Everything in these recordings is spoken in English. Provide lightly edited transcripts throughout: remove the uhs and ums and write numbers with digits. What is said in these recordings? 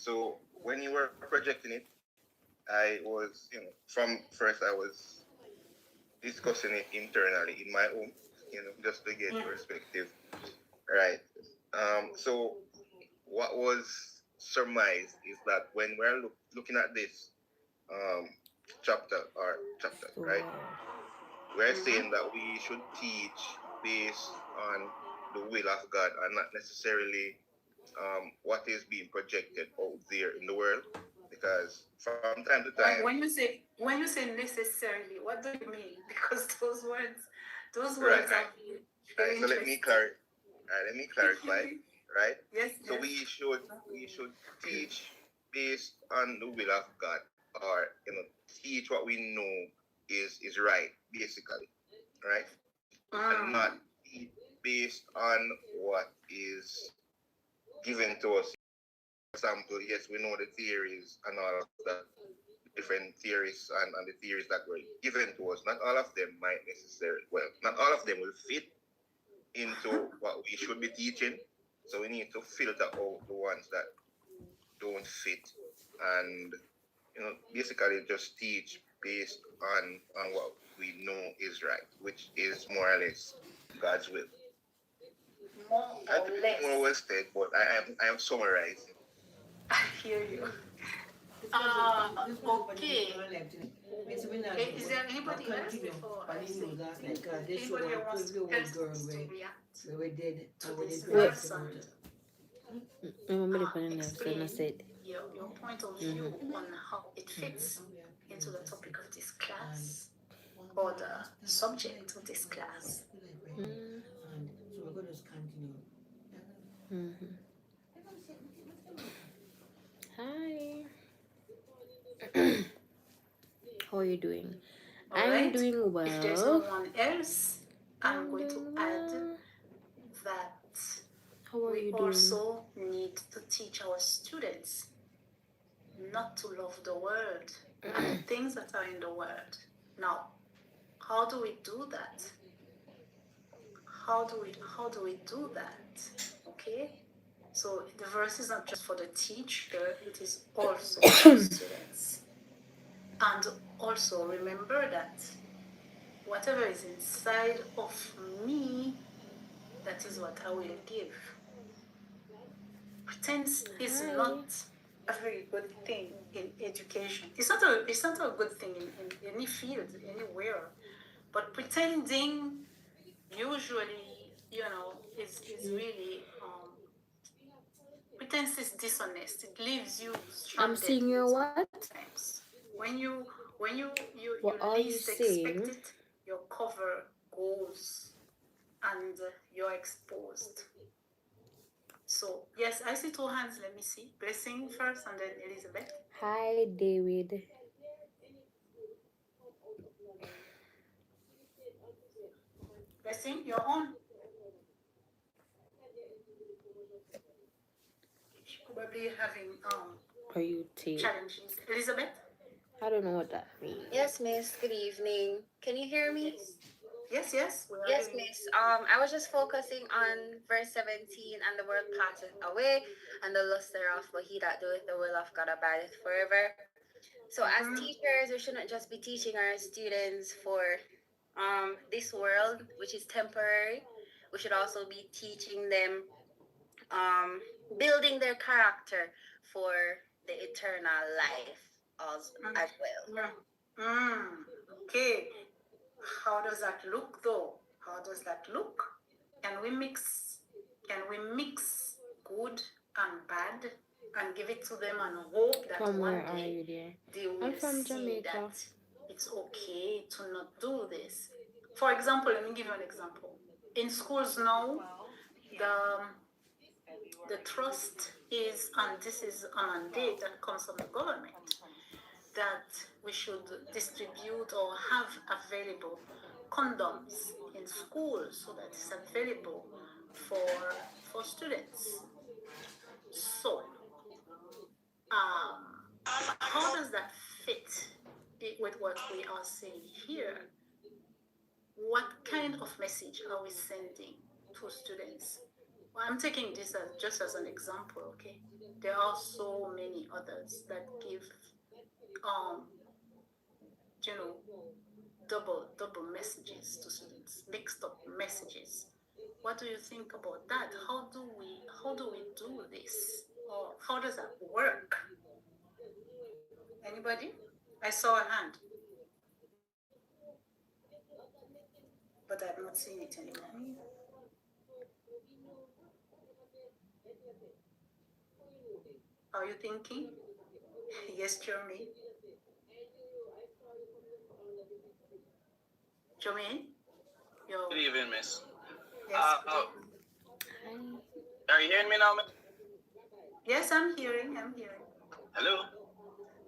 So when you were projecting it, I was, from first I was discussing it internally in my own, just to get perspective, right? So what was surmised is that when we're looking at this um, chapter, right? We're saying that we should teach based on the will of God and not necessarily what is being projected out there in the world, because from time to time, When you say necessarily, what do you mean? Because those words are very so interesting. let me clarify, right? Yes, So yes. we should teach based on the will of God, or teach what we know is right, basically, right? And not teach based on what is given to us. For example, yes, we know the theories and all of that, different theories and the theories that were given to us. Not all of them might necessarily, well, not all of them will fit into what we should be teaching. So we need to filter out the ones that don't fit, and basically just teach based on what we know is right, which is more or less God's will. More I or think it's more less. well said, but I am summarizing. I hear you. Okay. Okay. Is there anybody else before I say? Anybody else wants to react to this verse and explain your point of view on how it fits into the topic of this class or the subject of this class? So we're going to just continue. Hi. How are you doing? All I'm right. doing If there's no well. one else, I'm going to add that How are we you doing? also need to teach our students not to love the world and the things that are in the world. Now, how do we do that? How do we do that? Okay? So the verse is not just for the teacher, it is also for the students. And also remember that whatever is inside of me, that is what I will give. Pretense is not a very good thing in education. It's not a good thing in any field, anywhere. But pretending usually, is really pretense is dishonest. It leaves you I'm stranded seeing your what? sometimes. When you What are you least saying? expect it, your cover goes and you're exposed. So yes, I see two hands. Let me see. Blessing first, and then Elizabeth. Hi, David. Blessing, you're on. She's probably having Are you T? challenges. Elizabeth. I don't know what that means. Yes, miss. Good evening. Can you hear me? Yes, yes. We are Yes, hearing you. miss. I was just focusing on verse 17, and the world passeth away, and the lust thereof, but he that doeth the will of God abideth forever. So as teachers, we shouldn't just be teaching our students for this world, which is temporary. We should also be teaching them, building their character for the eternal life as well. Okay. How does that look, though? How does that look? Can we mix good and bad and give it to them and hope that From one where are day you there? they will I'm from see Jamaica. that it's okay to not do this? For example, let me give you an example. In schools now, the trust is, and this is a mandate that comes from the government, that we should distribute or have available condoms in schools so that it's available for students. So, how does that fit with what we are saying here? What kind of message are we sending to students? Well, I'm taking this just as an example, okay? There are so many others that give, you know, double messages to students, mixed up messages. What do you think about that? How do we do this? Or how does that work? Anybody? I saw a hand, but I've not seen it anymore. Are you thinking? Yes, Jeremy. Jermaine? Good evening, miss. Yes, Are you hearing me now, miss? yes, I'm hearing. Hello?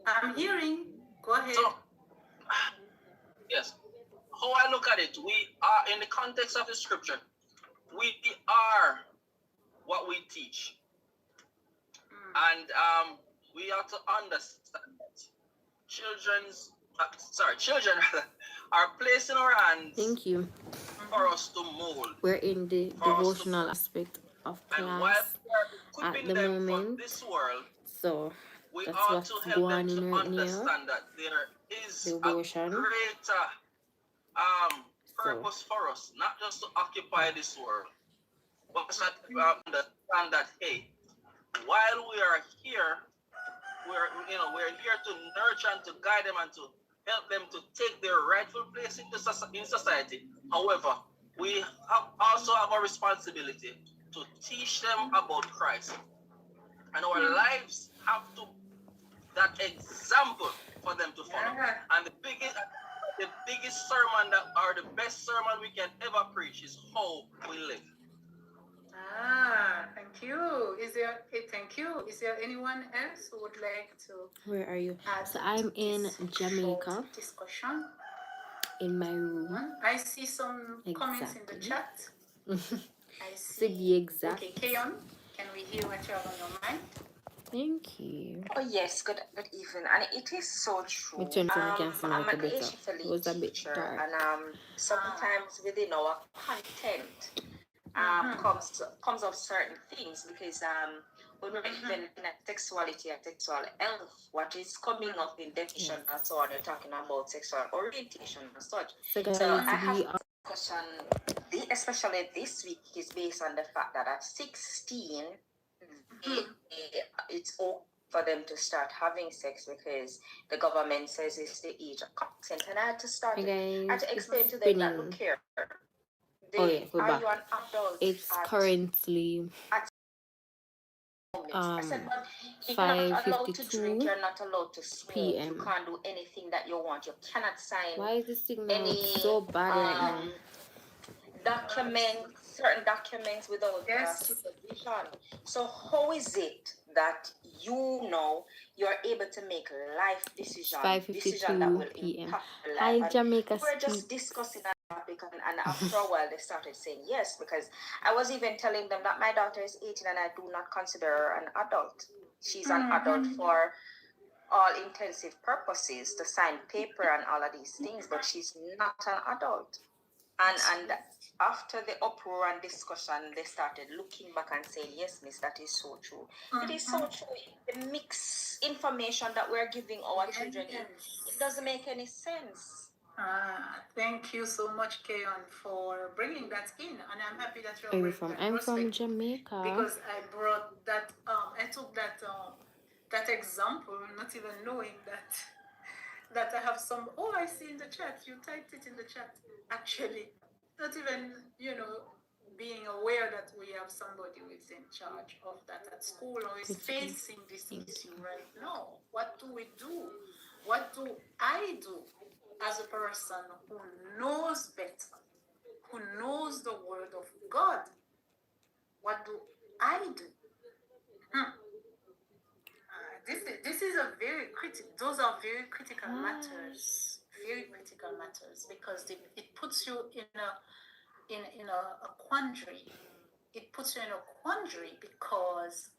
I'm hearing. Go ahead. So, yes. How I look at it, we are, in the context of the scripture, we are what we teach. And we have to understand that children are placed in our hands. Thank you. For us to mold. We're in the devotional aspect of class at the moment. This world, so we that's ought what's to help going them on to right now. understand that there is Devotion. a greater purpose for us, not just to occupy this world, but to understand that, hey, while we are here, we're here to nurture and to guide them and to help them to take their rightful place in society. However, we also have a responsibility to teach them about Christ. And our lives have to that example for them to follow. And the biggest sermon or the best sermon we can ever preach is how we live. Thank you. Thank you. Is there anyone else who would like to? Where are you? So I'm in Jamaica. Discussion. In my room. I see some comments in the chat. I see. To be exact. Okay, Keon, can we hear what you have on your mind? Thank you. Oh yes, good evening, and it is so true. I'm an Asian teacher, and sometimes within our content comes up certain things because when we're even looking at sexuality and sexual health, what is coming up in definition and so on, you're talking about sexual orientation and such. So I have a question, especially this week, is based on the fact that at 16, it's okay for them to start having sex because the government says it's the age of consent. And I had to explain to them that, look here, we're back. You an adult? It's currently I said, but if you're not allowed to drink, you're not allowed to smoke. PM. You can't do anything that you want. You cannot sign. Why is the signal so bad right now? Certain documents without supervision. So how is it that you're able to make life decision that will impact life? Hi, Jamaica. We're just discussing that topic, and after a while they started saying yes, because I was even telling them that my daughter is 18 and I do not consider her an adult. She's an adult for all intensive purposes, to sign paper and all of these things, but she's not an adult. And after the uproar and discussion, they started looking back and saying, yes, miss, that is so true. It is so true. The mixed information that we're giving our children, it doesn't make any sense. Thank you so much, Keon, for bringing that in. And I'm happy that you're bringing that. I'm from Jamaica. Because I brought that, I took that example, not even knowing that I have some, I see in the chat, you typed it in the chat, actually, not even, being aware that we have somebody who is in charge of that at school or is facing this issue right now. What do we do? What do I do as a person who knows better, who knows the word of God? What do I do? This is a very those are very critical matters, because it puts you in a quandary. It puts you in a quandary because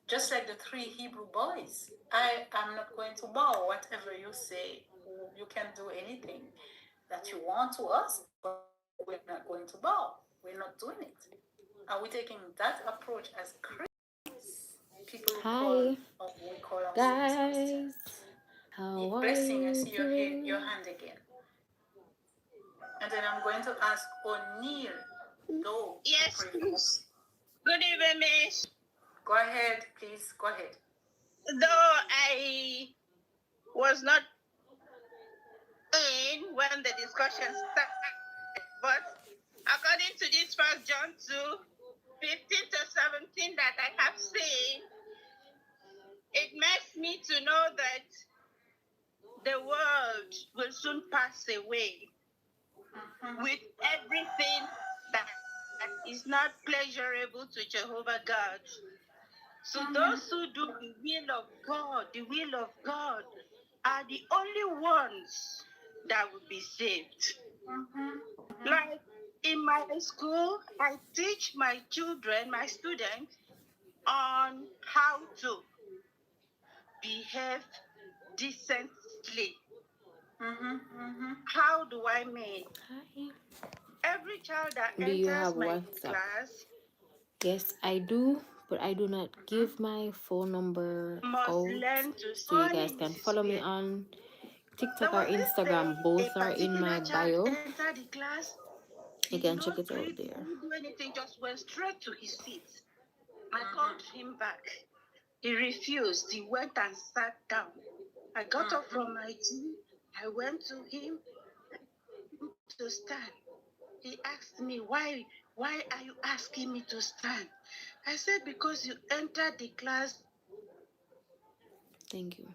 just like the 3 Hebrew boys, I am not going to bow whatever you say. You can do anything that you want to us, but we're not going to bow. We're not doing it. Are we taking that approach as Christians? people Hi, we call ourselves guys. Christians. How are Blessing, I you see your doing? hand again. And then I'm going to ask O'Neill, though. Yes, please. Good evening, Miss. Go ahead, please. Go ahead. Though I was not in when the discussion started, but according to this First John 2:15 to 17 that I have seen, it makes me to know that the world will soon pass away with everything that is not pleasurable to Jehovah God. So those who do the will of God are the only ones that will be saved. Like in my school, I teach my children, my students, on how to behave decently. How do I mean? Hi. Every child that Do you enters have my WhatsApp? class Yes, I do, but I do not give my phone number must out, learn to so you guys can Mrs. follow me Weir. on There TikTok or was this day, Instagram. a Both are in particular my child bio. entered the class. You He can did check not it out greet, he there. didn't do anything, just went straight to his seat. I called him back. He refused. He went and sat down. I got up from my seat. I went to him to stand. He asked me, why are you asking me to stand? I said, because you entered the class. Thank you.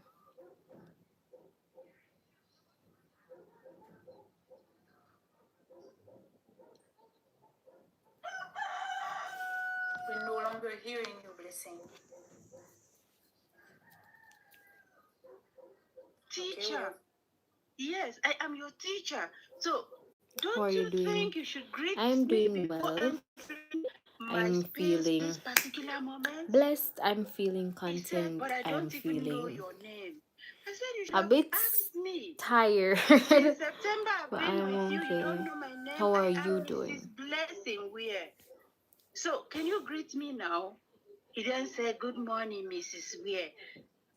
We're no longer hearing you, Blessing. Teacher. Okay. Yes, I am your teacher. So How are don't you you doing? think you should greet I'm me doing before well. entering my I'm space feeling this particular moment? blessed. I'm feeling He said, content. but I I'm don't even know feeling your name. I said, you should a have bit asked me. tired, Since September, I've but been I'm with you. You okay. don't know my name. How are I you am Mrs. doing? Blessing Weir. So can you greet me now? He then said, good morning, Mrs. Weir.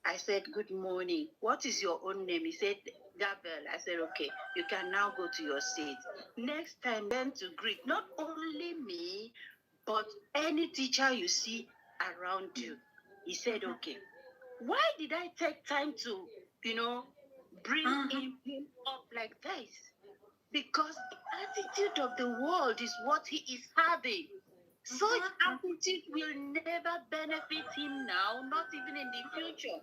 I said, good morning. What is your own name? He said, Gabriel. I said, okay, you can now go to your seat. Next time, then to greet not only me, but any teacher you see around you. He said, okay. Why did I take time to, bring him up like this? Because the attitude of the world is what he is having. Such attitude will never benefit him now, not even in the future.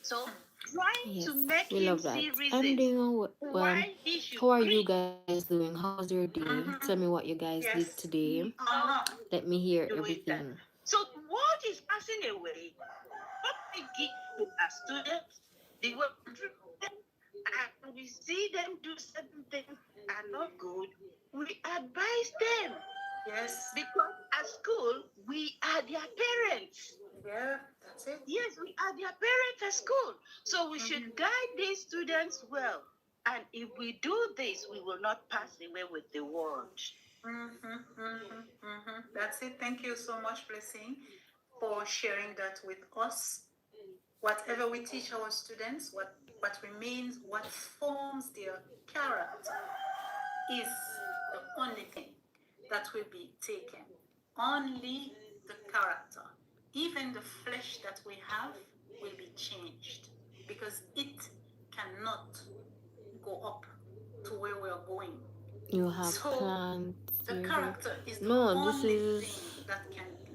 So trying Yes, to make we him love that. see I'm reasons doing well. why he should How are you greet. guys doing? How was your day? Tell me what you guys did Yes. today. Not Let me hear doing that. everything. So the world is passing away. What we give to our students, they will and we see them do certain things that are not good, we advise them. Yes. Because at school, we are their parents. Yeah, that's it. Yes, we are their parents at school. So we should guide these students well. And if we do this, we will not pass away with the world. That's it. Thank you so much, Blessing, for sharing that with us. Whatever we teach our students, what remains, what forms their character is the only thing that will be taken. Only the character. Even the flesh that we have will be changed because it cannot go up to where we are going. You have So plans. the character is the No, this only is thing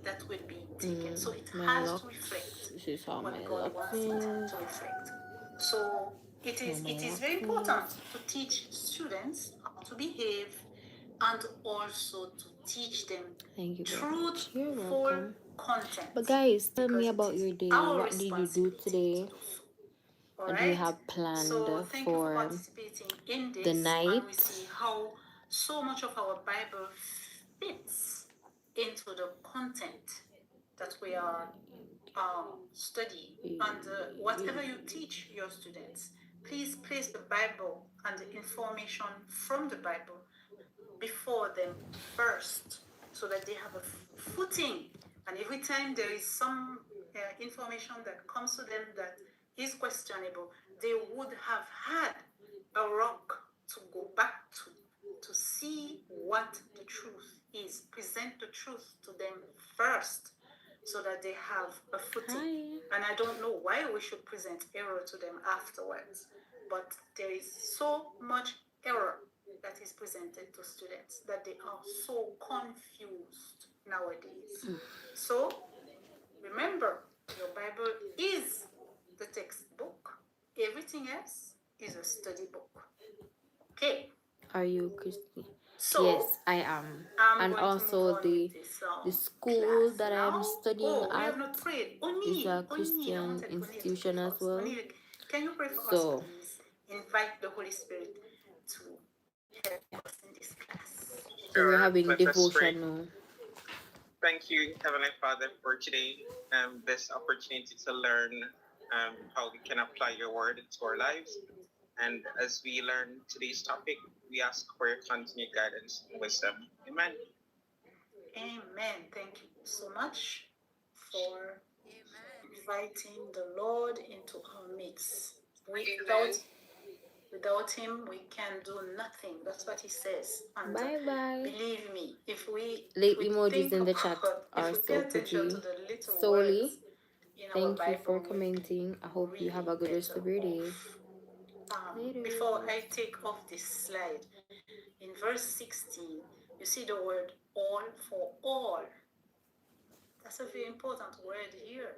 that will be taken. So it my has locks. to reflect This is how what my God locks wants it is. to reflect. So it is very important to teach students how to behave and also to teach them Thank you very much. You're truthful welcome. content. But guys, tell because me it about is your day. our What did you do responsibility today? to do so. All What do you right? have planned So thank you for for participating in this. the And night? we see how so much of our Bible fits into the content that we are studying. And whatever you teach your students, please place the Bible and the information from the Bible before them first so that they have a footing. And every time there is some information that comes to them that is questionable, they would have had a rock to go back to see what the truth is. Present the truth to them first so that they have a footing. And I don't know why we should present error to them afterwards, but there is so much error that is presented to students that they are so confused nowadays. So remember, your Bible is the textbook. Everything else is a study book. Okay. Are you Christy? So yes, I am. And also the school that I am studying at is a Christian institution as well. Can you pray for us, please? Invite the Holy Spirit to help us in this class. So we're having Let us pray. devotion now. Thank you, Heavenly Father, for today, this opportunity to learn how we can apply your word to our lives. And as we learn today's topic, we ask for your continued guidance and wisdom. Amen. Amen. Thank you so much for inviting the Lord into our midst. Without him, we can do nothing. That's what he says. And bye bye. Believe me, if we late emojis in the chat are so pretty. Solely, thank you for commenting. I hope you have a good rest of your day. Before I take off this slide, in verse 16, you see the word all for all. That's a very important word here.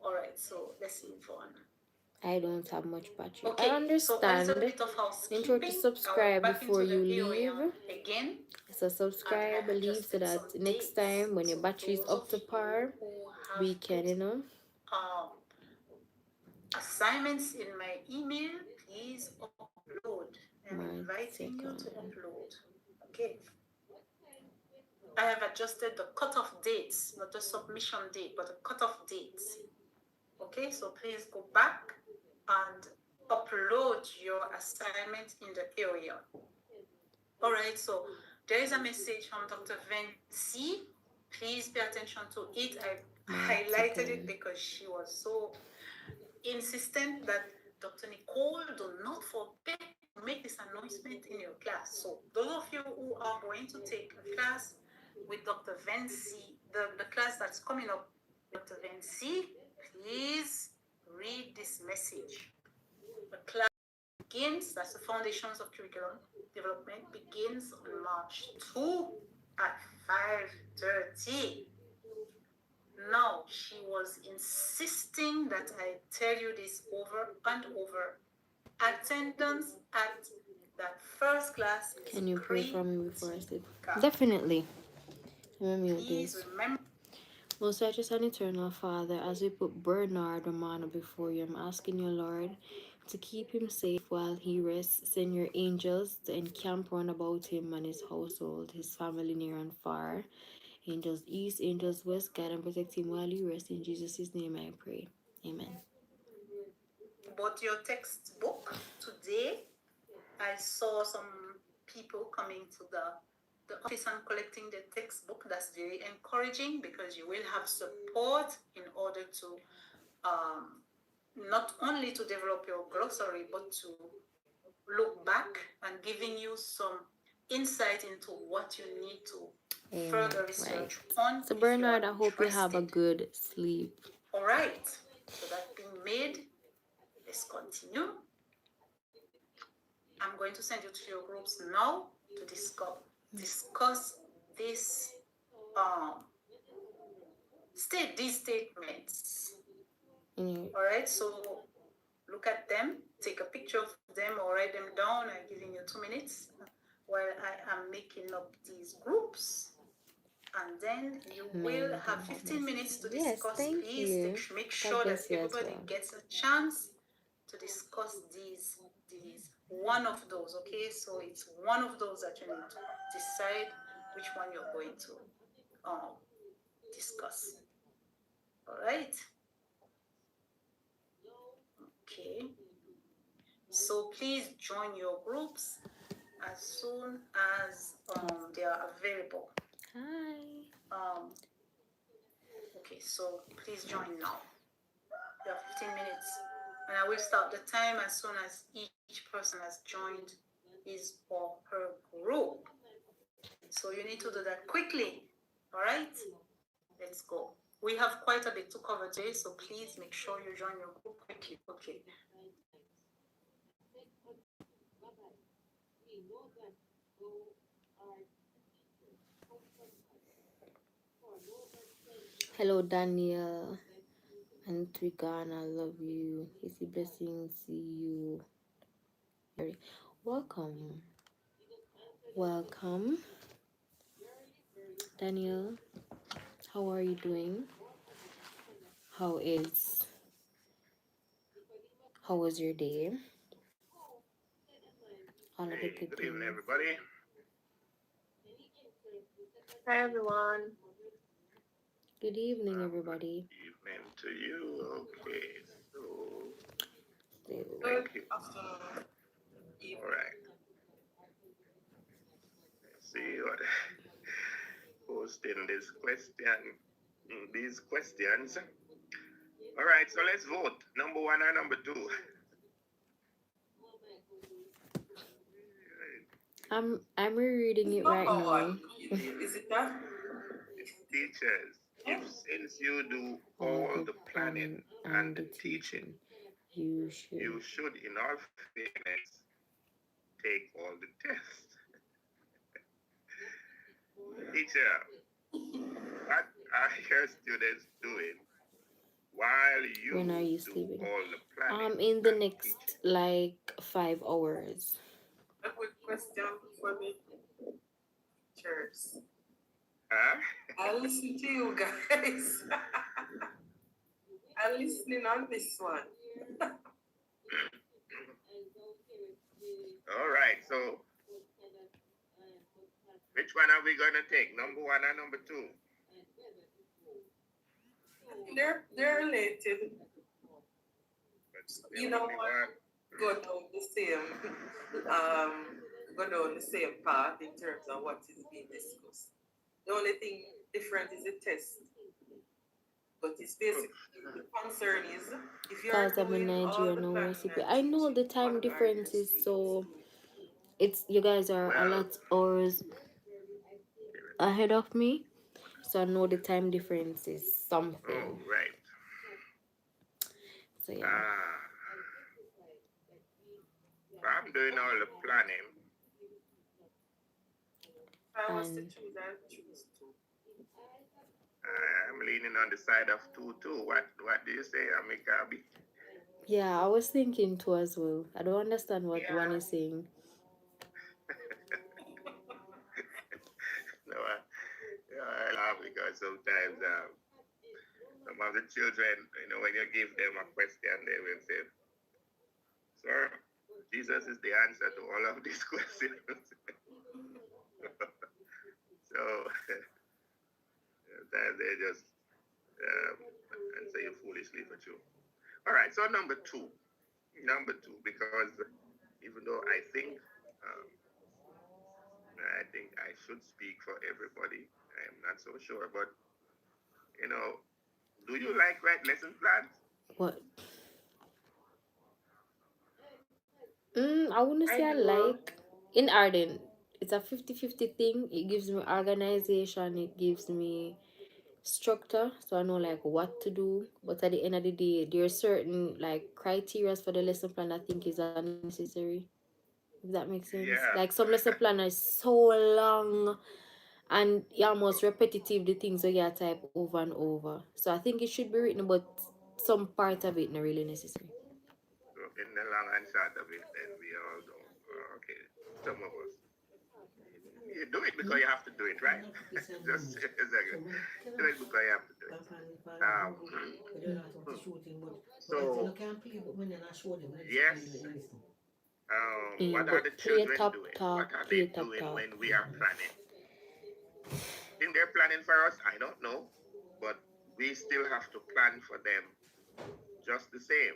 All right, so let's move on. I don't have much battery. Okay, I understand. So make sure to subscribe before you leave. Again. So subscribe, leave, so that next time when your battery is up to par, we can, assignments in my email, please upload. I'm inviting you to upload. Okay. I have adjusted the cutoff dates, not the submission date, but the cutoff dates. Okay, so please go back and upload your assignment in the area. All right, so there is a message from Dr. Vinci. Please pay attention to it. I highlighted it because she was so insistent that Dr. Nicole, do not forget to make this announcement in your class. So those of you who are going to take a class with Dr. Vinci, the class that's coming up, Dr. Vinci, please read this message. The class begins, that's the Foundations of Curriculum Development, begins on March 2 at 5:30. Now, she was insisting that I tell you this over and over. Attendance at that first class is Can you pray for me before I sleep? Definitely. Please remember. Most righteous and eternal Father, as we put Bernard Romano before you, I'm asking you, Lord, to keep him safe while he rests. Send your angels to encamp round about him and his household, his family near and far. Angels east, angels west, guide and protect him while he rests. In Jesus' name I pray. Amen. About your textbook, today I saw some people coming to the office and collecting the textbook. That's very encouraging because you will have support in order to not only to develop your glossary, but to look back and giving you some insight into what you need to further research on. So Bernard, I hope you have a good sleep. All right. So that being made, let's continue. I'm going to send you to your groups now to discuss this these statements. All right, so look at them, take a picture of them or write them down. I'm giving you 2 minutes while I am making up these groups, and then you will have 15 minutes to discuss. Yes, Please make sure that everybody gets a chance to discuss these one of those. Okay, so it's one of those that you need to decide which one you're going to discuss. All right. Okay. So please join your groups as soon as they are available. Hi. Okay, so please join now. You have 15 minutes. And I will start the time as soon as each person has joined his or her group. So you need to do that quickly. All right? Let's go. We have quite a bit to cover today, so please make sure you join your group quickly. Okay. Hello, Daniel and Trigana. Love you. Easy blessings. See you. Welcome. Welcome. Daniel, how are you doing? How was your day? All of the good Good evening, things. everybody. Hi everyone. Good evening, everybody. Evening to you. Okay, so So, thank you. Afternoon. All right. Let's see what posting these questions. All right, so let's vote. Number 1 or number 2? I'm rereading it right now. Is it that? Teachers, since you do all the planning and the teaching, you should, in all fairness, take all the tests. Teacher, what are your students doing while you When are you do sleeping? all the planning? In the next like 5 hours. A quick question for the teachers. Huh? I listen to you guys. I'm listening on this one. All right, so which one are we going to take? Number 1 or number 2? They're related. But You know what? Go down the same path in terms of what is being discussed. The only thing different is the test. But it's basically the concern is if you're Because I'm in doing all Nigeria, the no planning recipe. and I know teaching, the time what are difference your is students so doing? it's you guys are a Well, lot hours ahead of me. So I know the time difference is something. oh, right. So yeah. I'm doing all the planning. If I was to And choose, I'd choose 2. I'm leaning on the side of 2 too. What do you say, Amikabi? yeah, I was thinking too as well. I don't understand what one Yeah. is saying. No, I laugh because sometimes some of the children, when you give them a question, they will say, "Sir, Jesus is the answer to all of these questions." So sometimes they just answer you foolishly for you. All right, so number two, because even though I think I should speak for everybody, I am not so sure, but do you like write lesson plans? What? I wouldn't say I I do. like in Arden. It's a 50-50 thing. It gives me organization, it gives me structure, so I know like what to do. But at the end of the day, there are certain like criteria for the lesson plan I think is unnecessary. If that makes sense. Yeah. Like some lesson plan is so long and almost repetitive the things that you type over and over. So I think it should be written, but some part of it not really necessary. So in the long and short of it, then we all know. Okay, some of us. You do it because you have to do it, right? Just a second. Do it because you have to do it. So, yes. What are the children doing? What are they doing when we are planning? Think they're planning for us? I don't know. But we still have to plan for them just the same.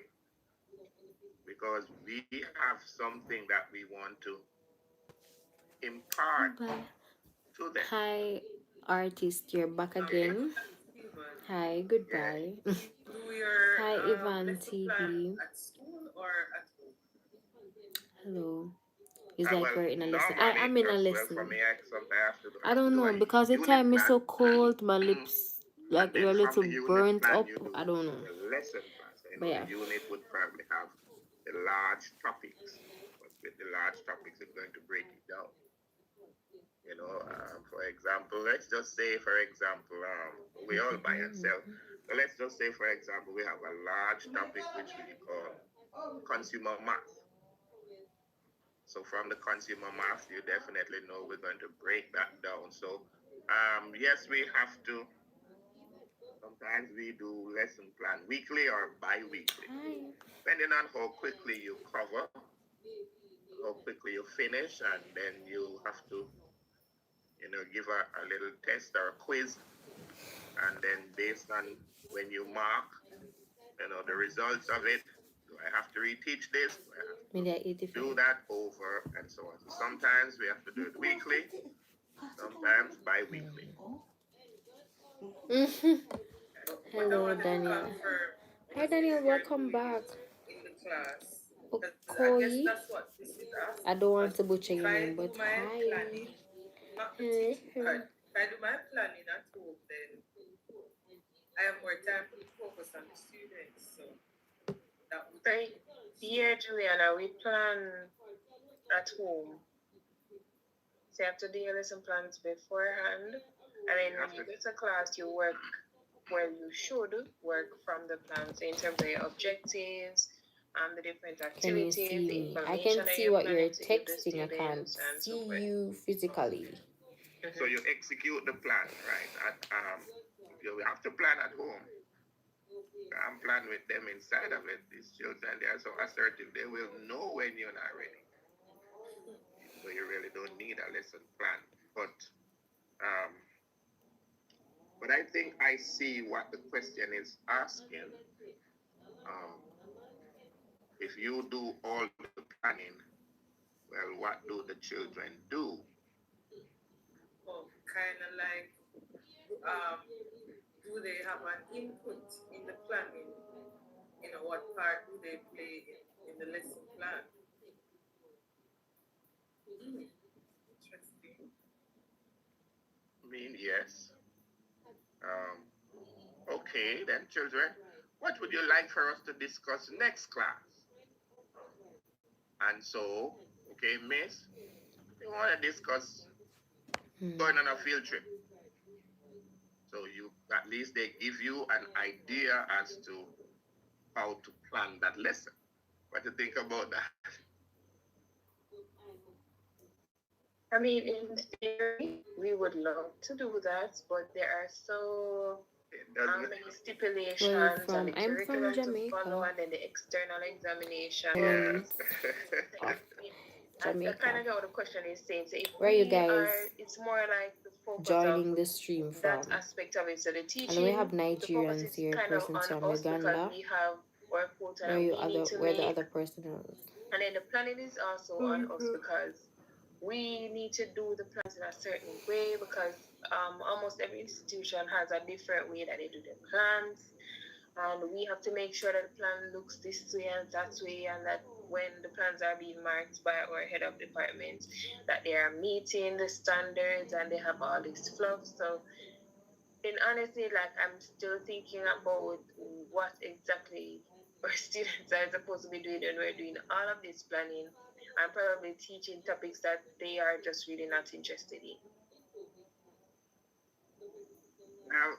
Because we have something that we want to impart to them. Hi, artist, you're back again. Hi, goodbye. Do your Hi, Ivan lesson plan TB. at school or at home? Hello. It's like Well, we're in a lesson. normally, I'm in a well, for lesson. me, I have to I don't do know a because the unit time is plan, so cold. My lips, and like, then they're a from little the unit burnt plan, up. you do I don't know. the lesson plan. So, But yeah. the unit would probably have the large topics, but with the large topics, it's going to break it down. For example, let's just say, we all buy and sell. So let's just say, for example, we have a large topic which we call consumer math. So from the consumer math, you definitely know we're going to break that down. So yes, we have to. Sometimes we do lesson plan weekly or bi-weekly, depending on how quickly you cover, how quickly you finish, and then you have to, give a little test or a quiz, and then based on when you mark, the results of it, do I have to reteach this? Do I have to do that over and so on? So sometimes we have to do it weekly, sometimes bi-weekly. Hello, Daniel. Hi, Daniel. Welcome back. In the class. I guess Koi. that's what this is asking. I don't want to butcher your If I name, do but my hi. planning, not the teaching part. If I do my planning at home, then I have more time to focus on the students. So that would Yeah, Juliana, we plan at home. So you have to do your lesson plans beforehand. And then when you get to class, you work where you should work from the plan. So in terms of your objectives, the different activities, Can you see the me? I information can that see you're what you're planning to give the texting. I can't students and so see forth. you physically. So you execute the plan, right? You have to plan at home. I'm planning with them inside of it. These children, they are so assertive. They will know when you're not ready. So you really don't need a lesson plan. But I think I see what the question is asking. If you do all the planning, well, what do the children do? kind of like, do they have an input in the planning? What part do they play in the lesson plan? Interesting. I mean, yes. Okay, then, children, what would you like for us to discuss next class? And so, okay, miss, we want to discuss going on a field trip. So at least they give you an idea as to how to plan that lesson. What do you think about that? I mean, in theory, we would love to do that, but there are so many stipulations and the curriculum to follow, and then the external examination. I kind of get what the question is saying. So if Where you guys it's more like the focus joining of the stream that from? aspect of it. So the teaching, And we have the focus Nigerians is here, kind of persons on from us because Uganda. we have our quota that Where we need to where the make. other person is? And then the planning is also on us because we need to do the plans in a certain way because almost every institution has a different way that they do their plans. And we have to make sure that the plan looks this way and that way, and that when the plans are being marked by our head of department, that they are meeting the standards and they have all this fluff. So, in honesty, like I'm still thinking about what exactly our students are supposed to be doing when we're doing all of this planning. I'm probably teaching topics that they are just really not interested in. Now,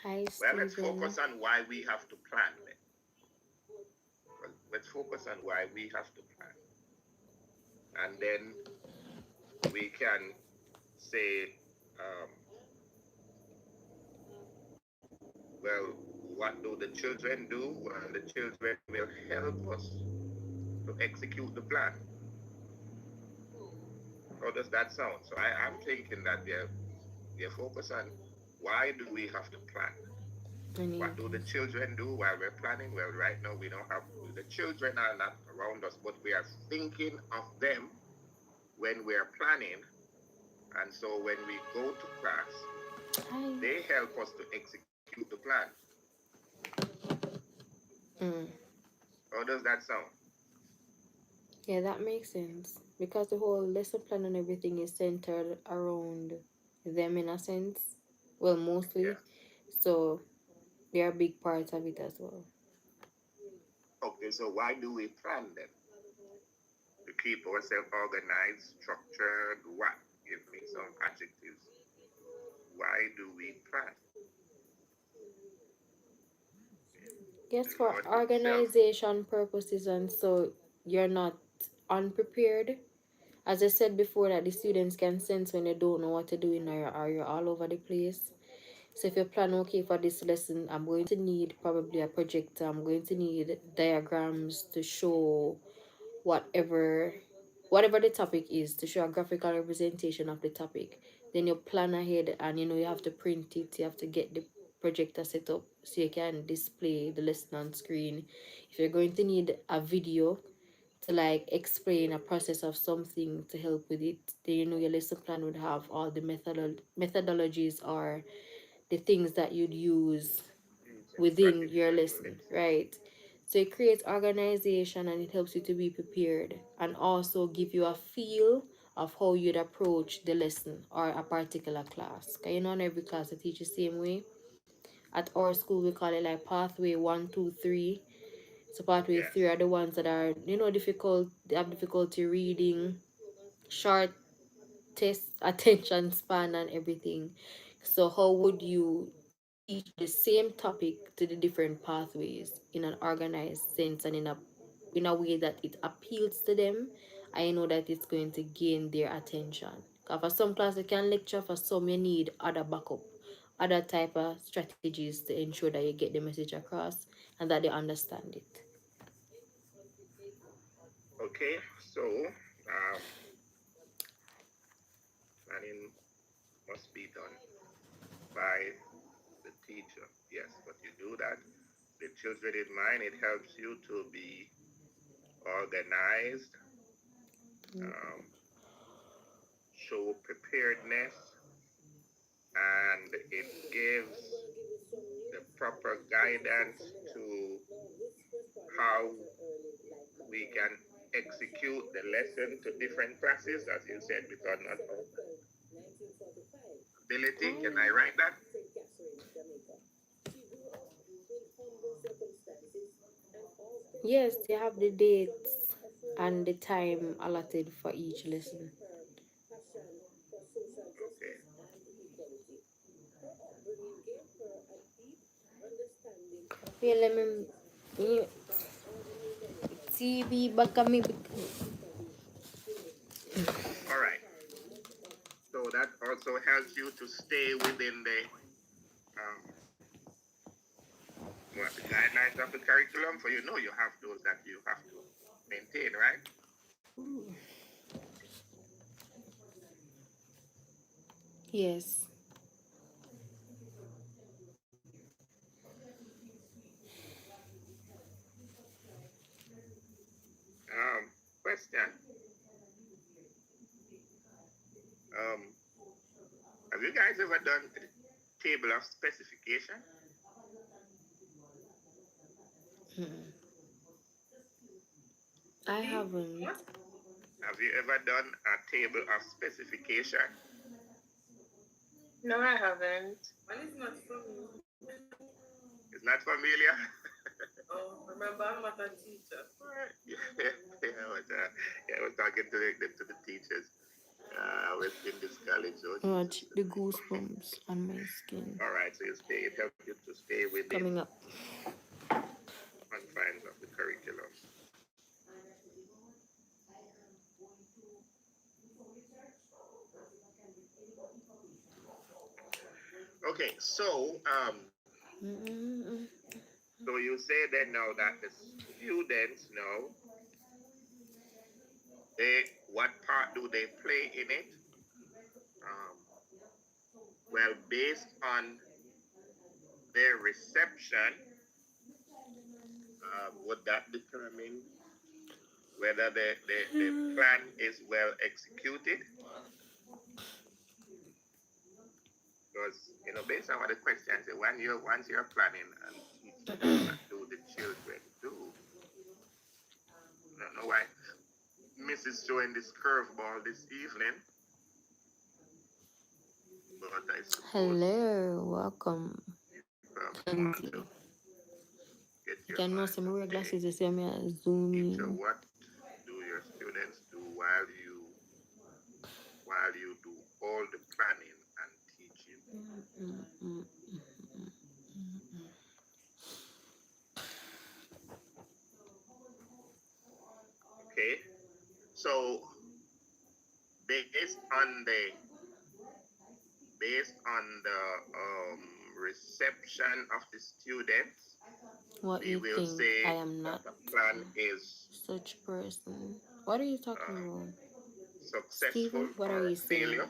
Hi, well, let's focus on why we have to plan. Well, let's focus on why we have to plan. And then we can say, well, what do the children do? Well, the children will help us to execute the plan. How does that sound? So I'm thinking that they're focused on why do we have to plan? What do the children do while we're planning? Well, right now we don't have, the children are not around us, but we are thinking of them when we're planning. And so when we go to class, they help us to execute the plan. How does that sound? Yeah, that makes sense. Because the whole lesson plan and everything is centered around them in a sense. Well, mostly. Yeah. So they are big parts of it as well. Okay, so why do we plan then? To keep ourselves organized, structured, what? Give me some adjectives. Why do we plan? Yes, for Lord himself. organization purposes, and so you're not unprepared. As I said before, that the students can sense when you don't know what to do in or you're all over the place. So if you plan, okay, for this lesson, I'm going to need probably a projector. I'm going to need diagrams to show whatever the topic is, to show a graphical representation of the topic. Then you plan ahead, and you have to print it. You have to get the projector set up so you can display the lesson on screen. If you're going to need a video to like explain a process of something to help with it, then your lesson plan would have all the methodologies or the things that you'd use within your lesson, right? So it creates organization and it helps you to be prepared and also give you a feel of how you'd approach the lesson or a particular class. Because in every class they teach the same way. At our school we call it like pathway 1, 2, 3. So pathway 3 are the ones that are difficult. They have difficulty reading, short test attention span and everything. So how would you teach the same topic to the different pathways in an organized sense and in a way that it appeals to them? I know that it's going to gain their attention. 'Cause for some class you can lecture, for some you need other backup, other type of strategies to ensure that you get the message across and that they understand it. Okay, so planning must be done by the teacher. Yes, but you do that with children in mind. It helps you to be organized, show preparedness, and it gives the proper guidance to how we can execute the lesson to different classes, as you said, with our not ability. Can I write that? Yes, they have the dates and the time allotted for each lesson. Okay. Yeah, let me TV back at me. All right. So that also helps you to stay within the the guidelines of the curriculum. For you have those that you have to maintain, right? Yes. Question. Have you guys ever done a table of specification? I haven't. Have you ever done a table of specification? No, I haven't. Well, it's not familiar. It's not familiar? Oh, remember, I'm not a teacher. I was talking to the teachers within this college. Watch the goosebumps on my skin. All right, so it helps you to stay within Coming up. confines of the curriculum. Okay, so so you say then now that the students know what part do they play in it? Well, based on their reception, would that determine whether the plan is well executed. Because, based on what the question says, once you're planning and teaching, what do the children do? I don't know why Mrs. showing this curveball this evening. But I suppose Hello, welcome. want to get You your can know mind some wear okay. glasses you see me a Teacher, zooming. what do your students do while you do all the planning and teaching? Okay, so based on the reception of the students, What we you will think? say I am not that the plan is such person. What are you talking about? successful Steven, what are or you saying? failure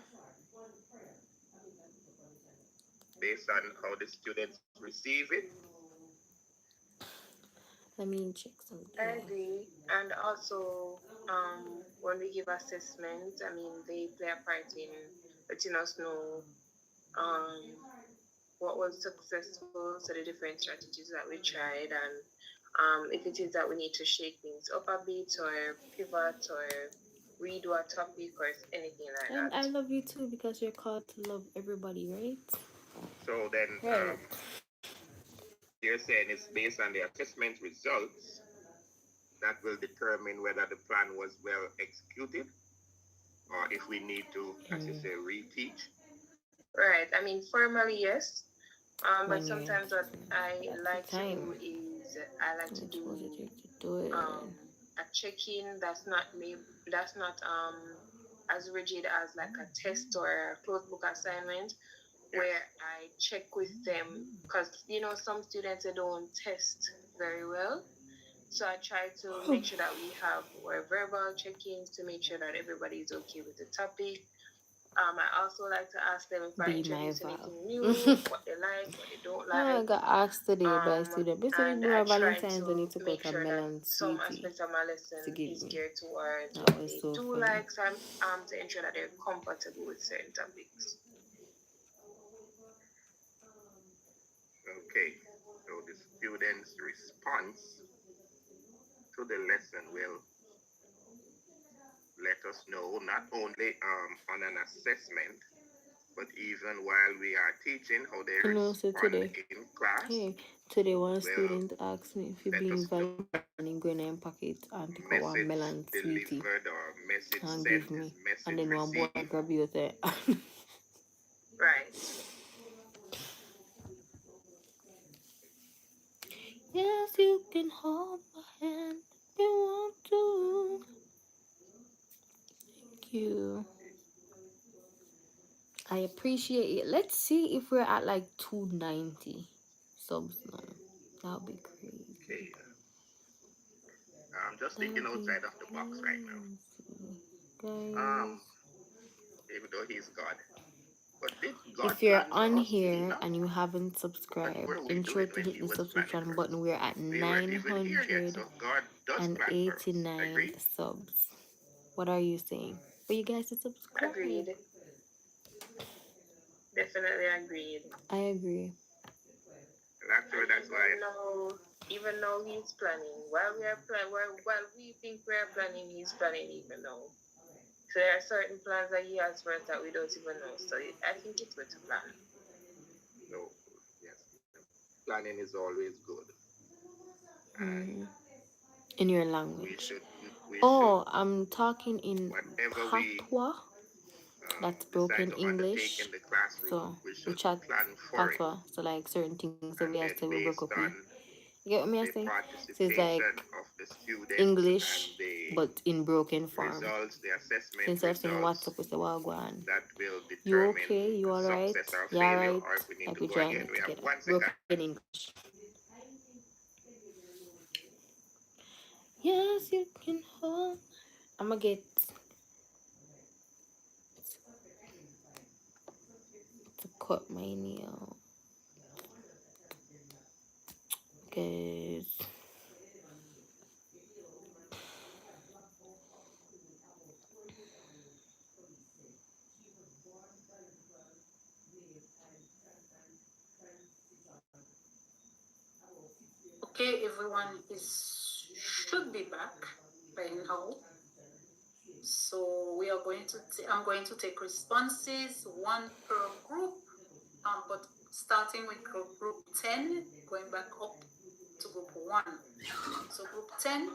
based on how the students receive it. Let me check something. I agree. And also, when we give assessments, I mean, they play a part in letting us know what was successful, so the different strategies that we tried, and if it is that we need to shake things up a bit or pivot or redo a topic or anything like And that. I love you too because you're called to love everybody, right? So then, Right. you're saying it's based on the assessment results that will determine whether the plan was well executed or if we need to, as you say, reteach. Right. I mean, formally, yes. But When sometimes what I like to time. do is I like to do it. a check-in that's not as rigid as like a test or a closed book assignment, where I check with them because some students they don't test very well. So I try to make sure that we have our verbal check-ins to make sure that everybody is okay with the topic. I also like to ask them if I introduce anything new, what they like, what they don't like. I got asked today by a student. Basically, And do I my try Valentine's, I need to to make put a sure that melon some sweetie aspects of my to lesson give is me. geared towards That what was they so do funny. like, so I'm to ensure that they're comfortable with certain topics. Okay, so the student's response to the lesson will let us know not only on an assessment, but even while we are teaching, how they So respond today, in class. today one student asked me if you bring Valentine and go in pocket and take out one melon sweetie and give me, and then one boy grab you there. Right. Yes, you can hold my hand if you want to. Thank you. I appreciate it. Let's see if we're at like 290 subs now. That'll be crazy. Okay. I'm just thinking outside of the box right now. Guys. Even though he's God. But did God If you're plan for on us to be here now? and you haven't subscribed, What were we ensure doing to when hit he the was subscription planning for button. us? We're at We weren't even here yet, so God does plan for us. 989 Agree? subs. What are you saying? For you guys to subscribe. Agreed. Definitely agreed. I agree. Actually, that's why. Even though he's planning, while we think we're planning, he's planning even though. So there are certain plans that he has for us that we don't even know. So I think it's good to plan. No, yes. Planning is always good. In your language. We I'm talking in Patois. That's broken English. So we chat Patois. So like certain things that we have to we broke up with. You get what me I say? So it's like English but in broken form. Instead of saying what's up, we say wagwan. You okay? You alright? You alright? Like we join it together. Broken English. Yes, you can hold. I'ma get to cut my nail. Cause everyone should be back by now. So we are going to. I'm going to take responses, one per group, but starting with group 10, going back up to group 1. So group 10,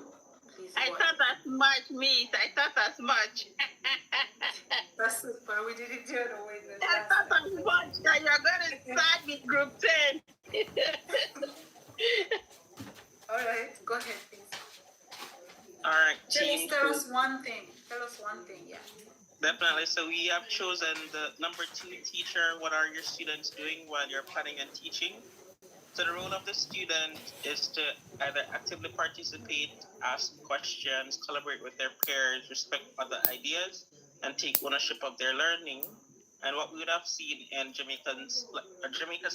please. I thought as much, Miss. I thought as much. That's super. We did it the other way. I thought as much that you're going to start with group 10. All right, go ahead, please. All right, Please tell us one thing. Yeah. Definitely. So we have chosen the number 2 teacher. What are your students doing while you're planning and teaching? So the role of the student is to either actively participate, ask questions, collaborate with their peers, respect other ideas, and take ownership of their learning. And what we would have seen in Jamaica's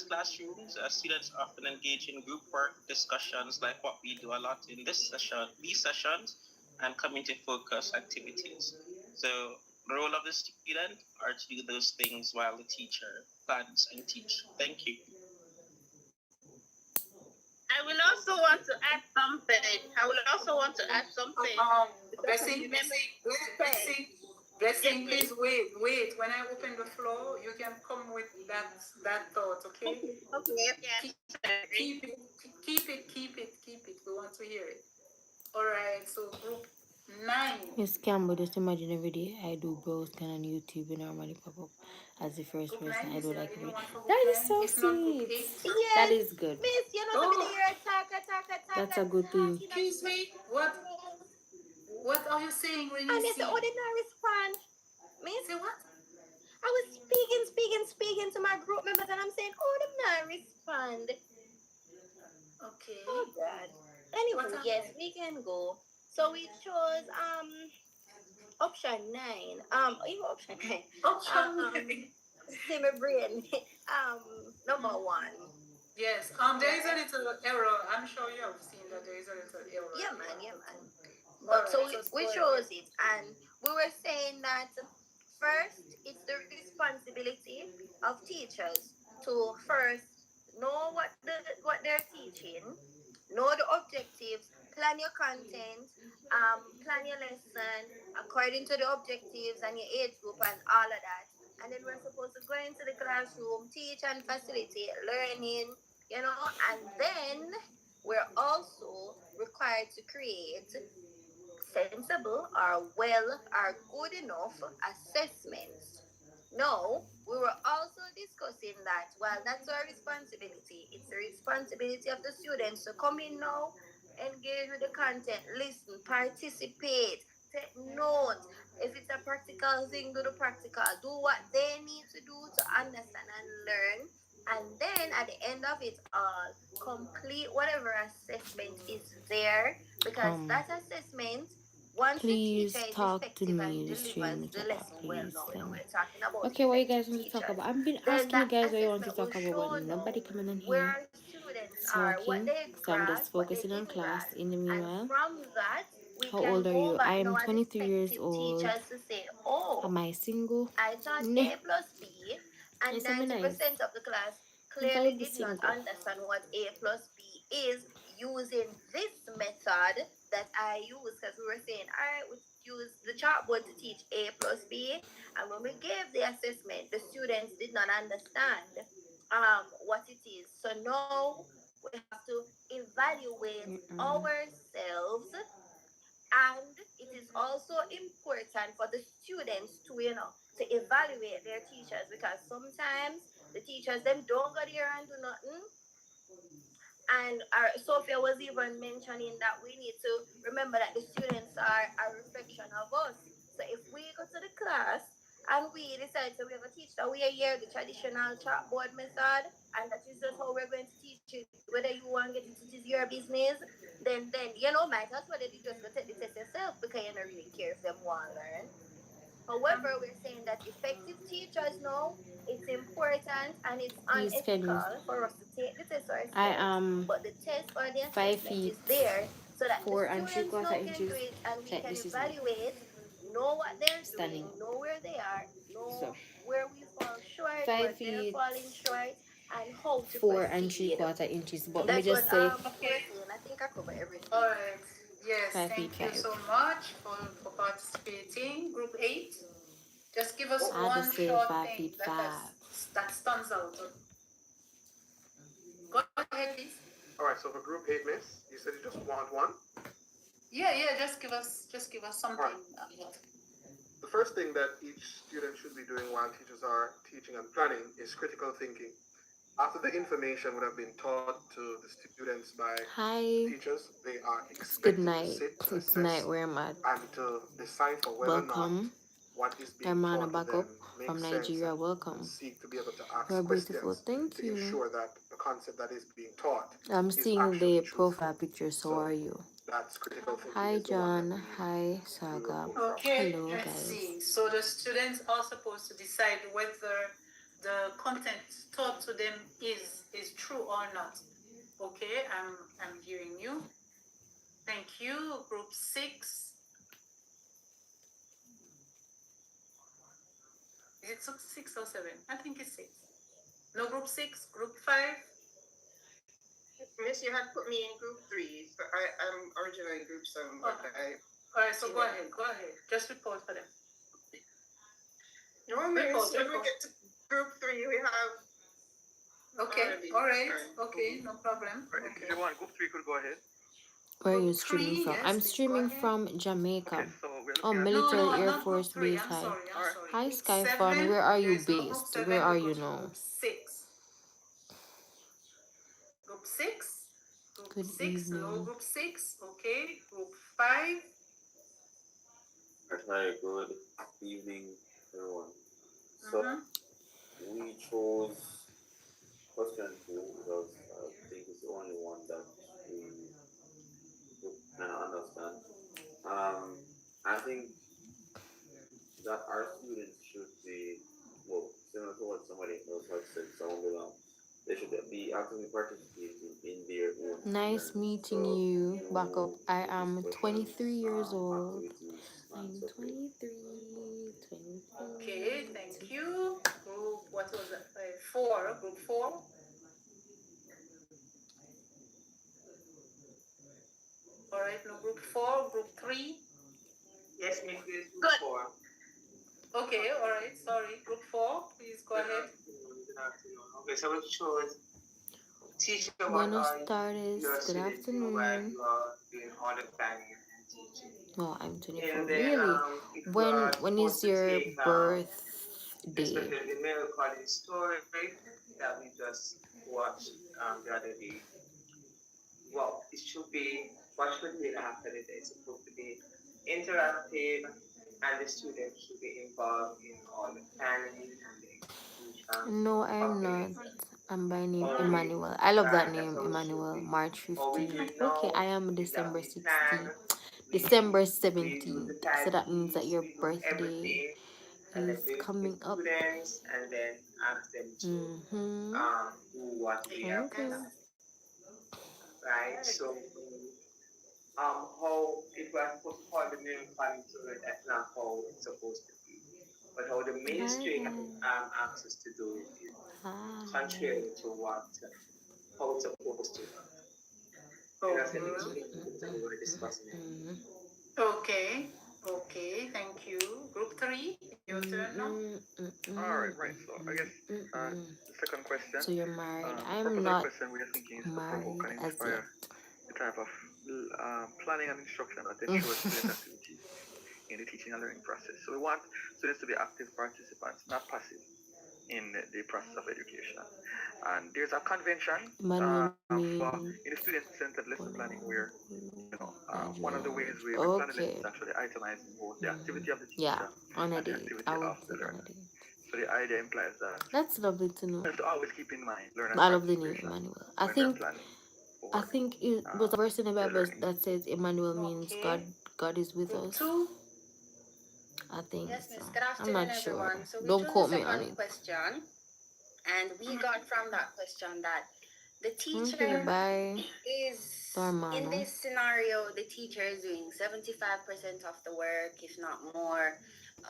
classrooms, students often engage in group work discussions like what we do a lot in these sessions, and community focus activities. So the role of the student are to do those things while the teacher plans and teach. Thank you. I will also want to add something. Blessing, please wait. When I open the floor, you can come with that thought, okay? Okay. Keep it. We want to hear it. All right, so group 9. Miss Campbell, just imagine every day I do browse kind on YouTube and normally pop up as the first person. I do like it. That is so sweet. Yes. That is good. Miss, you know, the video talk. That's a good thing. Excuse me, what are you saying when you And it's see? the ordinary respond. Miss, Say what? I was speaking to my group members, and I'm saying ordinary respond. Okay. Oh God. Anyway, yes, we can go. So we chose option 9. Even option 9. See my brain. Number 1. Yes. There is a little error. I'm sure you have seen that there is a little error. Yeah, man. But so we chose it, and we were saying that first, it's the responsibility of teachers to first know what they're teaching, know the objectives, plan your content, plan your lesson according to the objectives and your age group and all of that. And then we're supposed to go into the classroom, teach and facilitate learning, and then we're also required to create sensible or good enough assessments. No, we were also discussing that while that's our responsibility, it's the responsibility of the students to come in now, engage with the content, listen, participate, take notes. If it's a practical thing, do the practical. Do what they need to do to understand and learn. And then at the end of it all, complete whatever assessment is there, because that assessment, once Please the teacher talk is to effective me. and The stream delivers the is lesson well, please. we're talking about Okay, what you guys want to teachers. talk about? I've been Then asking you that guys what you want to assessment talk will about, show but nobody now coming in where here our students are, what talking. they So I'm grasp, just what they focusing on didn't class. grasp. In the And meanwhile, from that, we how can old are go you? back I am now as 23 years effective old. teachers to say, oh, Am I single? I taught No. A plus B, and It's so 90% nice. of the class You can clearly be did not single. understand what A plus B is using this method that I use, because we were saying, all right, we use the chalkboard to teach A plus B, and when we gave the assessment, the students did not understand what it is. So now we have to evaluate ourselves, and it is also important for the students to to evaluate their teachers, because sometimes the teachers them don't go there and do nothing. And Sophia was even mentioning that we need to remember that the students are a reflection of us. So if we go to the class and we decide to we have a teacher that we are here the traditional chalkboard method, and that is just how we're going to teach it, whether you want to get it is your business, then might as well you just go take the test yourself, because you don't really care if them want to learn. However, we're saying that effective teachers know it's important and it's unethical for us to take the test ourselves. I am but the test or the 5 assessment feet is there so that the 4 and students 3/4 now can inches. do it, and we Like can this is evaluate, know what they're standing. doing, know where they are, know So where we fall short, 5 where they're feet falling short, and how to 4 and proceed. 3/4 inches. But me That's what just say we're saying I think I covered everything. All right. Yes, 5 thank feet you 5. so much for participating. Group 8, just give us I one just said short 5 thing feet that 5. that stands out. Go ahead, please. All right, so for group 8, miss, you said you just want one? Yeah, just give us something. Right. The first thing that each student should be doing while teachers are teaching and planning is critical thinking. After the information would have been taught to the students by teachers, they are It's good expected to night. sit, to It's night assess, where I'm at. and to decipher whether or not Welcome. what is being Darmana taught to back up them from makes sense, Nigeria. and Welcome. seek to be able to ask You're beautiful. questions Thank to you. ensure that the concept that is being taught I'm is seeing actually the truthful. profile picture. So are you? That's critical thinking. Hi is the one that John. Hi Saga. Okay, Hello let's guys. see. So the students are supposed to decide whether the content taught to them is true or not. Okay, I'm hearing you. Thank you. Group 6. Is it 6 or 7? I think it's 6. No, group 6, group 5. Miss, you had put me in group 3, so I'm originally in group 7, but All right, so go ahead. Just report for them. No, miss, when we get to group 3, we have... Okay, all right, okay, no problem. Right, if you want, group 3 could go ahead. Where are you streaming from? Yes, I'm please streaming go ahead. from Jamaica. Okay, so we're Oh, looking at Military Air not Force group 3. Base. I'm Hi. sorry. Hi Group Skyfun. 7, Where are you there's no group based? 7, Where are we go you to now? Group 6. Group 6. Group Good 6. No evening. group 6. Okay. Group 5. Hi, good evening, everyone. So we chose question 2 because I think it's the only one that we can understand. I think that our students should be, well, similar to what somebody else had said, someone below, they should be actively participating in their own Nice learning. meeting So you. Back up. I do am discussions, 23 years old. activities, I'm and so forth. 23. Okay, thank you. Group, what was it? 4. Group 4. All right, no group 4. Group 3. Yes, miss, this is group 4. Okay, all right, sorry. Group 4, please go ahead. Good afternoon. Okay, so we chose teach what Buenos are tardes. your Good students do while afternoon. you are doing all the planning and teaching. Oh, I'm 24. And then, Really? if you are When is supposed to your take, birthday? especially the male calling story that we just watched the other day. Well, it should be what should be after the day. It's supposed to be interactive, and the student should be involved in all the planning and the execution. No, I'm Okay. not. I'm by name Okay. Emmanuel. I love that Right, that's name, how it should Emmanuel. be. March What we 15th. do Okay, I know am is that December we 16th. plan, December we do 17th. the So that means that times, your we do birthday everything, and then is we coming with up. students, and then ask them to do what we have Okay. done. Right? So how if we are supposed to call the name planning to it, that's not how it's supposed to be. But how the ministry asks us to do it is contrary to what how it's supposed to. That's the next thing that we were discussing. Okay, thank you. Group 3, your turn now. Alright, right. So I guess the second question. So you're married. The I'm purpose of the not question we are thinking is to married provoke and as inspire yet. the type of planning and instruction that ensures student activity in the teaching and learning process. So we want students to be active participants, not passive in the process of education. And there's a convention for in the student-centered lesson planning where one of the ways we plan the lesson is actually itemizing both the activity of the teacher on a and the date. activity I would of the put on a learner. date. So the idea implies that That's lovely to know. we have to always keep in mind learner I love the name participation Emmanuel. when I think it was a verse in the Bible that says Emmanuel means God is with Group us. 2. I think Yes, so. miss. Good I'm not afternoon, sure. everyone. So we Don't chose quote the me on second it. question, and we got from that question that the teacher Okay, bye. is in Darmano. this scenario, the teacher is doing 75% of the work, if not more,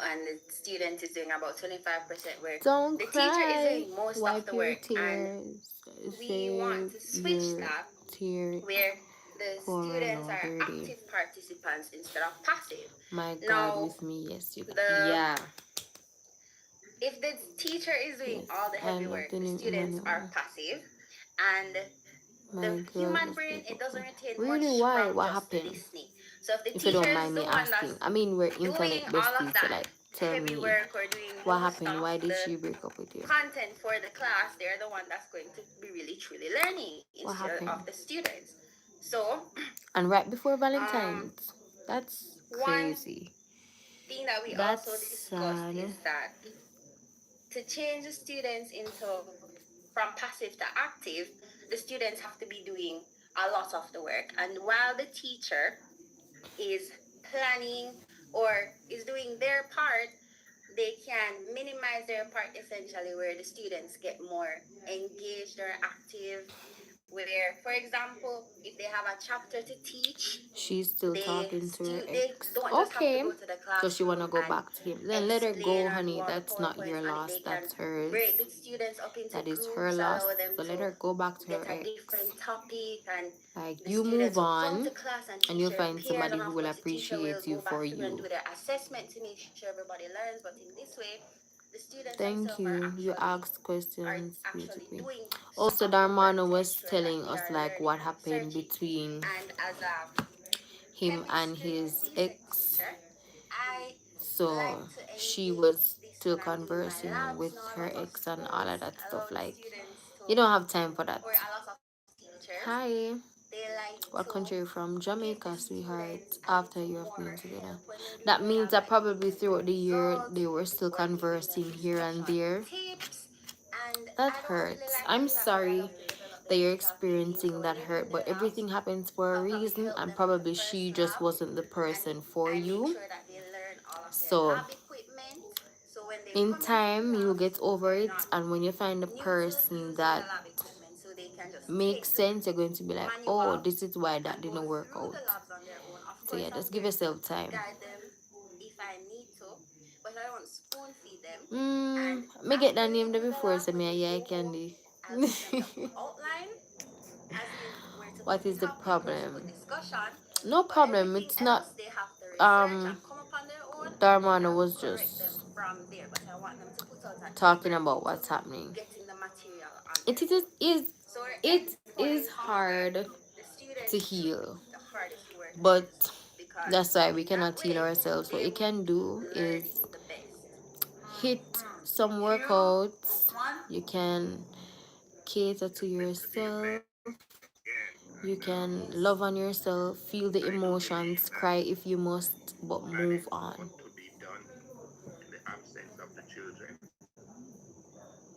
and the student is doing about 25% work. Don't the cry. teacher is doing most Wipe of the your work, and tears. we want to switch that Tear. where the Poor students Lord, are dirty. active participants instead of passive. My God, Now, with me, yes, you. the Yeah, if the teacher is doing yes. all the I heavy love work, the the name students are Emmanuel. passive, and the My God, human was brain, it doesn't beautiful. retain Really, much why? from What just happened? listening. So if the If you teacher don't is mind the me one asking. that's I mean, we're doing internet all of besties, so that like, tell heavy me work or doing what most happened. of Why did the she break up with you? content for the class, they're the one that's going to be really truly learning What instead of happened? the students. So And right before um Valentine's, that's one crazy. thing that we also That's discussed sad. is that to change the students into from passive to active, the students have to be doing a lot of the work. And while the teacher is planning or is doing their part, they can minimize their part essentially where the students get more engaged or active. Where, for example, if they have a chapter to teach, She's still talking to her they ex. don't just have to Okay. go to the So she wanna classroom go and back to him. Then let her explain go, or do honey. all the That's not PowerPoints, your and loss. they can That's hers. break the students up into That is her groups, loss. allow them So let to her go back to get her a ex. different topic, and Like the you move students will come to on, class and and teach you'll their find peers, somebody and who of will course the teacher will appreciate you go for back through and you. do their assessment to make sure everybody learns. But in this way, the students Thank themselves you. You asked are questions actually beautifully. doing some Also, of the work Darmano to was ensure that telling they us are like learning what and happened researching. between And as a him and chemistry his C-sec ex. teacher, I So like to she engage was this still when I'm doing my conversing labs, with a her lot of ex and all schools of that allow stuff. the Like, students to, you don't have time for that. or a lot of teachers, Hi. they like What to country are you from? give the Jamaica, sweetheart. students a After little you have been more together. help when they're That doing their means labs, that like probably giving them throughout the year results they were still or giving them conversing here and discussion there. tips. And That I don't really hurts. like to I'm do that, but I sorry love to develop that them you're into a thinking. experiencing So when that they're doing hurt, but their labs, everything happens for a I'll probably reason, help and them with the probably she first just lab, wasn't the and person for I make you. sure that they learn all of their So, lab equipment. So when they in come into the time, you'll class, get over they're it, not and when you find a new to person using the that lab equipment. So they can just makes take the sense, you're going to be like, oh, manual this is why that and go didn't work through out. the labs on their own. Of So, course, yeah, I'm just give there to yourself time. guide them if I need to, but I don't spoon feed them. And Me get that after they name there do the before, lab, so when me, they yeah, I go home, candy. I'll give them the outline, as in where to What put the is the topic, where to put problem? discussion. No But problem. everything It's not else, they have to research and come up on their own, and Darmana I will was correct them just from there. But I want them to put out an talking effort about into what's happening. getting the material on It their is own. is So our it end is point is that hard the to students should heal, do the hardest work but first, because that's why we in that cannot heal way ourselves. What they you will can be do is learning the best. hit some workouts. You can cater to yourself. You can love on yourself, feel the emotions, cry if you must, but move on. To be done in the absence of the children.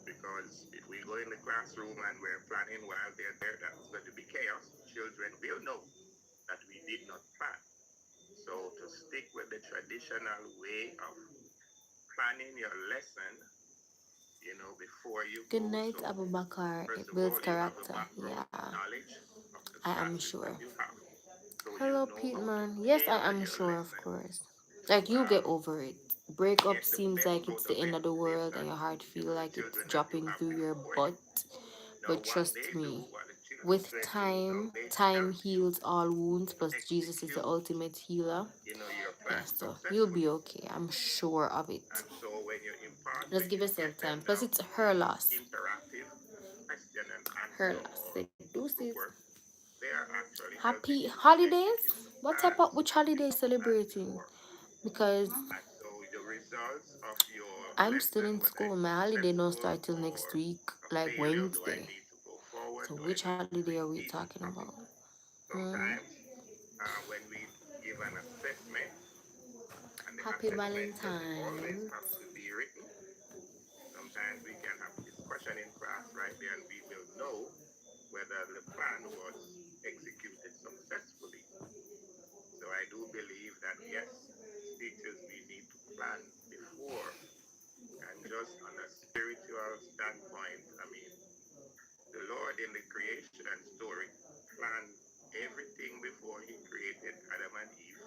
Because if we go in the classroom and we're planning while they're there, that's going to be chaos. Children will know that we did not plan. So to stick with the traditional way of planning your lesson, you know, before you Good go. night, So Abu Bakar. first It of builds all, you have the character. background Yeah, knowledge of the I am classes that sure. you have. So you Hello, know Pete how to man. Yes, I tailor am your sure, of lesson course. to Like, you get over it. Breakup get the seems best like it's out the of end it of the based world and on, your heart you feel know, the like it's children that you dropping have through your before you. butt. Now, But what trust they do, me, what the with children do, how time, they time help you heals all wounds, plus Jesus is the execute, ultimate healer. you know, your Yeah, plan so you'll be successfully. okay. I'm sure of it. And so when you impart, Just when give you yourself get them time. Plus, now it's to her the loss. interactive question and Her answer loss. or Say group deuces. work, they are actually helping Happy you to holidays? execute the What type plans of which that you holiday have planned celebrating? before. Because And so the results of your I'm still lesson, in whether school. it's My holiday don't successful start till next or week, a like failure, do I Wednesday. need to go forward? So Do I which need to holiday are we reteach the talking topic? about? Sometimes when we give an assessment, and the Happy assessment doesn't always Valentine's. have to be written. Sometimes we can have discussion in class right there, and we will know whether the plan was executed successfully. So I do believe that yes, as teachers we need to plan before, and just on a spiritual standpoint, I mean, the Lord in the creation story planned everything before he created Adam and Eve,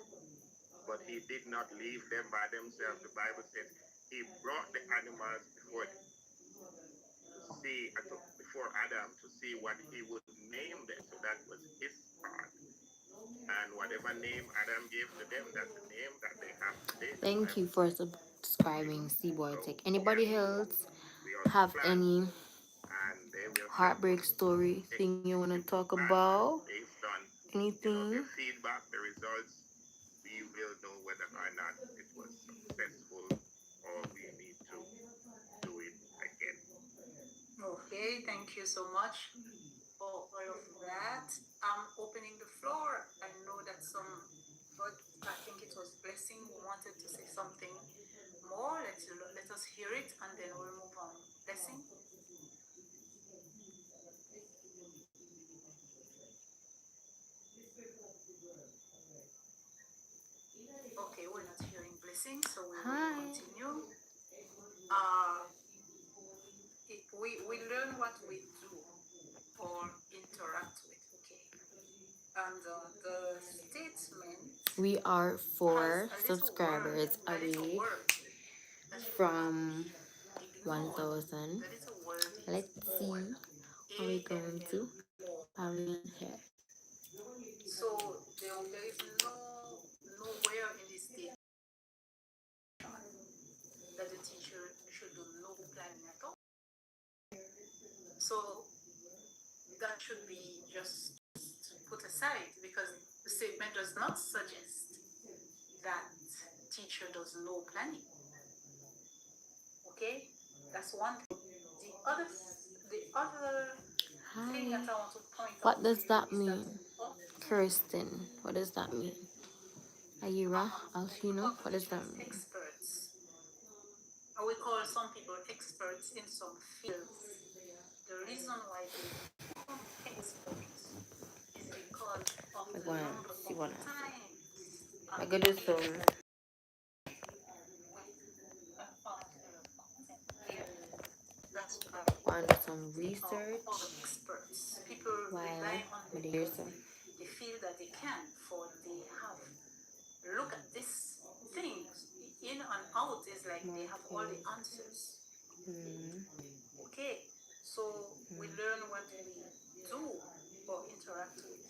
but he did not leave them by themselves. The Bible says he brought the animals before to see before Adam to see what he would name them. So that was his part. And whatever name Adam gave to them, that's the name that they have today. Thank you for subscribing, Seaboy Tech. Anybody else We all have plan, any and they will help heartbreak us story thing you want to talk plan about? based on Anything? the feedback, the results. We will know whether or not it was successful or we need to do it again. Okay, thank you so much for all of that. I'm opening the floor. I know that but I think it was Blessing who wanted to say something more. Let us hear it and then we'll move on. Blessing? Okay, we're not hearing Blessing, so we will continue. We learn what we do or interact with, okay? And the statement. We are 4 subscribers away from 1,000. Let's see how we going to comment here. So there is nowhere in this statement that the teacher should do no planning at all. So that should be just put aside because the statement does not suggest that teacher does no planning. Okay, that's one thing. The other thing that I want to point out. What does that mean? Kirsten, what does that mean? Ayira, Alfino, what does that mean? Experts. We call some people experts in some fields. The reason why they become experts is because of the number of times. I gotta do some. Want some research while I'm here. They feel that they can, for they have look at this thing in and out is like they have all the answers. Okay, so we learn what we do or interact with,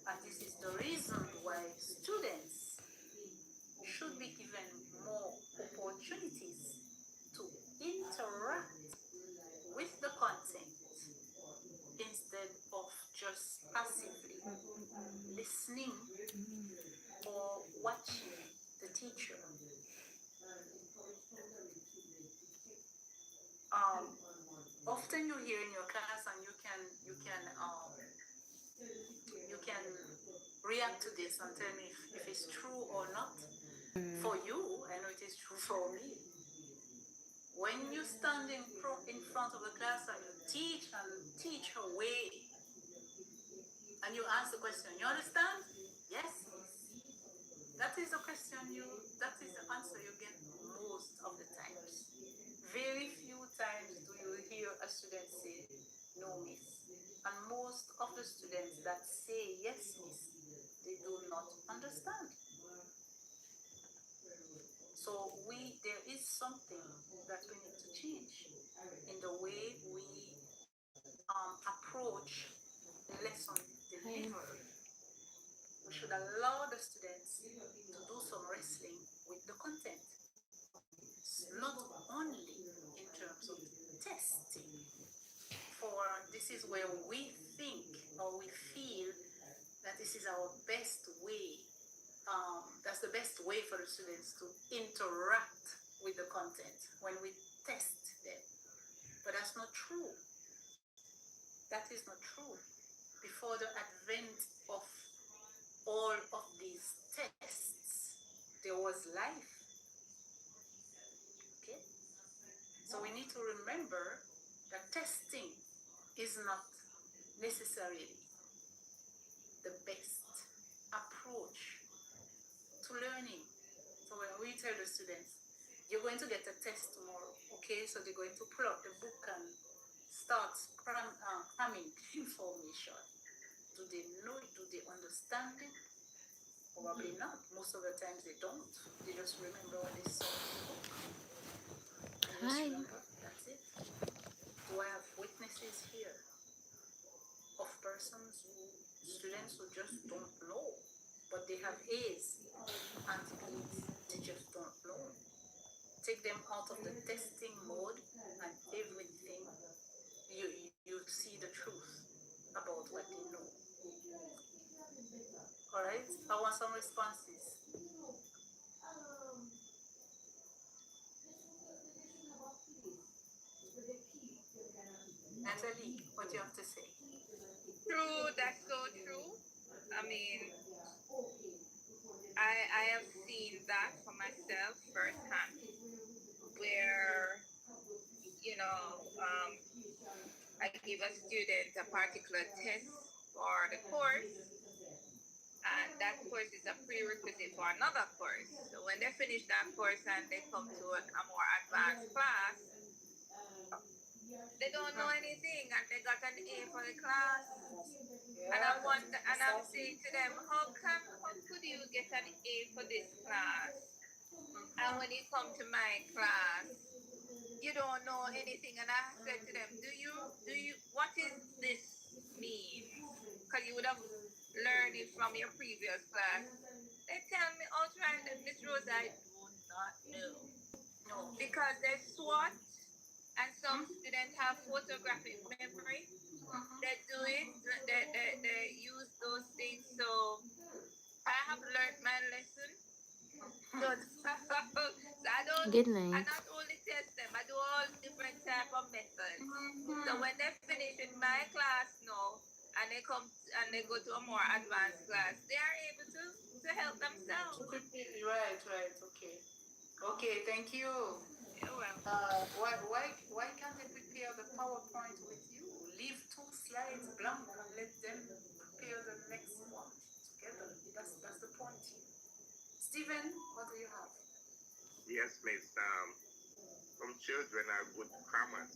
and this is the reason why students should be given more opportunities to interact with the content instead of just passively listening or watching the teacher. Often you hear in your class, and you can react to this and tell me if it's true or not. For you, I know it is true for me. When you stand in front of the class and you teach away, and you ask the question, you understand? Yes. That is the question that is the answer you get most of the times. Very few times do you hear a student say, no, miss. And most of the students that say, yes, miss, they do not understand. So there is something that we need to change in the way we approach lesson delivery. We should allow the students to do some wrestling with the content, not only in terms of testing. For this is where we think or we feel that this is our best way. That's the best way for the students to interact with the content when we test them. But that's not true. That is not true. Before the advent of all of these tests, there was life. Okay? So we need to remember that testing is not necessarily the best approach to learning. So when we tell the students, you're going to get a test tomorrow, okay? So they're going to pull out the book and start cramming information. Do they know it? Do they understand it? Probably not. Most of the times they don't. They just remember what they saw in the book. Hi. That's it. Do I have witnesses here of persons who students who just don't know, but they have A's and B's. They just don't know. Take them out of the testing mode, and everything you see the truth about what they know. All right, I want some responses. Natalie, what do you have to say? True, that's so true. I mean, I have seen that for myself firsthand, where I give a student a particular test for the course, and that course is a prerequisite for another course. So when they finish that course and they come to a more advanced class, they don't know anything and they got an A for the class. And I'm saying to them, how could you get an A for this class? And when you come to my class, you don't know anything. And I said to them, what is this mean? Because you would have learned it from your previous class. They tell me outright that Miss Rose, I do not know. No. Because they SWOT, and some students have photographic memory. They do it, they use those things. So I have learned my lesson. So I Good night. not only test them, I do all different type of methods. So when they finish in my class now and they come and they go to a more advanced class, they are able to help themselves. Right, okay, thank you. You're welcome. Why can't they prepare the PowerPoint with you? Leave 2 slides blank and let them prepare the next one together. That's the point here. Stephen, what do you have? Yes, Miss. Some children are good crammers.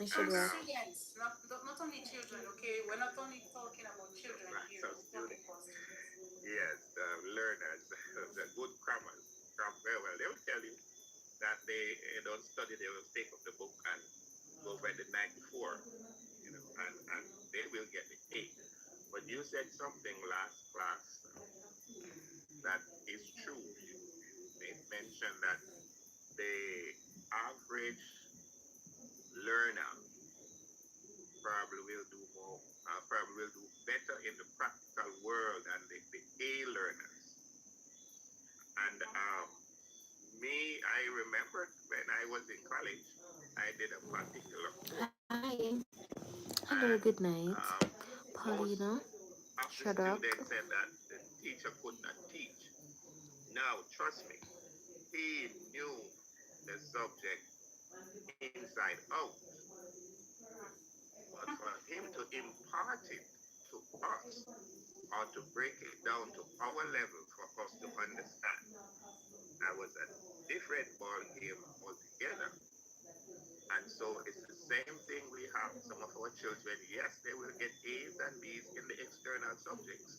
Students, not only children, okay? We're not only talking about children here. So students. Yes, learners, the good crammers. Cram very well. They will tell you that they don't study. They will take up the book and go over the night before, and they will get the A. But you said something last class that is true. You mentioned that the average learner probably will do better in the practical world than the A learners. And I remember when I was in college, I did a particular course. Hi. Hello, good night. Paulina, shut up. They said that the teacher could not teach. Now, trust me, he knew the subject inside out. But for him to impart it to us, or to break it down to our level for us to understand, that was a different ball game altogether. And so it's the same thing we have. Some of our children, yes, they will get A's and B's in the external subjects.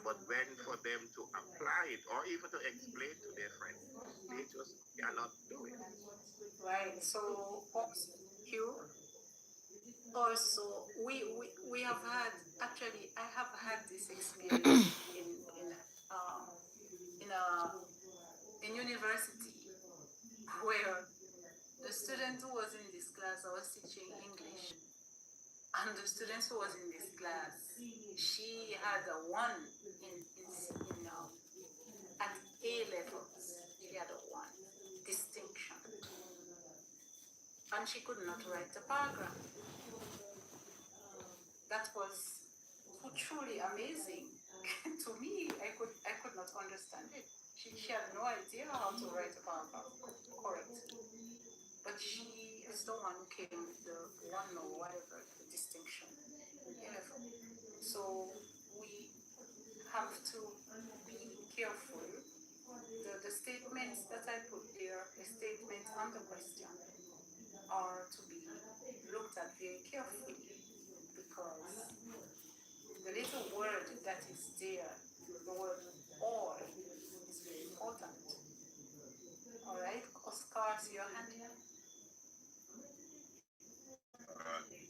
But when for them to apply it or even to explain to their friends, they just cannot do it. Right. So also we have had, actually I have had this experience in university, where the student who was in this class, I was teaching English, and the student who was in this class, she had a 1 at A levels. She had a 1 distinction, and she could not write a paragraph. That was truly amazing to me. I could not understand it. She had no idea how to write a paragraph correctly. But she is the one who came with the 1 or whatever, the distinction. So we have to be careful. The statements that I put there, the statements on the question, are to be looked at very carefully, because the little word that is there, the word all, is very important. All right, Oscar, see your hand here.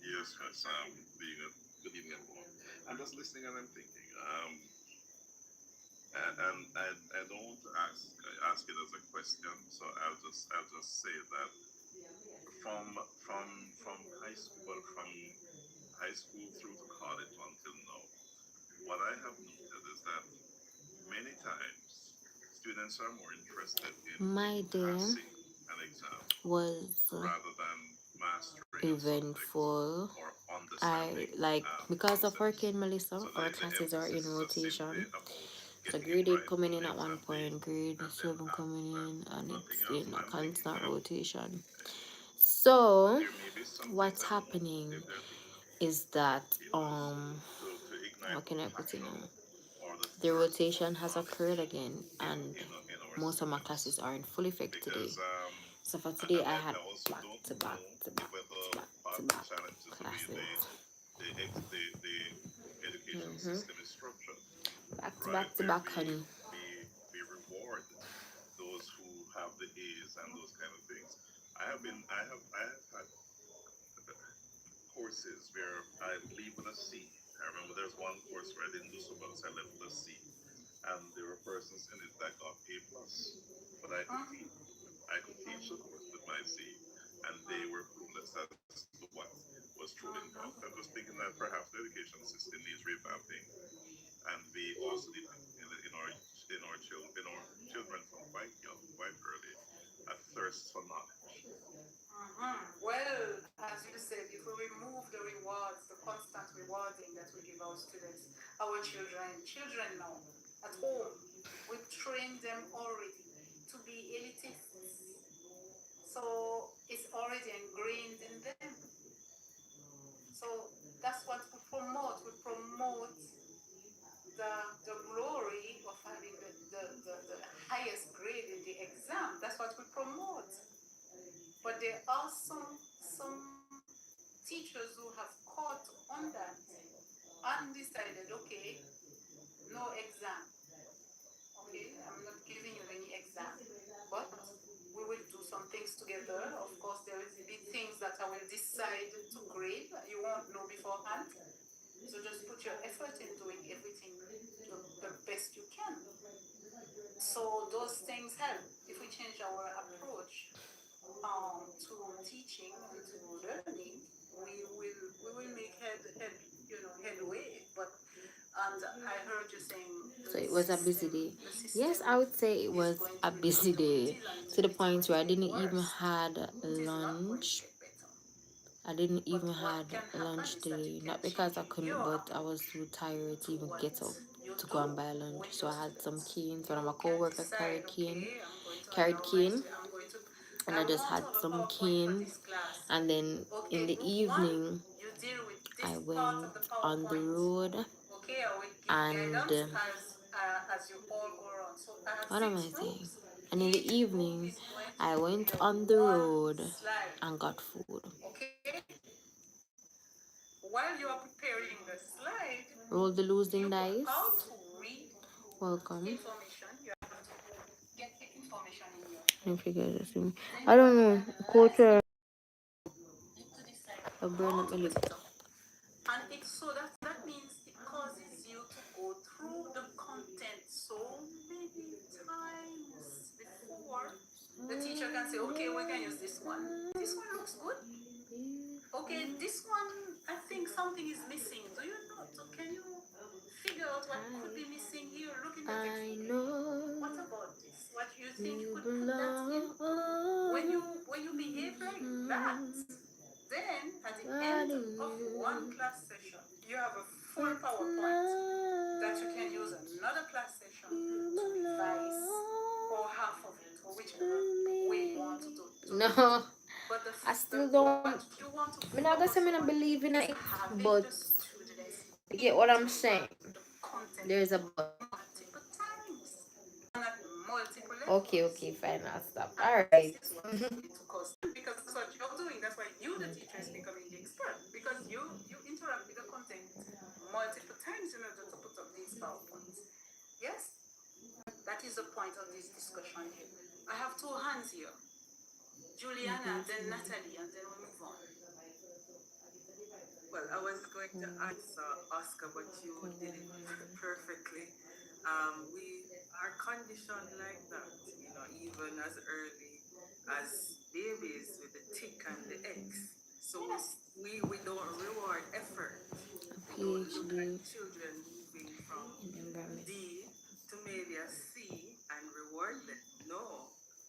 Yes, because being a good convenient one. I'm just listening and I'm thinking, and I don't want to ask it as a question, so I'll just say that from high school through to college until now, what I have noted is that many times students are more interested in My day passing an exam was rather than mastering a subject eventful. or I understanding because of concepts. working Melissa, So our the classes are in emphasis is just simply rotation. about So getting it grade 8 right coming on in the at one exam day point, grade and then 7 after coming that, in, and nothing it's else. in And a I'm thinking constant that rotation. So there may be some things, what's I don't know happening if there are things is that to how ignite can I more put it passion now? or the The thirst for rotation has occurred knowledge again, and in our most of my students. classes are in full effect today. Because So for today, I had I also back don't to back know to back whether to part of the back challenge is the way classes. the education Mm-hmm. system is structured, Back to right? back to Where back, honey. we reward those who have the A's and those kind of things. I have had courses where I leave with a C. I remember there's one course where I didn't do so well, so I left with a C. And there were persons in it that got A plus, but I could teach the course with my C, and they were clueless as to what was truly involved. I'm just thinking that perhaps the education system needs revamping, and we also need in our children from quite young, quite early, a thirst for knowledge. Well, as you said, if we remove the rewards, the constant rewarding that we give our students, our children now at home, we train them already to be elitists. So it's already ingrained in them. So that's what we promote. We promote the glory of having the highest grade in the exam. That's what we promote. But there are some teachers who have caught on that and decided, okay, no exam. Okay, I'm not giving you any exam, but we will do some things together. Of course, there will be things that I will decide to grade. You won't know beforehand. So just put your effort in doing everything the best you can. So those things help. If we change our approach to teaching and to learning, we will make headway. But and I heard you saying So it was a busy day. Yes, I would say it is was going a to be busy day until to the it's going point to where I get didn't even worse. had It is not going to lunch. get better. I didn't But even what had can happen lunch is that today. you can Not because change I couldn't, your but I was approach too tired to to even what get up you to do go and buy lunch. with So your I had some students. canes. One of You my can co-workers decide, carried cane, okay, I'm going to carried allow my cane, I'm going to and I I just want had to have a some PowerPoint for cane. this class. And then in Okay, the group one, evening, you deal with this I part of went the on the PowerPoint. road, Okay, I will give and guidance as you all go around. So I have what am 6 I saying? groups. And in the Each group evening, is going to I went complete on the one road slide. and got food. Okay, while you are preparing the slide, Roll the losing you dice. have to read Welcome. information. You have to get the information in your I head. forget this thing. Then I you don't know. analyze Quarter it to decide of burn how up to my put lip. it up. And it's so that means it causes you to go through the content so many times before the teacher can say, okay, we can use this one. This one looks good. Okay, this one, I think something is missing. Do you know? So can you figure out what could be missing here? Look in the textbook. What about this? What you think you could put that in? When you behave like that, then at the end of one class session, you have a full PowerPoint that you can use another class session to revise, or half of it, or whichever way you want to do it. No, But I still don't. what you want to I'm not gonna say focus I on believe in is it, having but the students you get what I'm saying. interact the content There's a but. multiple times and at multiple Okay, levels. okay, fine. I'll stop. And All this right. is what you need to cause because that's what you're doing. That's why you, the teacher, is becoming the expert because you interact with the content multiple times in order to put up these PowerPoints. Yes, that is the point of this discussion here. I have 2 hands here, Juliana, then Natalie, and then we move on. Well, Well, I was going to answer Oscar, but you did it perfectly. We are conditioned like that, even as early as babies with the tick and the X. So we don't reward effort. We don't look at children moving from D to maybe a C and reward them. No,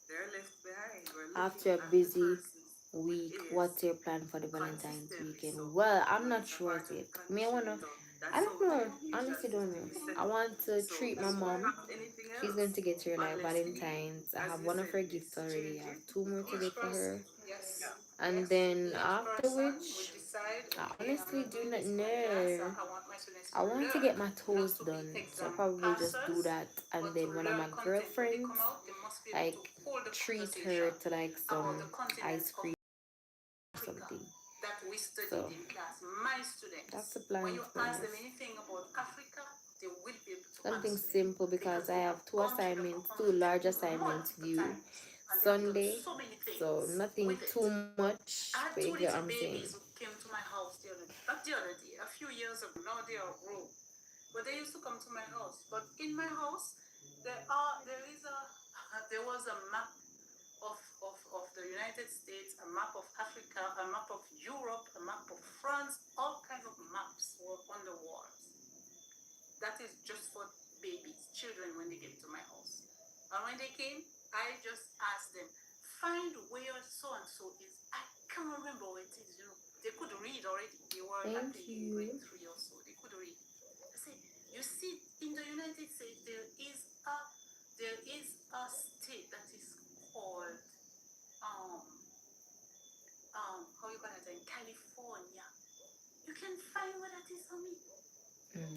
they're left behind. We're looking After a at the busy persons week, who is what's your plan for the Valentine's consistently weekend? so. Well, I'm So not it's a sure part of yet. the Me, I conditioning. wanna, So I that's don't how know. the Honestly, education don't system know. is set I up. want to So treat my we don't mom. have anything She's else going to get her like unless we, Valentine's. I as have you one of said, her miss, gifts already. change I it have 2 more to with get each for her. person. Yes. And Yes. then Each after person will which, decide, I okay, I'm honestly not do doing not this in my class. know. I want my students I to want to learn, get my not toes to be done, so I'll exam probably just do passers, that. And but to then one of learn my content. When they girlfriends, come out, they must be able like, to hold the treat conversation her to like some about the continent ice of cream or Africa something. that we studied So in class. My students, that's the when plan you for ask us. them anything about Africa, they will be able to Something answer you simple because because I they have have 2 gone through the assignments, 2 continent large assignments multiple due times and they have done Sunday. so many So things nothing with it. too much, I had but you 2 get what little I'm saying. babies who came to my house not the other day, a few years ago. Now they are grown, but they used to come to my house. But in my house, there was a map of the United States, a map of Africa, a map of Europe, a map of France. All kinds of maps were on the walls. That is just for babies, children when they get to my house. And when they came, I just asked them, find where so and so is. I can't remember where it is. They could read already. They were I Thank think in you. grade 3 or so. They could read. I said, you see, in the United States there is a state that is called how you gonna say, California. You can find where that is for me.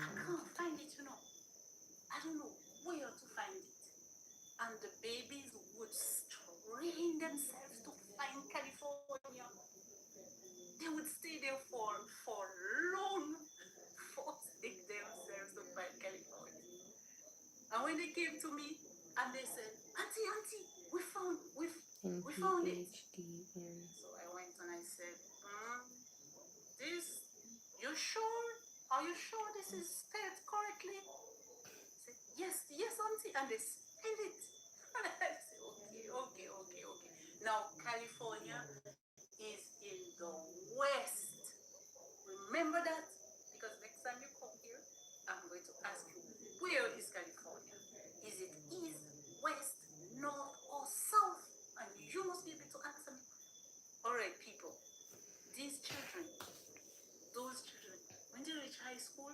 I can't find it, I don't know where to find it. And the babies would strain themselves to find California. They would stay there for long, forcing themselves to find California. And when they came to me and they said, Auntie, we found it. So I went and I said, you sure? Are you sure this is spelled correctly? I said, yes, Auntie. And they spelled it. And I said, okay. Now, California is in the west. Remember that? Because next time you come here, I'm going to ask you, where is California? Is it east, west, north, or south? And you must be able to answer me. All right, people. Those children, when they reach high school,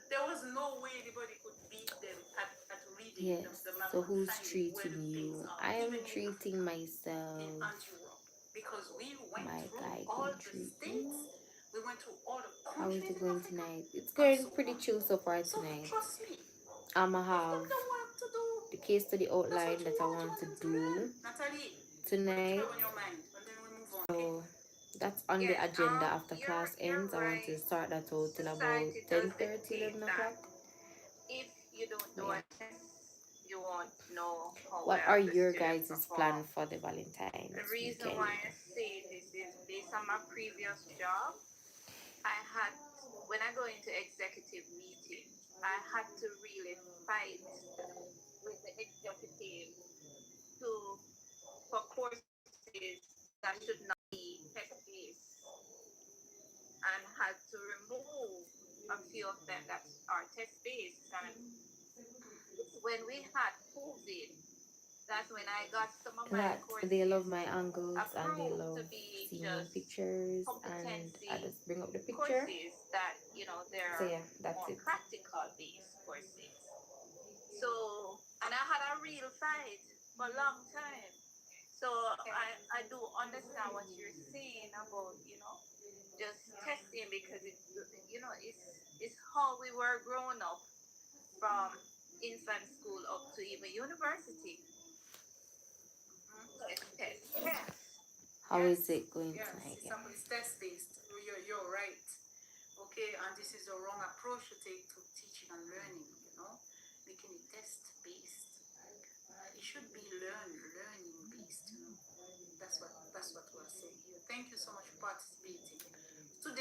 there was no way anybody could beat them at reading Yes. the map So and who's finding where the treating things you? are. I am Even in treating Africa, myself. in Europe, because we went My through guy all can the treat states, you. we went through all the How is countries it in going Africa, tonight? It's and going so pretty on. chill so far So tonight. trust me, I'ma give have them the work to do. the case study That's what outline that I you want want to them to do learn. Natalie, what do you tonight. have on your mind? And then we move on. So that's on the Yes, agenda after class you're ends. I want to right. start that out till about Society does 10:30, dictate 11 that o'clock. if you don't But do yeah. a test, you won't know how What well are the your student guys' plan perform. for the Valentine's The reason weekend? why I say this is based on my previous job. I had, when I go into executive meetings, I had to really fight with the executive for courses that should not be test-based, and had to remove a few of them that are test-based. And when we had COVID, that's when I got some of my That courses they love my angles and they approved love to be seeing just pictures, and I competency just bring up the picture. courses that, So they're yeah, that's more it. practical based courses. So, and I had a real fight for a long time. So I do understand what you're saying about, just testing, because it's how we were growing up from infant school up to even university. Test. How Yes, is it going yes, tonight? it's test-based. You're right. Okay, and this is the wrong approach to take to teaching and learning, making it test-based. It should be learning-based, That's what we're saying here. Thank you so much for participating.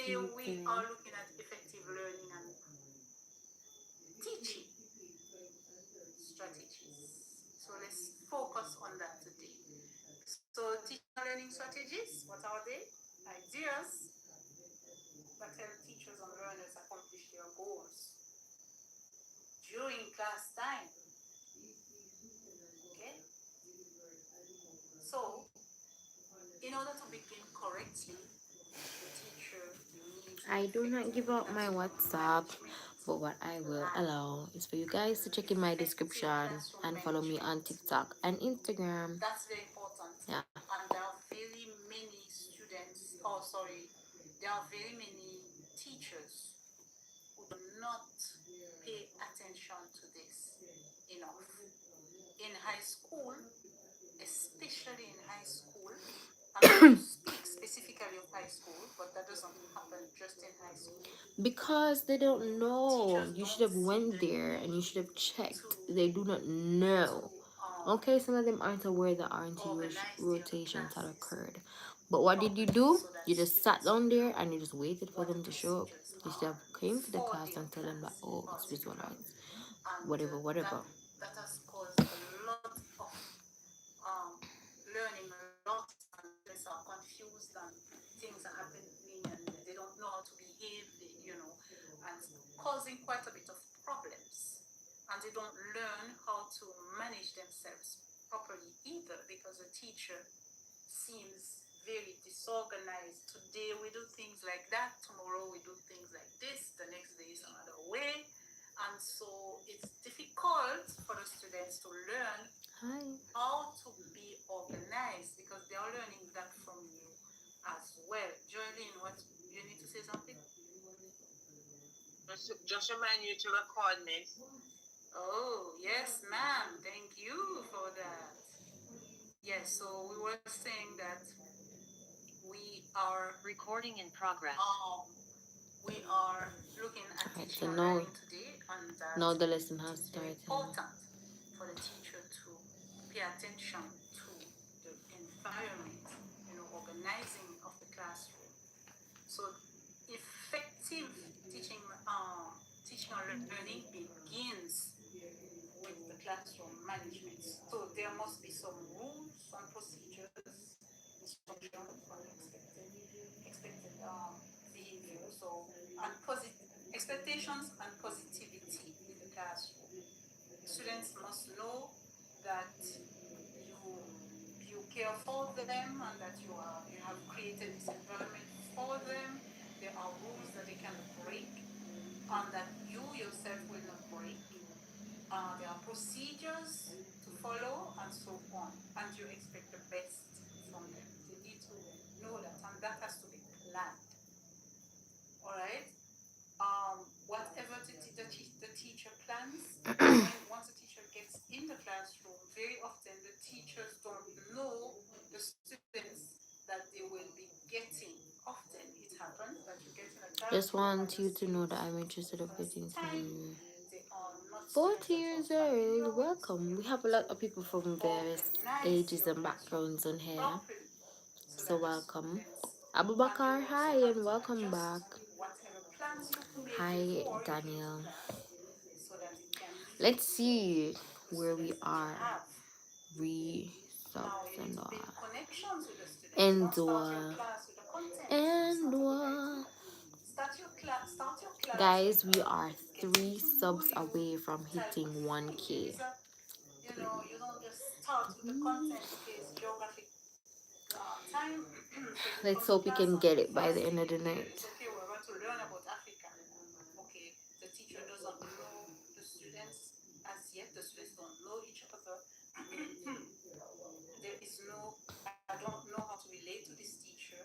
today we are looking at effective learning and teaching strategies. So let's focus on that today. So teaching and learning strategies, what are they? Ideas that help teachers and learners accomplish their goals during class time. Okay? So, in order to begin correctly, the teacher needs I do not give out my WhatsApp, but what I will allow is for you guys to check in my description and follow me on TikTok and Instagram. That's very important. Yeah. And there are very many students, there are very many teachers who do not pay attention to this enough. In high school, especially in high school, I'm going to speak specifically of high school, but that doesn't happen just in high school. Because they don't know. You should have went there and you should have checked. They do not know. Okay, some of them aren't aware that RNT rotations had occurred. But what did you do? You just sat down there and you just waited for them to show up. You should have came to the class and tell them that, oh, it's visualized. Whatever. That has caused a lot of learning loss, and students are confused and things are happening and they don't know how to behave, and causing quite a bit of problems. And they don't learn how to manage themselves properly either, because the teacher seems very disorganized. Today we do things like that, tomorrow we do things like this, the next day is another way. And so it's difficult for the students to learn how to be organized, because they are learning that from you as well. Joylene, what you need to say something? Just remind you to record me. Oh, yes, ma'am. Thank you for that. Yes, so we were saying that we are recording in progress. We are looking at teaching and learning today, and that now the lesson has started. It's important for the teacher to pay attention to the environment, organizing of the classroom. So effective teaching and learning begins with the classroom management. So there must be some rules, some procedures, instructions for expected behavior. So expectations and positivity in the classroom. Students must know that you care for them and that you have created this environment for them. There are rules that they cannot break and that you yourself will not break. There are procedures to follow and so on, and you expect the best from them. They need to know that, and that has to be planned. All right. Whatever the teacher plans, once the teacher gets in the classroom, very often the teachers don't know the students that they will be getting. Often it happens that you get in a classroom. Just want you to know that I'm interested in getting to you. 40 years old, welcome. We have a lot of people from various ages and backgrounds on here. So welcome. Abubakar, hi and welcome back. Hi Daniel. Let's see where we are. Guys, we are 3 subs away from hitting 1K. You don't just start with the content, case geographic time. Let's hope we can get it by the end of the night. Okay, we're going to learn about Africa. Okay, the teacher doesn't know the students as yet. The students don't know each other. There is I don't know how to relate to this teacher.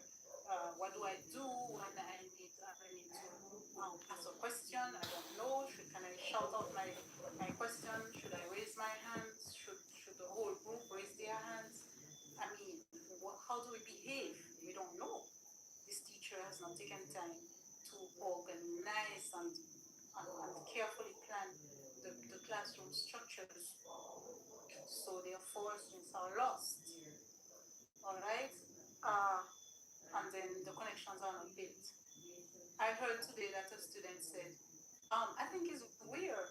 What do I do when I need to ask a question? I don't know. Can I shout out my question? Should I raise my hands? Should the whole group raise their hands? I mean, how do we behave? We don't know. This teacher has not taken time to organize and carefully plan the classroom structures. So therefore, students are lost. All right? And then the connections are not built. I heard today that a student said, I think it's weird.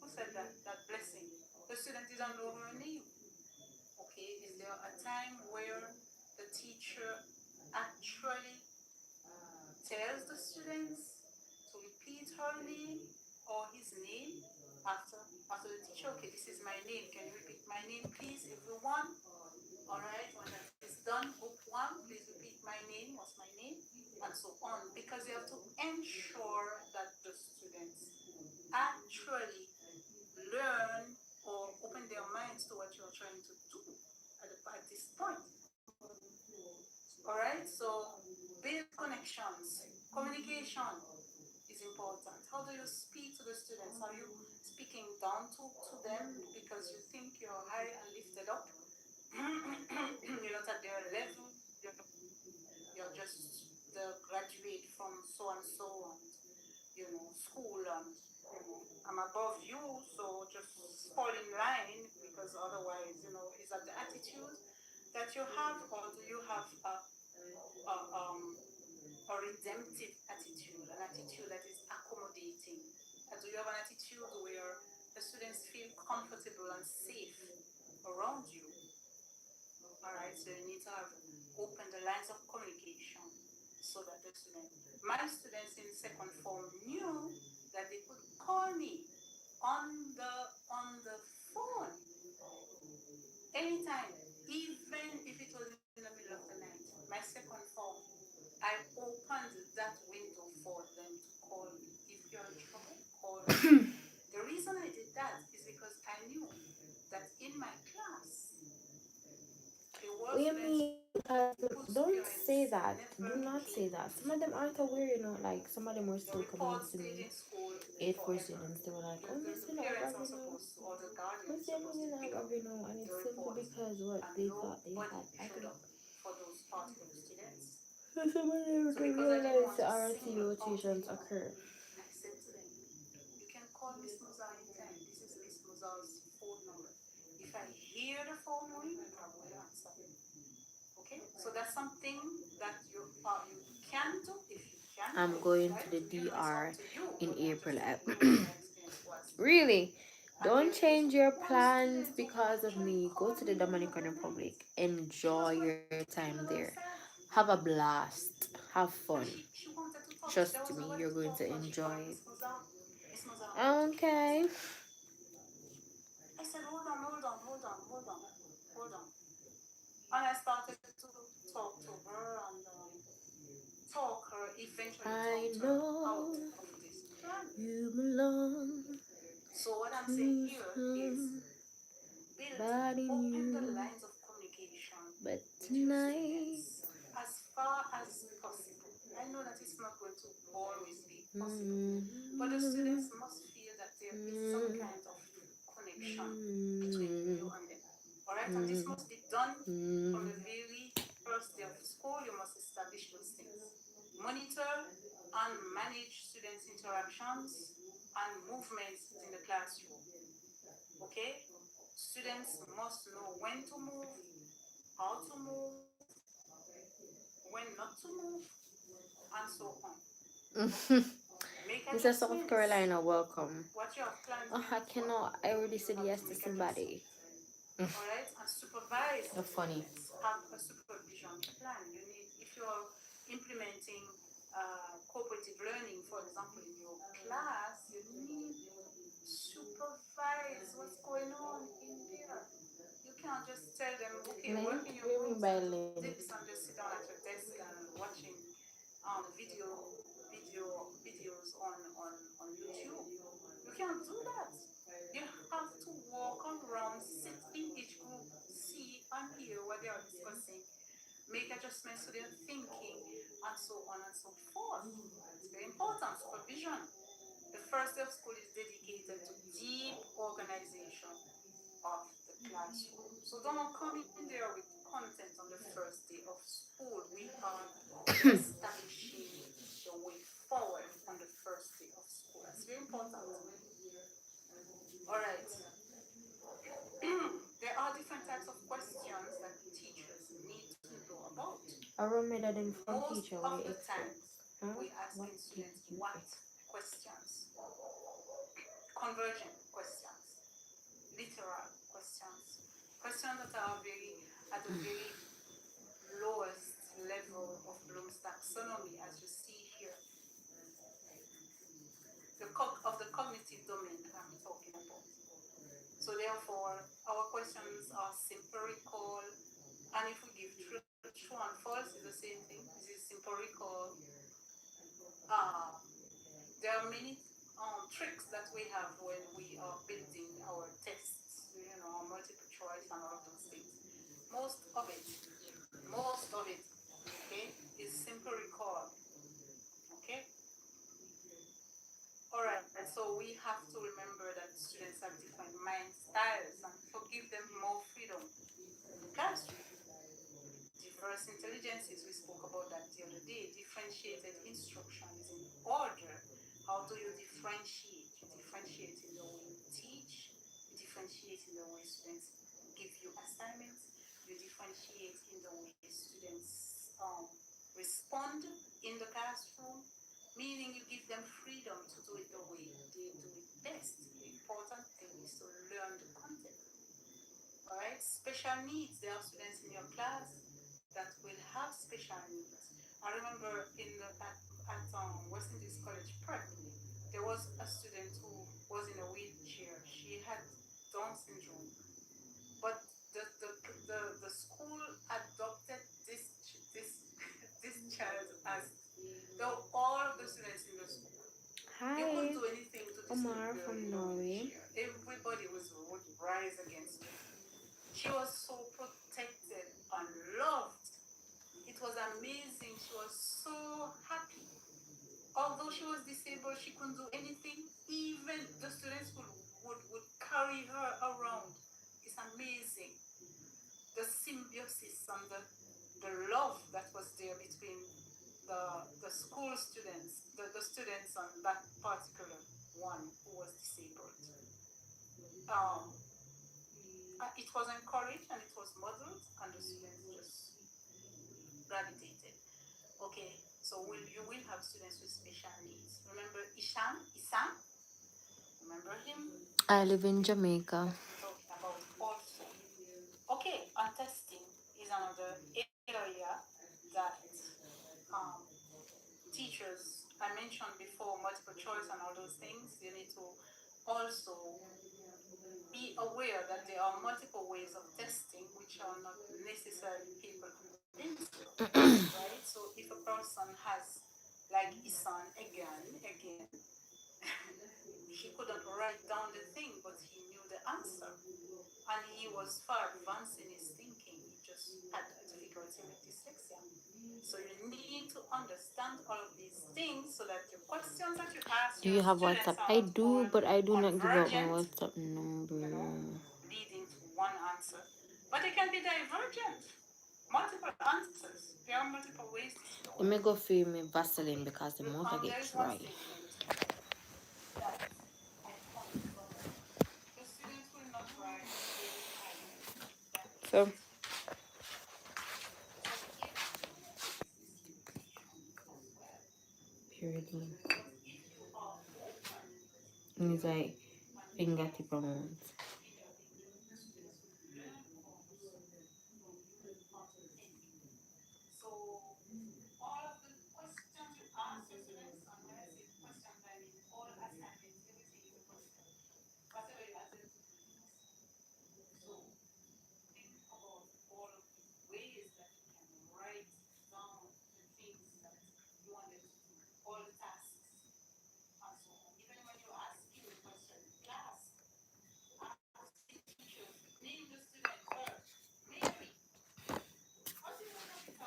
Who said that? That blessing. The student didn't know her name. Okay, is there a time where the teacher actually tells the students to repeat her name or his name after the teacher? Okay, this is my name. Can you repeat my name, please, everyone? All right, when that is done, group one, please repeat my name. What's my name? And so on, because you have to ensure that the students actually learn or open their minds to what you're trying to do at this point. All right, so build connections. Communication is important. How do you speak to the students? Are you speaking down to them because you think you're high and lifted up? You're not at their level. You're just the graduate from so and so, and school, and I'm above you, so just fall in line, because otherwise, is that the attitude that you have, or do you have a redemptive attitude, an attitude that is accommodating? And do you have an attitude where the students feel comfortable and safe around you? All right, so you need to have open the lines of communication so that the my students in second form knew that they could call me on the phone anytime, even if it was in the middle of the night. My second form, I opened that window for them to call me. If you're in trouble, call me. The reason I did that is because I knew that in my class, there were What you students mean? Because don't say that. Do not say that. Some of them aren't aware, like some of them were still coming to me. 8-4 students, they were like, oh, Miss, you know, I've Miss, you know, and it's simply because what they thought they had. I think. for those particular students. So some of them don't realize the RTO tuitions occur. I said to them, you can call Miss Musa anytime. This is Miss Musa's phone number. If I hear the phone ring, I will answer. Okay, so that's something that you can do if you can. I'm going to the DR in April. Really? Don't change your plans because of me. Go to the Dominican Republic. Enjoy your time there. Have a blast. Have fun. Trust me, you're going to enjoy it. Okay. I said, hold on. And I started to talk to her and talk her, eventually talk her out of this plan. You belong. So what I'm saying here is open the lines of communication But with your tonight, students as far as possible. I know that it's not going to always be possible, but the students must feel that there is some kind of connection between you and them. All right, and this must be done from the very first day of school. You must establish those things. Monitor and manage students' interactions and movements in the classroom. Okay? Students must know when to move, how to move, when not to move, and so on. Mr. South Carolina, welcome. What you have planned. Oh, I cannot. I already said yes to somebody. Alright, and supervise. You're funny. Have a supervision plan. You need, if you're implementing cooperative learning, for example, in your class, you need to supervise what's going on in there. You can't just tell them, okay, work in your groups, this, and just sit down at your desk and watching videos on YouTube. You can't do that. You have to walk around, sit in each group, see and hear what they are discussing, make adjustments to their thinking, and so on and so forth. It's very important. Supervision. The first day of school is dedicated to deep organization of the classroom. So don't come in there with content on the first day of school. We are establishing the way forward on the first day of school. That's very important. All right. There are different types of questions that teachers need to know about. I remember that them from Most teacher of way the expert. times, we asking students what questions? Convergent questions, literal questions, questions that are at the very lowest level of Bloom's taxonomy, as you see here. Of the cognitive domain that I'm talking about. So therefore, our questions are simple recall, and if we give true and false, is the same thing. This is simple recall. There are many tricks that we have when we are building our tests, multiple choice and all of those things. Most of it, okay, is simple recall. Okay. All right, and so we have to remember that students have different mind styles and so give them more freedom. Classroom. Diverse intelligences, we spoke about that the other day. Differentiated instruction is in order. How do you differentiate? You differentiate in the way you teach, you differentiate in the way students give you assignments, you differentiate in the way students respond in the classroom, meaning you give them freedom to do it the way they do it best. The important thing is to learn the content. All right, special needs. There are students in your class that will have special needs. I remember at West Indies College Prep, there was a student who was in a wheelchair. She had Down syndrome, but the school adopted this child as though all of the students in the school. Hi, You couldn't do anything to this Omar girl from in a Norway. wheelchair. Everybody would rise against her. She was so protected and loved. It was amazing. She was so happy. Although she was disabled, she couldn't do anything. Even the students would carry her around. It's amazing. The symbiosis and the love that was there between the school students, the students and that particular one who was disabled. It was encouraged and it was modeled, and the students just gravitated. Okay, so you will have students with special needs. Remember Isam? Remember him? I live in Jamaica. Talking about also. Okay, and testing is another area that teachers, I mentioned before, multiple choice and all those things, you need to also be aware that there are multiple ways of testing which are not necessarily people convinced of, right? So if a person has, like Isan again, he couldn't write down the thing, but he knew the answer. And he was far advanced in his thinking. He just had difficulty with dyslexia. So you need to understand all of these things so that the questions that you ask Do you have WhatsApp? I do, but I do not give out my convergent, WhatsApp number. leading to one answer. But they can be divergent. Multiple answers. There are multiple ways to see the Let me go fill me Vaseline because the mouth I there get is one dry. statement that I found from the students will not write So purity. It's like fingertip amount.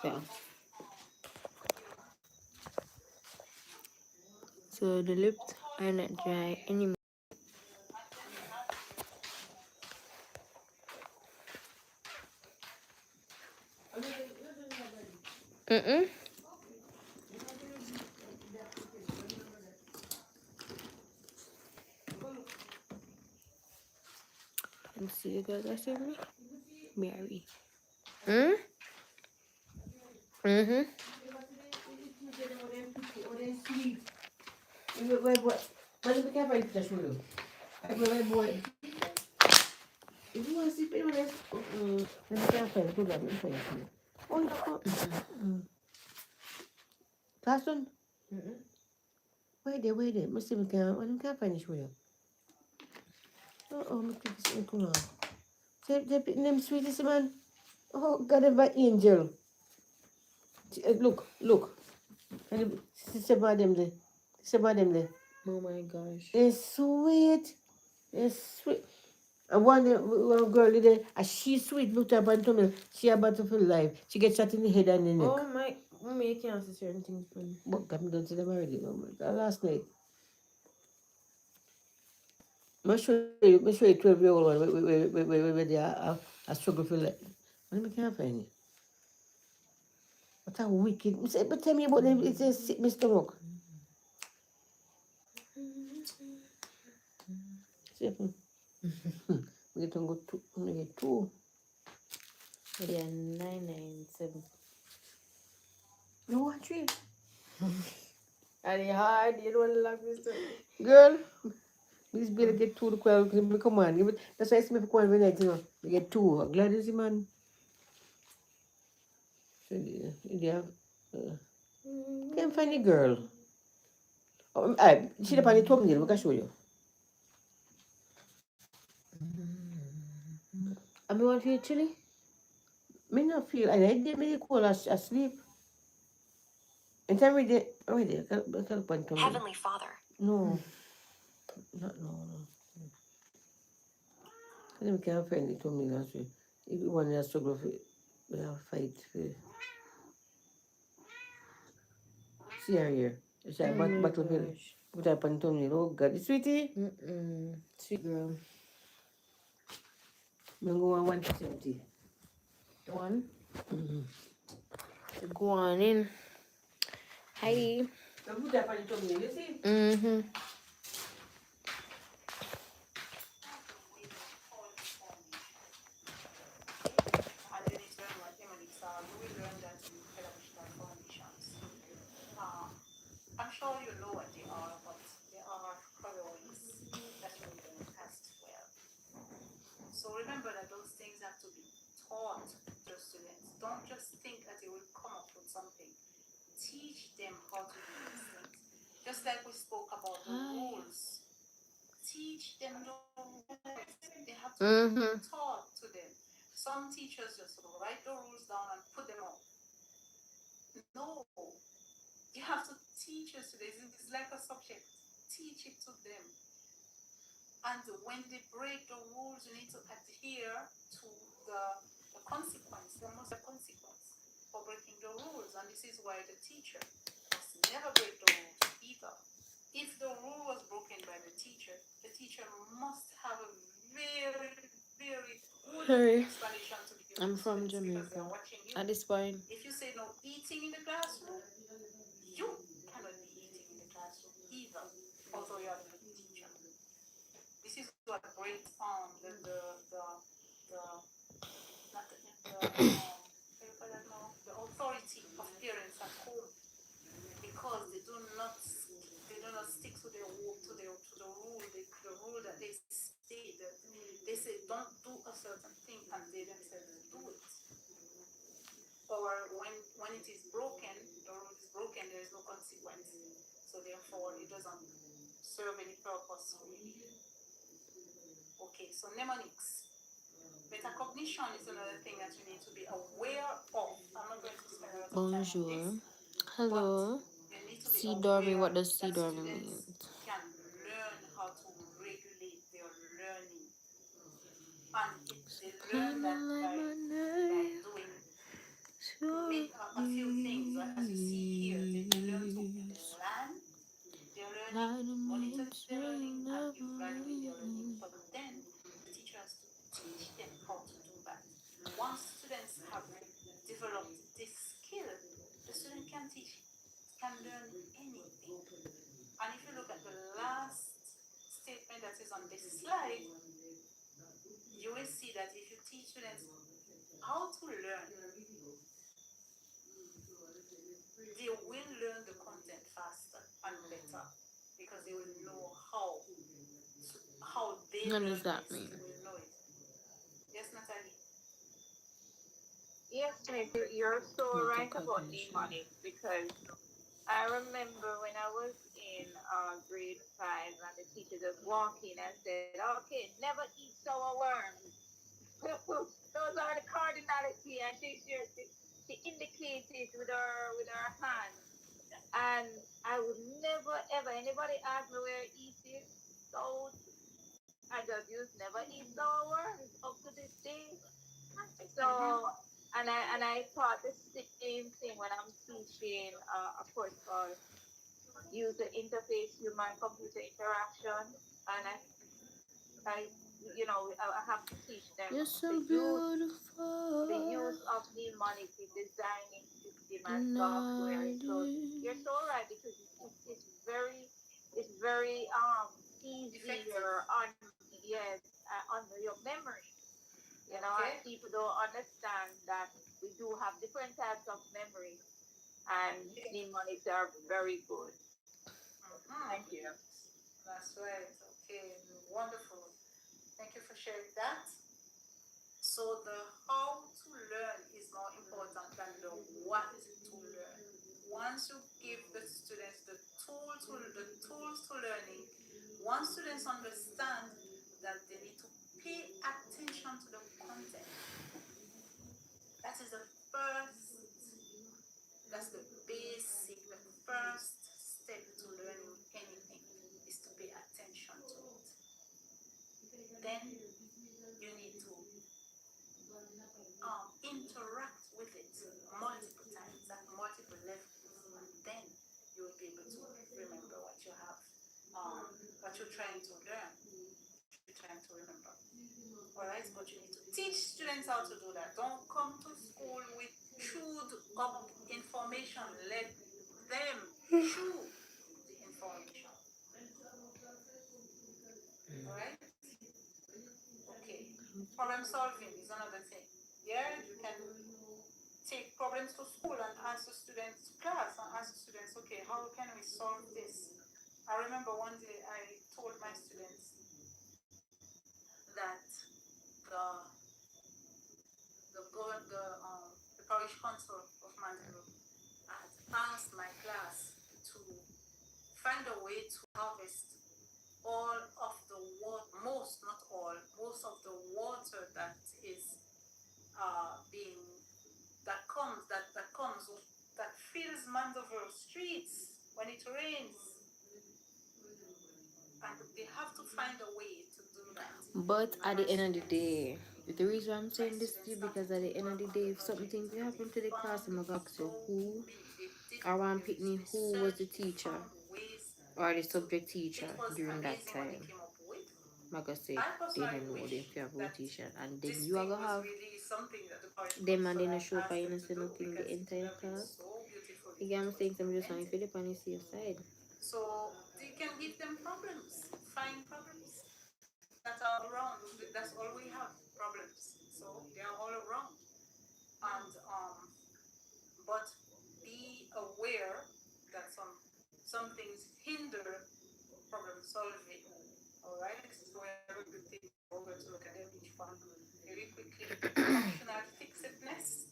Yeah. So the lips are not dry anymore. Mm-mm. And see you guys are seeing me? Mary. Mm-hmm. Where boy? When we can find the show you. Where boy? If you want to see people, then we can find good. I'm find you. Oh, you come. Classroom. Wait there. Must see we can. When we can find the show you. Oh, me click this one come on. They name sweetest man. Oh, God, of an angel. Look. And sister madam there. Sister madam there. Oh my gosh. It's sweet. It's sweet. And one girl there, and she sweet, looked up and told me she about to feel life. She gets shot in the head and the neck. Oh my, mommy, you can't see certain things for me. But I'm done to them already. Oh my God, last night. I'm show you 12-year-old one where they are a struggle for life. Let me can't find it. What a wicked. But tell me about them, it's a sick stomach. See, we get to go two. We get two. Yeah, 997. You want three? And it's hard, you don't like this. Girl, this bill get two to 12. Come on. That's why I see me for every night, you know. We get two. I'm glad this man. So, yeah. Can't find the girl. Oh, she up on the thumbnail. I can show you. And me want to feel chilly? Me not feel. And I did me cool asleep. And time we did. Oh, we did. I can't find thumbnail. Heavenly Father. No. No. I don't can't find the thumbnail. If you want to struggle for, we have fight for. See her here. It's a battlefield. Put up on thumbnail. Oh God, sweetie. Sweet girl. I'm going 170. One. Go on in. Hi. Put up on thumbnail, you see? I'm sure you know what they are, but there are other ways that you learn as well. So remember that those things have to be taught to students. Don't just think that they will come up with something. Teach them how to do these things. Just like we spoke about the rules. Teach them the rules. They have to be taught to them. Some teachers just write the rules down and put them up. No. You have to teach your students. It's like a subject. Teach it to them. And when they break the rules, you need to adhere to the consequence. There must be a consequence for breaking the rules. And this is why the teacher must never break the rules either. If the rule was broken by the teacher must have a very, very good explanation to give. I'm from Jamaica. At this point. If you say no eating in the classroom, you cannot be eating in the classroom either, although you are the teacher. This is what breaks the authority of parents at home, because they do not stick to the rule that they say that they say don't do a certain thing and they themselves do it. Or when it is broken, the rule is broken, there is no consequence. So therefore, it doesn't serve any purpose really. Okay, so mnemonics. Metacognition is another thing that you need to be aware of. I'm not going to spend a lot of time on Bonjour. this. Hello. See dorming. What does see dorming mean? Can learn how to regulate their learning. And they learn that by doing a few things, as you see here. They learn to plan their learning, monitor their learning, and evaluate their learning. But then the teacher has to teach them how to do that. Once students have developed this skill, the student can learn anything. And if you look at the last statement that is on this slide, you will see that if you teach students how to learn, they will learn the content faster and better, because because they will know how they What learn does that this. mean? They will know it. Yes, Natalie. Yes, Miss, you're so right about Metacognition. demonic because I remember when I was in grade 5 and the teacher just walked in and said, okay, never eat sour worms. Those are the cardinality, and she indicated with her hand. And I would never ever anybody ask me where I eat it, so I just used never eat sour worms up to this day. So and I thought the same thing when I'm teaching a course called user interface human computer interaction, and I I have to teach them You're so the beautiful. use of mnemonic in designing system and And software. I So do. you're so right because it's very easier on yes on your memory. You know, and Okay. people don't understand that we do have different types of memory, and mnemonics are very good. Thank you. That's right. Okay, wonderful. Thank you for sharing that. So the how to learn is more important than the what to learn. Once you give the students the tools to learning, once students understand that they need to pay attention to the content, that is the first, that's the basic, the first step to learning anything is to pay attention to it. Then you need to interact with it multiple times at multiple levels, and then you will be able to remember what you have, what you're trying to learn, you're trying to remember. All right, but you need to teach students how to do that. Don't come to school with chewed up information. Let them chew the information. All right. Okay. Problem solving is another thing. Yeah, you can take problems to school and ask the students to class and ask the students, okay, how can we solve this? I remember one day I told my students that the the parish council of Mandeville had asked my class to find a way to harvest all of the water, most, not all, most of the water that is being that fills Mandeville streets when it rains, and they have to find a way to do that. But at the end of the day, the reason I'm saying this to you because at the end of the day, if something to happen to the class, I'm gonna ask you who, or one pitney, who was the teacher or the subject teacher during that time. I'm gonna say they don't know them if you have rotation, and then you are gonna have them and then a show up and you say nothing the entire class. Again, I'm saying I'm just trying to flip on the safe side. So you can give them problems, find problems that are around. That's all we have, problems. So they are all around. And but be aware that some things hinder problem solving. All right, so we're going to take over to look at them each one very quickly. Functional fixedness,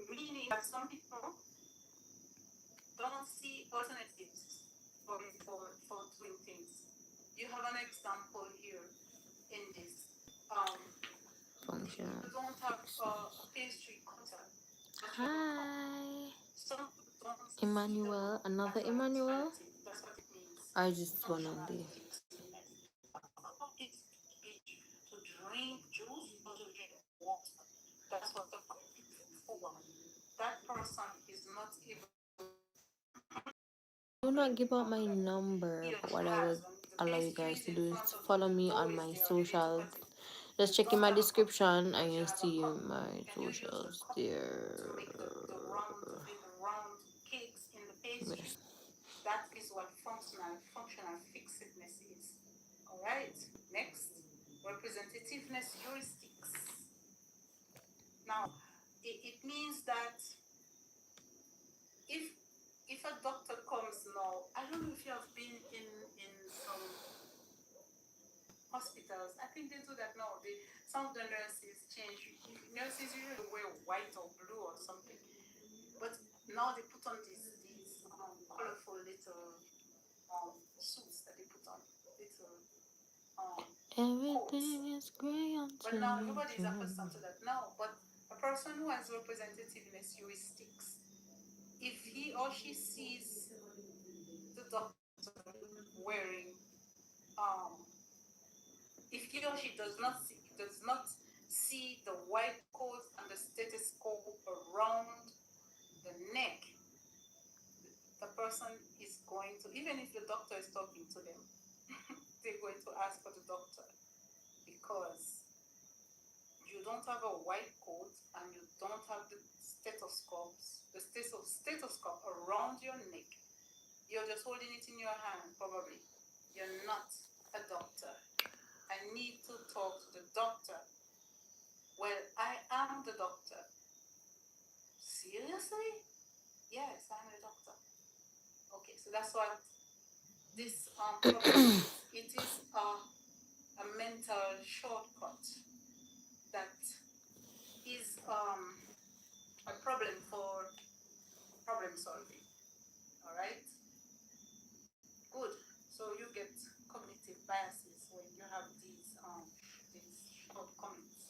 meaning that some people don't see alternatives for doing things. You have an example here in this. Functional. You don't have a pastry cutter. Hi, Some don't Emmanuel. Another Emmanuel? That's what it means. Or just one on the It's to drink juice or to drink water. That's what the cup is for. That person is not able. do not give out my number. But what I would allow you guys to do is to follow me on my socials. Just check in my description and you'll see my socials there. Round cakes in the pastry. Yes. That is what functional fixedness is. All right. Next, representativeness heuristics. Now, it means that if a doctor comes now I don't know if you have been in some hospitals. I think they do that now. Some of the nurses change. Nurses usually wear white or blue or something, but now they put on these colorful little suits that they put on, little Everything coats. is gray until But now you everybody is turn. accustomed to that now. But a person who has representativeness heuristics, if he or she sees the doctor wearing, if he or she does not see the white coat and the stethoscope around the neck, the person is going to, even if the doctor is talking to them, they're going to ask for the doctor, because you don't have a white coat and you don't have the stethoscope around your neck. You're just holding it in your hand, probably. You're not a doctor. I need to talk to the doctor. Well, I am the doctor. Seriously? Yes, I'm the doctor. Okay, so that's what this problem is. It is a mental shortcut that is a problem for problem solving. All right? Good. So you get cognitive biases when you have these shortcomings.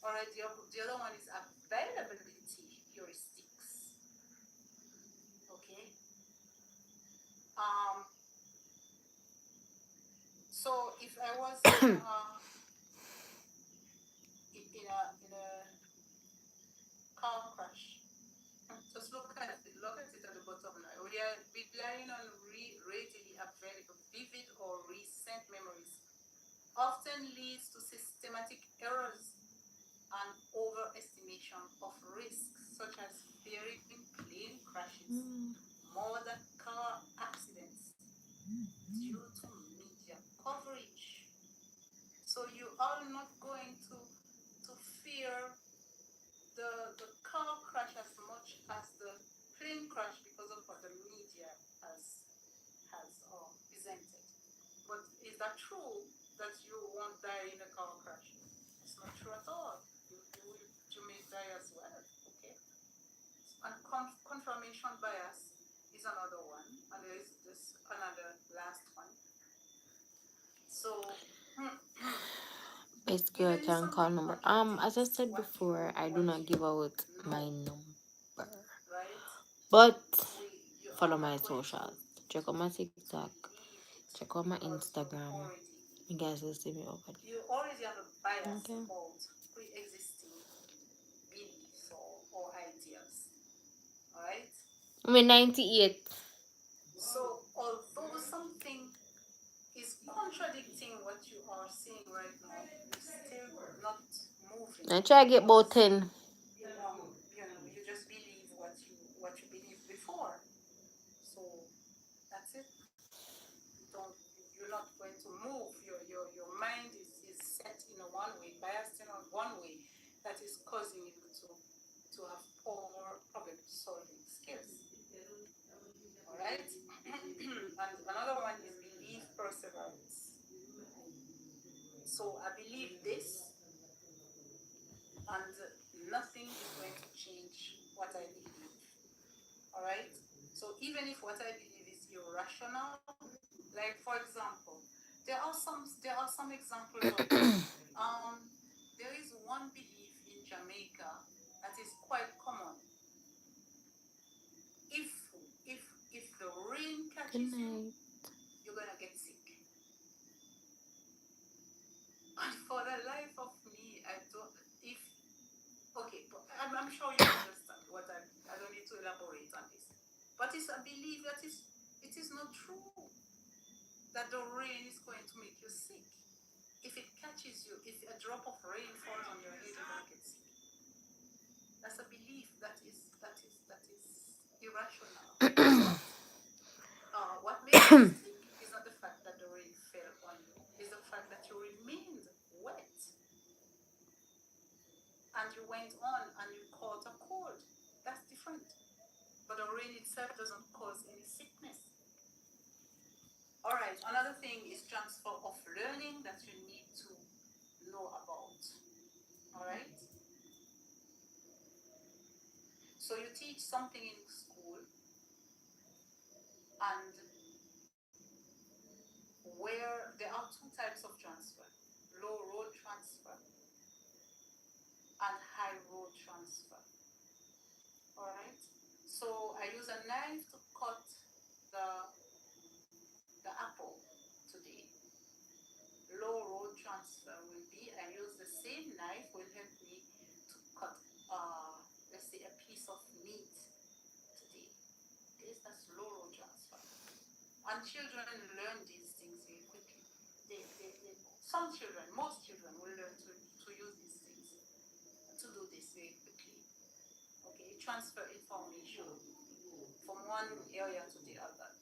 All right, the other one is availability heuristics. Okay. So if I was in a car crash, just look at it at the bottom line. We are relying on readily available, vivid or recent memories. Often leads to systematic errors and overestimation of risks, such as fearing plane crashes more than car accidents due to media coverage. So you are not going to fear the car crash as much as the plane crash because of what the media has presented. But is that true that you won't die in a car crash? It's not true at all. You may die as well. Okay. And confirmation bias is another one, and there is this another last one. So Basically, I can call number. As I said before, I do not give out my number, but follow my socials. Check out my TikTok. Check out my Instagram. You guys will see me over there. You already have a bias about pre-existing beliefs or ideas. All right. I'm in 98. So although something is contradicting what you are seeing right now, you're still not moving. I try to get about 10. You just believe what you believed before. So that's it. You're not going to move. Your mind is set in a one way, biased in a one way, that is causing you to have poor problem solving skills. All right. And another one is belief perseverance. So I believe this, and nothing is going to change what I believe. All right. So even if what I believe is irrational, like for example, there are some examples of there is one belief in Jamaica that is quite common. If the rain catches you, you're gonna get sick. And for the life of me, I don't. But I'm sure you understand what I don't need to elaborate on this. But it's a belief that it is not true that the rain is going to make you sick. If it catches you, if a drop of rain falls on your head, you're gonna get sick. That's a belief that is irrational. What makes you sick is not the fact that the rain fell on you, it's the fact that you remained wet. And you went on and you caught a cold. That's different. But the rain itself doesn't cause any sickness. All right, another thing is transfer of learning that you need to know about. All right. So you teach something in school, and where there are two types of transfer: low road transfer and high road transfer. All right. So I use a knife to cut the apple today. Low road transfer will be I use the same knife will help me to cut let's say a piece of meat today. This that's low road transfer. And children learn these things very quickly. Some children, most children will learn to use these things, to do this very quickly. Okay, transfer information from one area to the other.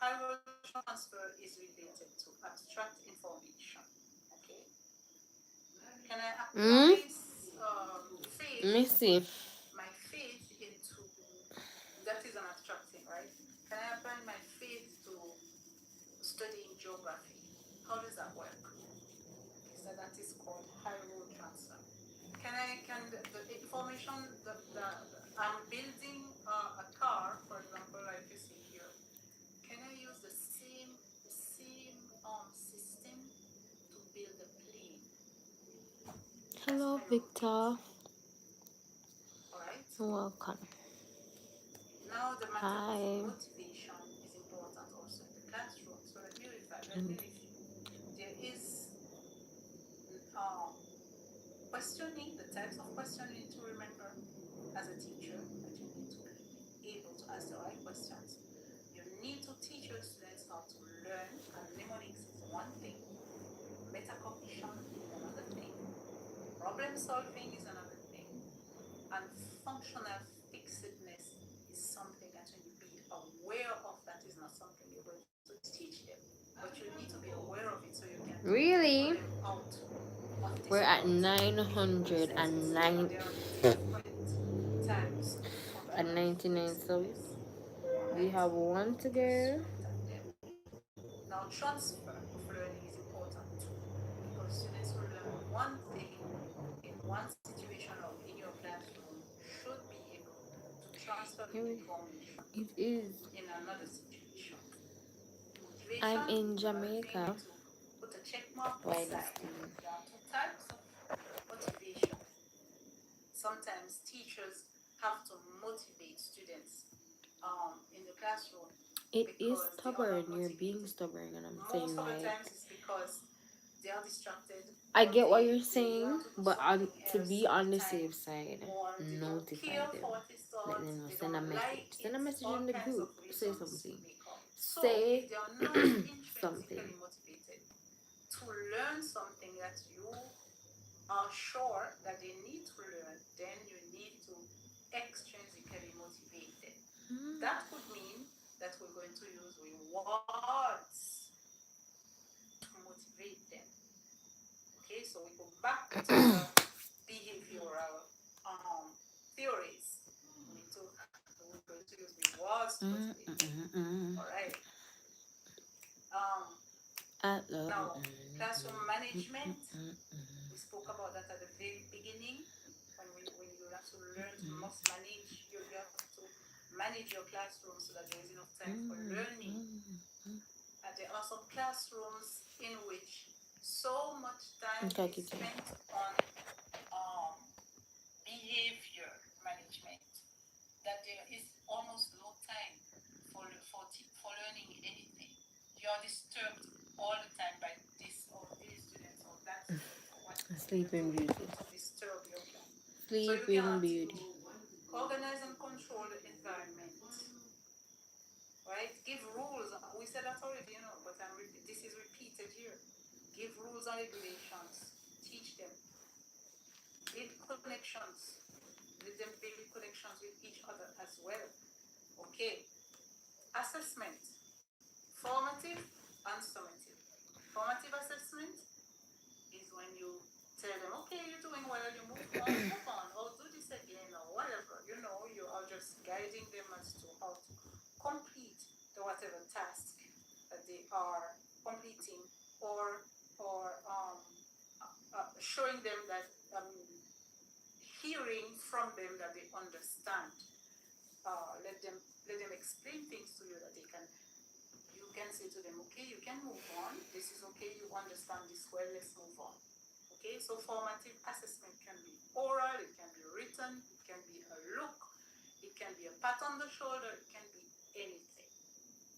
High road transfer is related to abstract information. Okay. Can I apply faith? Let me see. My faith into that is an abstract thing, right? Can I apply my faith to studying geography? How does that work? Okay, so that is called high road transfer. Can the information that I'm building a car, for example, like you see here, can I use the same system to build a plane? Hello, Victor. Alright. Welcome. Now the matter Hi. of motivation is important also in the classroom. So let me review. There is questioning, the types of questioning to remember as a teacher, that you need to be able to ask the right questions. You need to teach your students how to learn, and mnemonics is one thing, metacognition is another thing, problem solving is another thing, and functional fixedness is something that you need to be aware of. That is not something you're going to teach them, but you need to be aware of it so you can Really? pull them out. We're at 909 and 99 subs. We have one to go. Now, transfer of learning is important too, because students who learn one thing in one situation or in your classroom should be able to transfer the information in another situation. Motivation, I'm in Jamaica. put a check mark Why beside. There are two types of motivation. Sometimes teachers have to motivate students in the classroom. It is stubborn. You're being stubborn, and I'm saying Most of the like. times it's because they are distracted. I get what you're saying, but to be on the safe side, notify them. Let them know. Send a message. Send a message in the group. Say something. Say something. Motivated to learn something that you are sure that they need to learn, then you need to extrinsically motivate them. That could mean that we're going to use rewards to motivate them. Okay, so we go back to the behavioral theories. We're going to use rewards to motivate them. All right. Now, classroom management. We spoke about that at the very beginning when you have to learn to must manage. You have to manage your classroom so that there is enough time for learning. And there are some classrooms in which so much time is spent on behavior management that there is almost no time for learning anything. You are disturbed all the time by this or these students or that student or whatever. Sleeping Beauty. To disturb your class. Sleeping Beauty. Organize and control the environment. Right? Give rules. We said that already, but this is repeated here. Give rules and regulations. Teach them. Build connections. Let them build connections with each other as well. Okay. Assessment. Formative and summative. Formative assessment is when you tell them, okay, you're doing well, you move on, or do this again, or whatever. You are just guiding them as to how to complete the whatever task that they are completing or showing them that hearing from them that they understand. Let them explain things to you that they can. You can say to them, okay, you can move on. This is okay. You understand this well. Let's move on. Okay. So formative assessment can be oral. It can be written. It can be a look. It can be a pat on the shoulder. It can be anything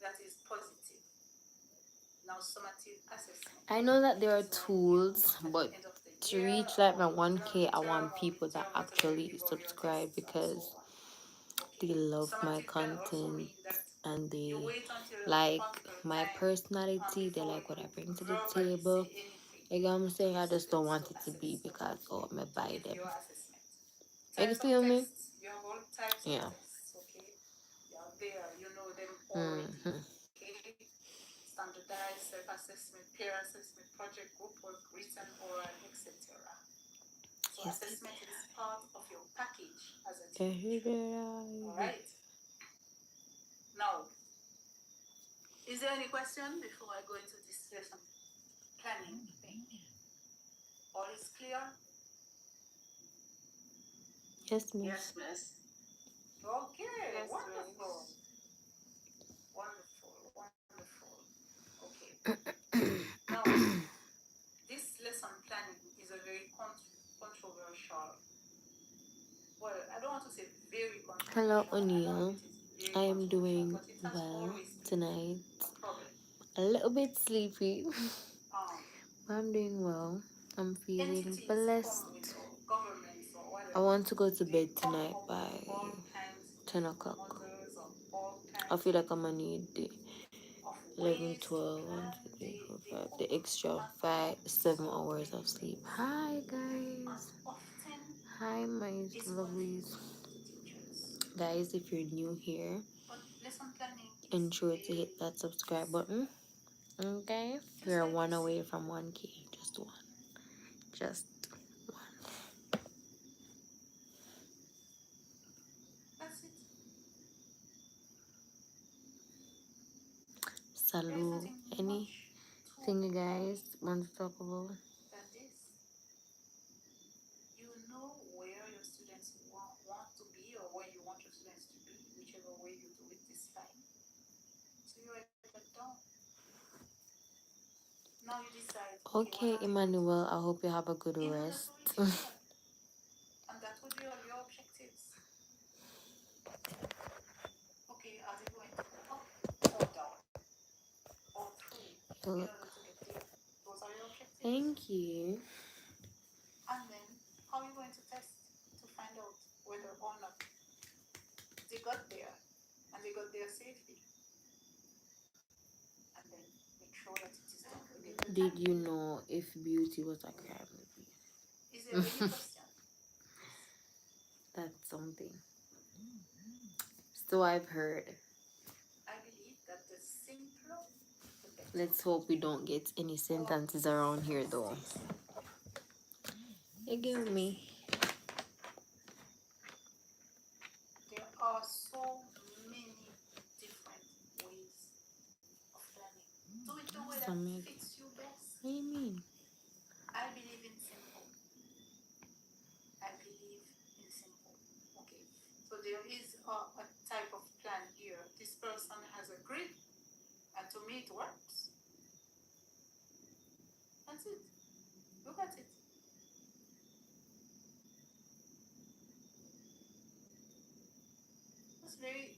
that is positive. Now, summative assessment. I know that there are tools, but to reach like my 1K, I want people that actually subscribe because they love my content and they like my personality. They like what I bring to the table. You know what I'm saying? I just don't want it to be because, oh, I'm going to buy them. You feel me? You have all types Yeah. of tests, okay? They are there. You know them already. Mm-hmm. Okay? Standardized self-assessment, peer assessment, project group work, written, oral, etc. So Yes. assessment is part of your package as a teacher. All right. Now, is there any question before I go into this lesson planning thing? All is clear? Yes, miss. Yes, miss. Okay, Yes, wonderful. Wonderful, wonderful. Okay. Now, this lesson planning is a very controversial. Well, I don't want to say very controversial. Hello, O'Neill. I am doing well tonight. A little bit sleepy, but I'm doing well. I'm feeling blessed. I want to go to bed tonight by 10 o'clock. I feel like I'm gonna need the 11, 12, 1, 2, 3, 4, 5, the extra 7 hours of sleep. Hi, guys. Hi, my lovelies. Guys, if you're new here, ensure to hit that subscribe button. Okay? We're 1 away from 1K. Just 1. Just 1. That's it. Salute. Anything you guys want to talk about? That is, you know where your students want to be or where you want your students to be, whichever way you do it this time. So you write that down. Now you decide. Okay, Emmanuel, I hope you have a good rest. And that would be all your objectives. Okay, are they going up or down or through in order to get there? Those are your objectives. Thank you. And then, how are you going to test to find out whether or not they got there and they got there safely? And then make sure that it is done within the Did time. you know if beauty was a crime movie? Is there any question? That's something. So I've heard. I believe that the simpler, the better. Let's hope we don't get any sentences around here though. You get me? There are so many different ways of learning. Do it the way that fits you best. What do you mean? I believe in simple. I believe in simple. Okay. So there is a type of plan here. This person has a grid, and to me it works. That's it. Look at it.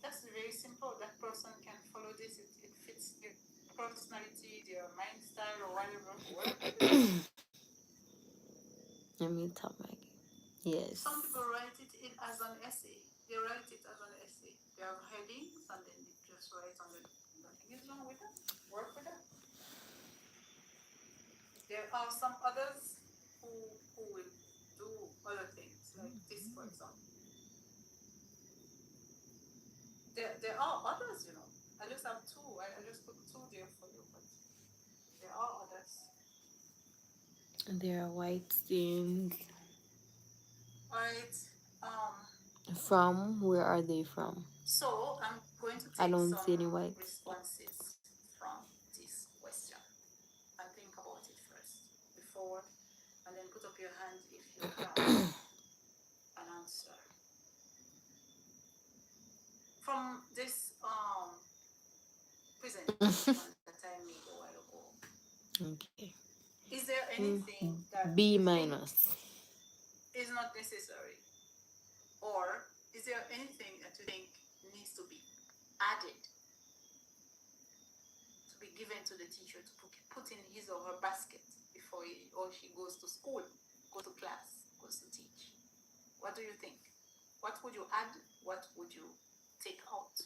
That's very simple. That person can follow this. It fits their personality, their mind style, or whatever. Let me tap my yes. Some people write it in as an essay. They write it as an essay. They have headings and then they just write on it. Nothing is wrong with that. Work with that. There are some others who will do other things, like this, for example. There are others, you know. I just have two. I just put two there for you, but there are others. There are white stains. Alright. From where are they from? So I'm going to take I don't some see any white. responses from this up your hand if you have an answer. From this presentation that I made a while ago, Okay. is there anything that B you minus. think is not necessary? Or is there anything that you think needs to be added, to be given to the teacher to put in his or her basket before he or she goes to school, goes to class, goes to teach? What do you think? What would you add? What would you take out?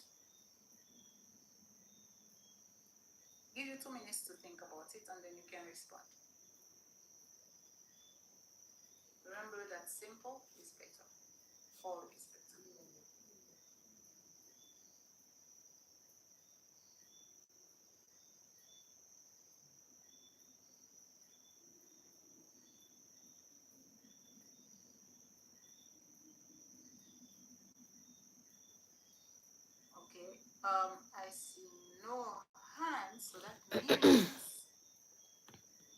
Give you 2 minutes to think about it and then you can respond. Remember that simple is better. Always better. Okay. I see no hands, so that means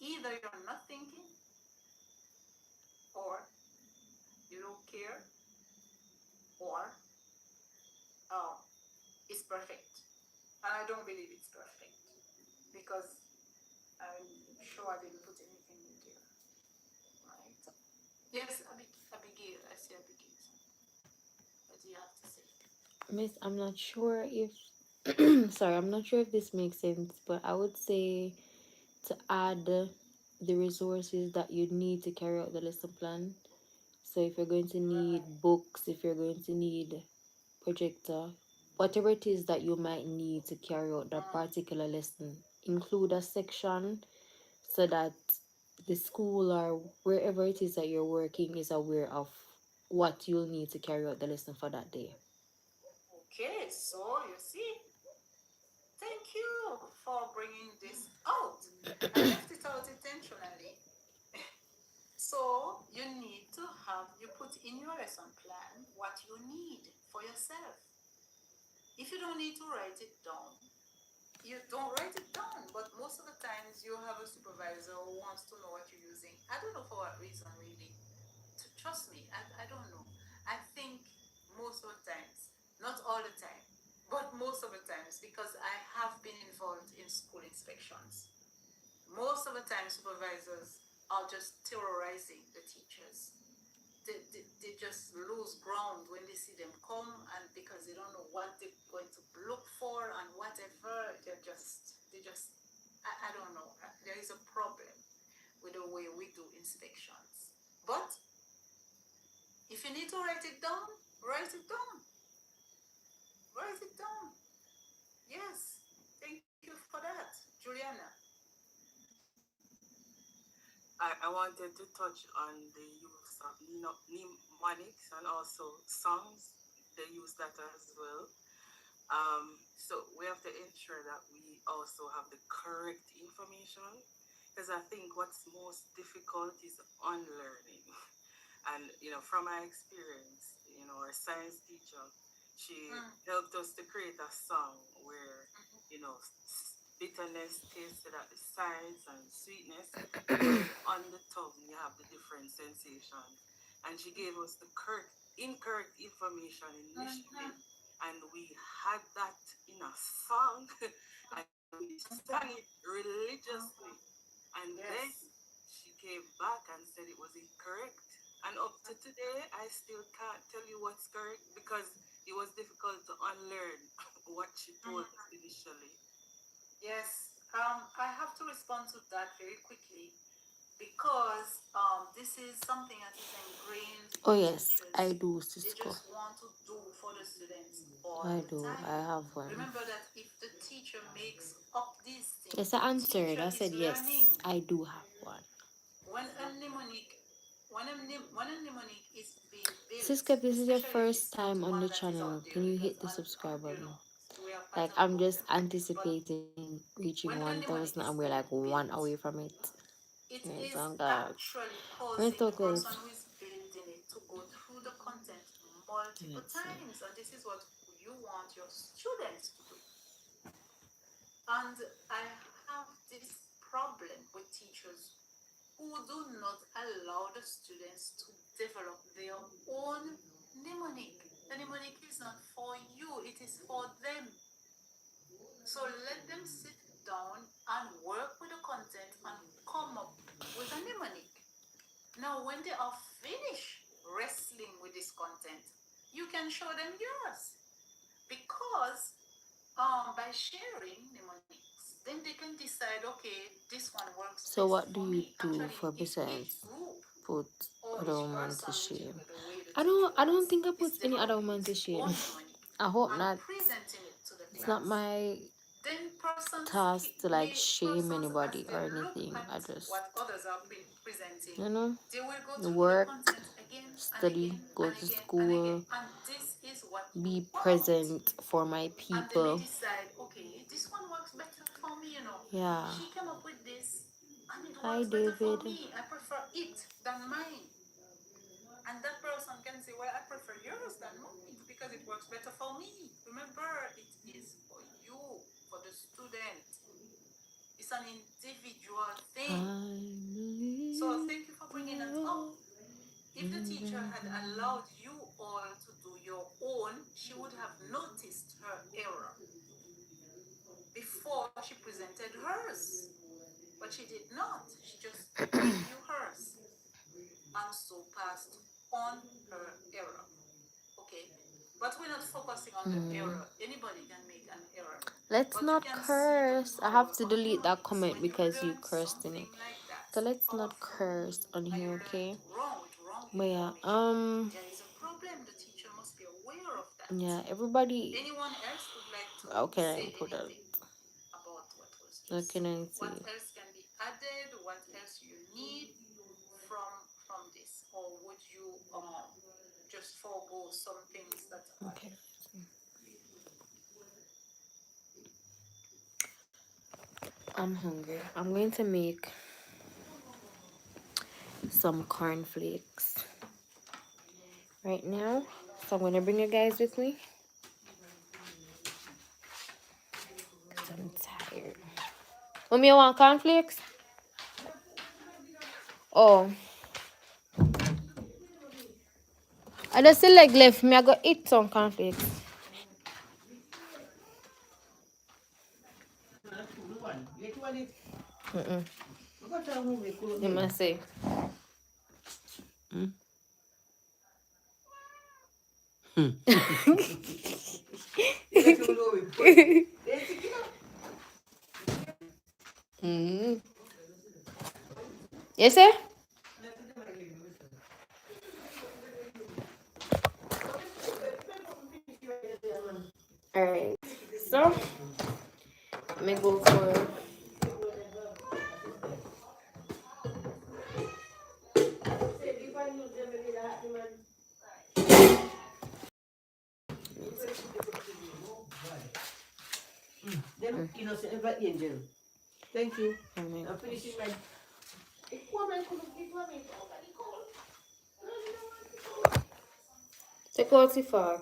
either you're not thinking or you don't care or it's perfect. And I don't believe it's perfect because I'm sure I didn't put anything in there. Right? Yes, Abigail. I see Abigail. What do you have to say? Miss, I'm not sure if sorry, I'm not sure if this makes sense, but I would say to add the resources that you need to carry out the lesson plan. So if you're going to need books, if you're going to need projector, whatever it is that you might need to carry out that particular lesson, include a section so that the school or wherever it is that you're working is aware of what you'll need to carry out the lesson for that day. Okay, so you see, thank you for bringing this out. I left it out intentionally. So you need to you put in your lesson plan what you need for yourself. If you don't need to write it down, you don't write it down. But most of the times you have a supervisor who wants to know what you're using. I don't know for what reason really. Trust me, I don't know. I think most of the times, not all the time, but most of the times, because I have been involved in school inspections. Most of the time supervisors are just terrorizing the teachers. They just lose ground when they see them come, and because they don't know what they're going to look for and whatever, they just I don't know. There is a problem with the way we do inspections. But if you need to write it down, write it down. Write it down. Yes. Thank you for that, Juliana. I wanted to touch on the use of mnemonics and also songs. They use that as well. So we have to ensure that we also have the correct information, because I think what's most difficult is unlearning. And from my experience, our science teacher, she helped us to create a song where bitterness tasted at the sides and sweetness on the tongue. You have the different sensations, and she gave us the incorrect information initially, and we had that in a song, and we sang it religiously, and then she came back and said it was incorrect. And up to today, I still can't tell you what's correct because it was difficult to unlearn what she told us initially. Yes, I have to respond to that very quickly because this is something that is ingrained in Oh yes, teachers. I do, They Cisco. just want to do for the students all I the do. time. I have one. Remember that if the teacher makes up these things, Yes, I the answered. teacher I is said yes. learning. I do have one. When a mnemonic is being built, Cisco, this is your especially if first it's not time on one the that is channel. out there, Can you because hit the subscribe button? we are Like, pattern I'm just booked. But anticipating reaching when a mnemonic 1,000 is and we're like being one built, away from it. it Yes, is oh God. actually Let's causing the talk about person who is building it to go through the content multiple times, and this is what you want your students to do. And I have this problem with teachers who do not allow the students to develop their own mnemonic. The mnemonic is not for you, it is for them. So let them sit down and work with the content and come up with a mnemonic. Now, when they are finished wrestling with this content, you can show them yours. Because by sharing mnemonics, then they can decide, okay, this one works. So what do you do for besides put other woman to shame? I don't think I put any other woman to shame. I hope not. It's not my task to like shame anybody or anything. I just, you know, work, study, go to school, be present for my people. Okay, this one works better for me, you know. Yeah. She came up with this, and it Hi, works better for David. me. I prefer it than mine. And that person can say, well, I prefer yours than mine because it works better for me. Remember, it is for you, for the student. It's an individual thing. So thank you for bringing that up. If the teacher had allowed you all to do your own, she would have noticed her error before she presented hers. But she did not. She just gave you hers and so passed on her error. Okay? But we're not focusing on the error. Anybody can make an error. Let's not curse. I have to delete that comment because you cursed in it. So let's not curse on here, okay? But yeah, there is a problem. The teacher must be aware of that. yeah, everybody. Anyone else would like to How can say I put it? about what was just How can I what see? else can be added? What else you need from this, or would you just forego some things that are Okay. I'm hungry. I'm going to make some cornflakes right now. So I'm going to bring you guys with me. I'm tired. Mommy, you want cornflakes? Oh. I just still like left. Me, I go eat some cornflakes. You must say. Yes, sir? Alright. So, let me go for Thank you. I'm finishing my. take out the far.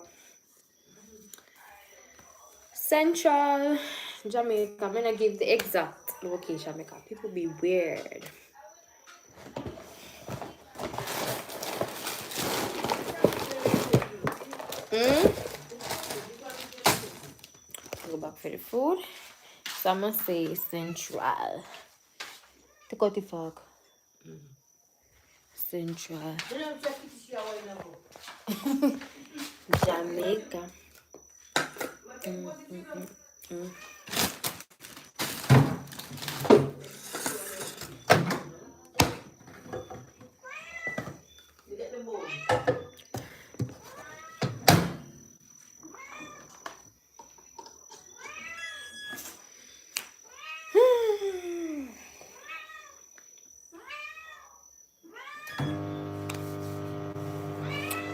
Central Jamaica. I'm gonna give the exact location because people be weird. Go back for the food. So I'm gonna say Central. Take out the fork. Central Jamaica.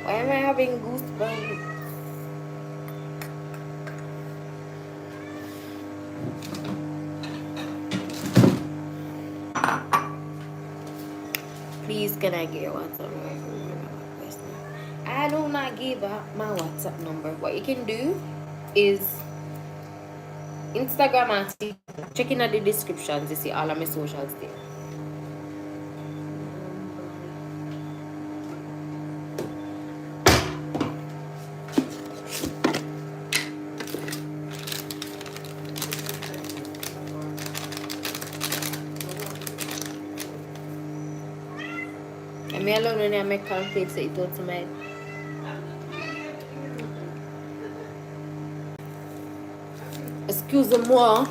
Why am I having goosebumps? Please, can I get your WhatsApp number? I do not give out my WhatsApp number. What you can do is Instagram and TikTok. Check in the descriptions. You see all of my socials there. Me alone when I make conflicts, so it out to my. Excusez-moi.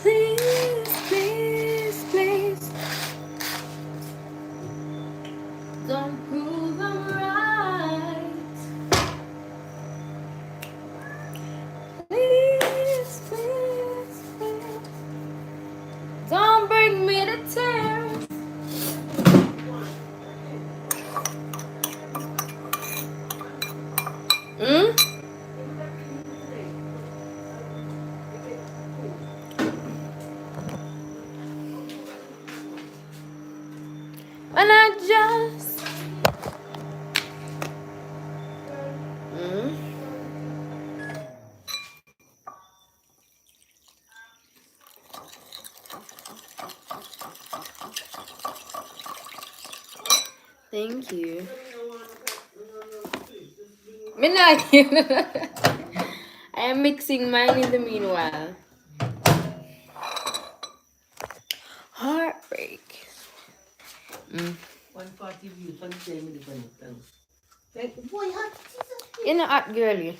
Please, please, please, don't prove I'm right. Please, please, please, don't bring me to tears. And I just. Thank you. Me not. I am mixing mine in the meanwhile. Heartbreak. 140 views, 110 minutes on it. Like, boy, hot. You're not hot, girlie.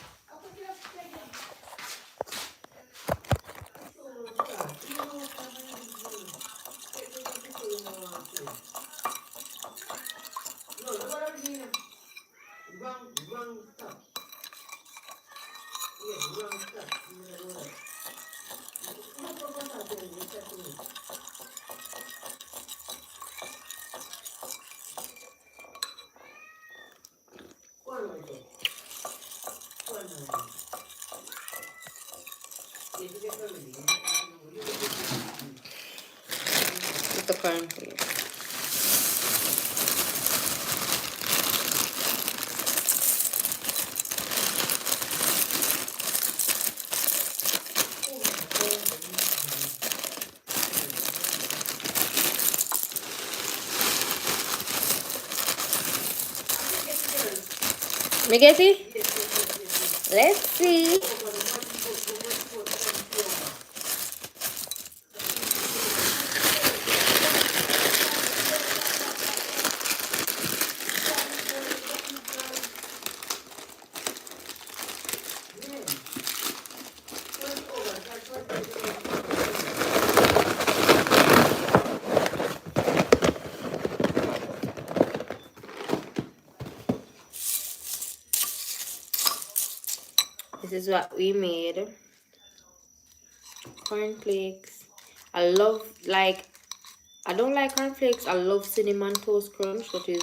Wrong stuff. Yeah, wrong stuff. It's a cornflake. Me get it? Let's see. This is what we made. Cornflakes. I love, like, I don't like cornflakes. I love cinnamon toast crunch. That is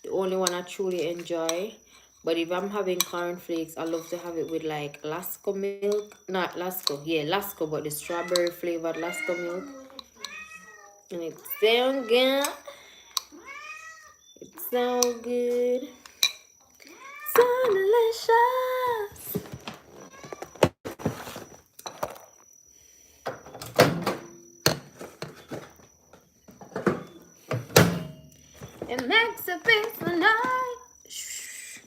the only one I truly enjoy. But if I'm having cornflakes, I love to have it with like Lasco milk. Not Lasco. Yeah, Lasco, but the strawberry flavored Lasco milk. And it's so good. It's so good. So delicious. It makes a peaceful night. Shh.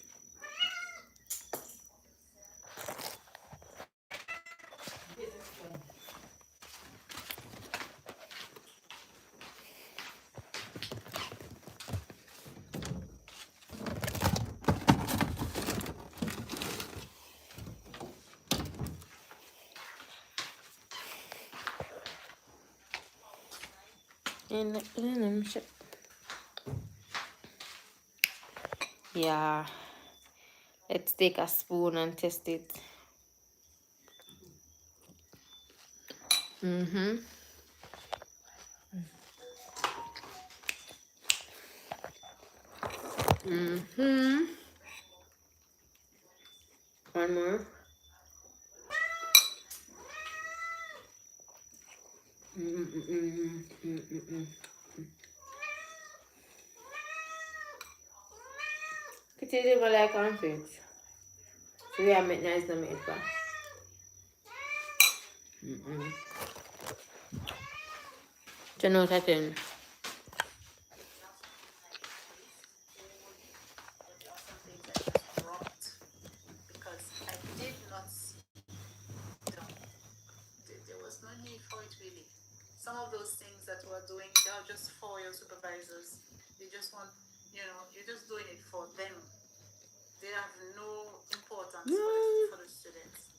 And yeah, let's take a spoon and test it. Mm-hmm. One more. Could you do like cornflakes? So we have nice to make back. Do you know what I think? not see. There was no need for it really. Some of those things that we're doing, they are just for your supervisors. They just want, you're just doing it for them. They have no importance for the students.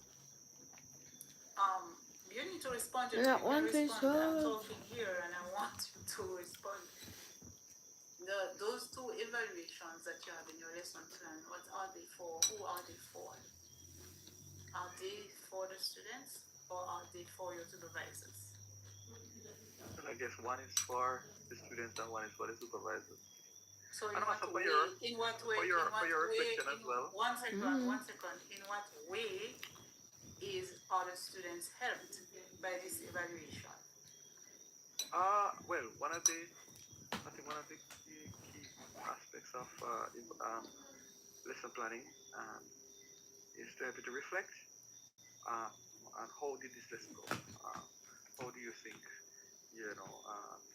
You need to respond. You Yeah, can one respond. I'm page. talking here, and I want you to respond. Those two evaluations that you have in your lesson plan, what are they for? Who are they for? Are they for the students or are they for your supervisors? And I guess one is for the students and one is for the supervisors. So and also for your reflection as well. One second. In what way are the students helped by this evaluation? Well, I think one of the key aspects of lesson planning is to have to reflect on how did this lesson go? How do you think, the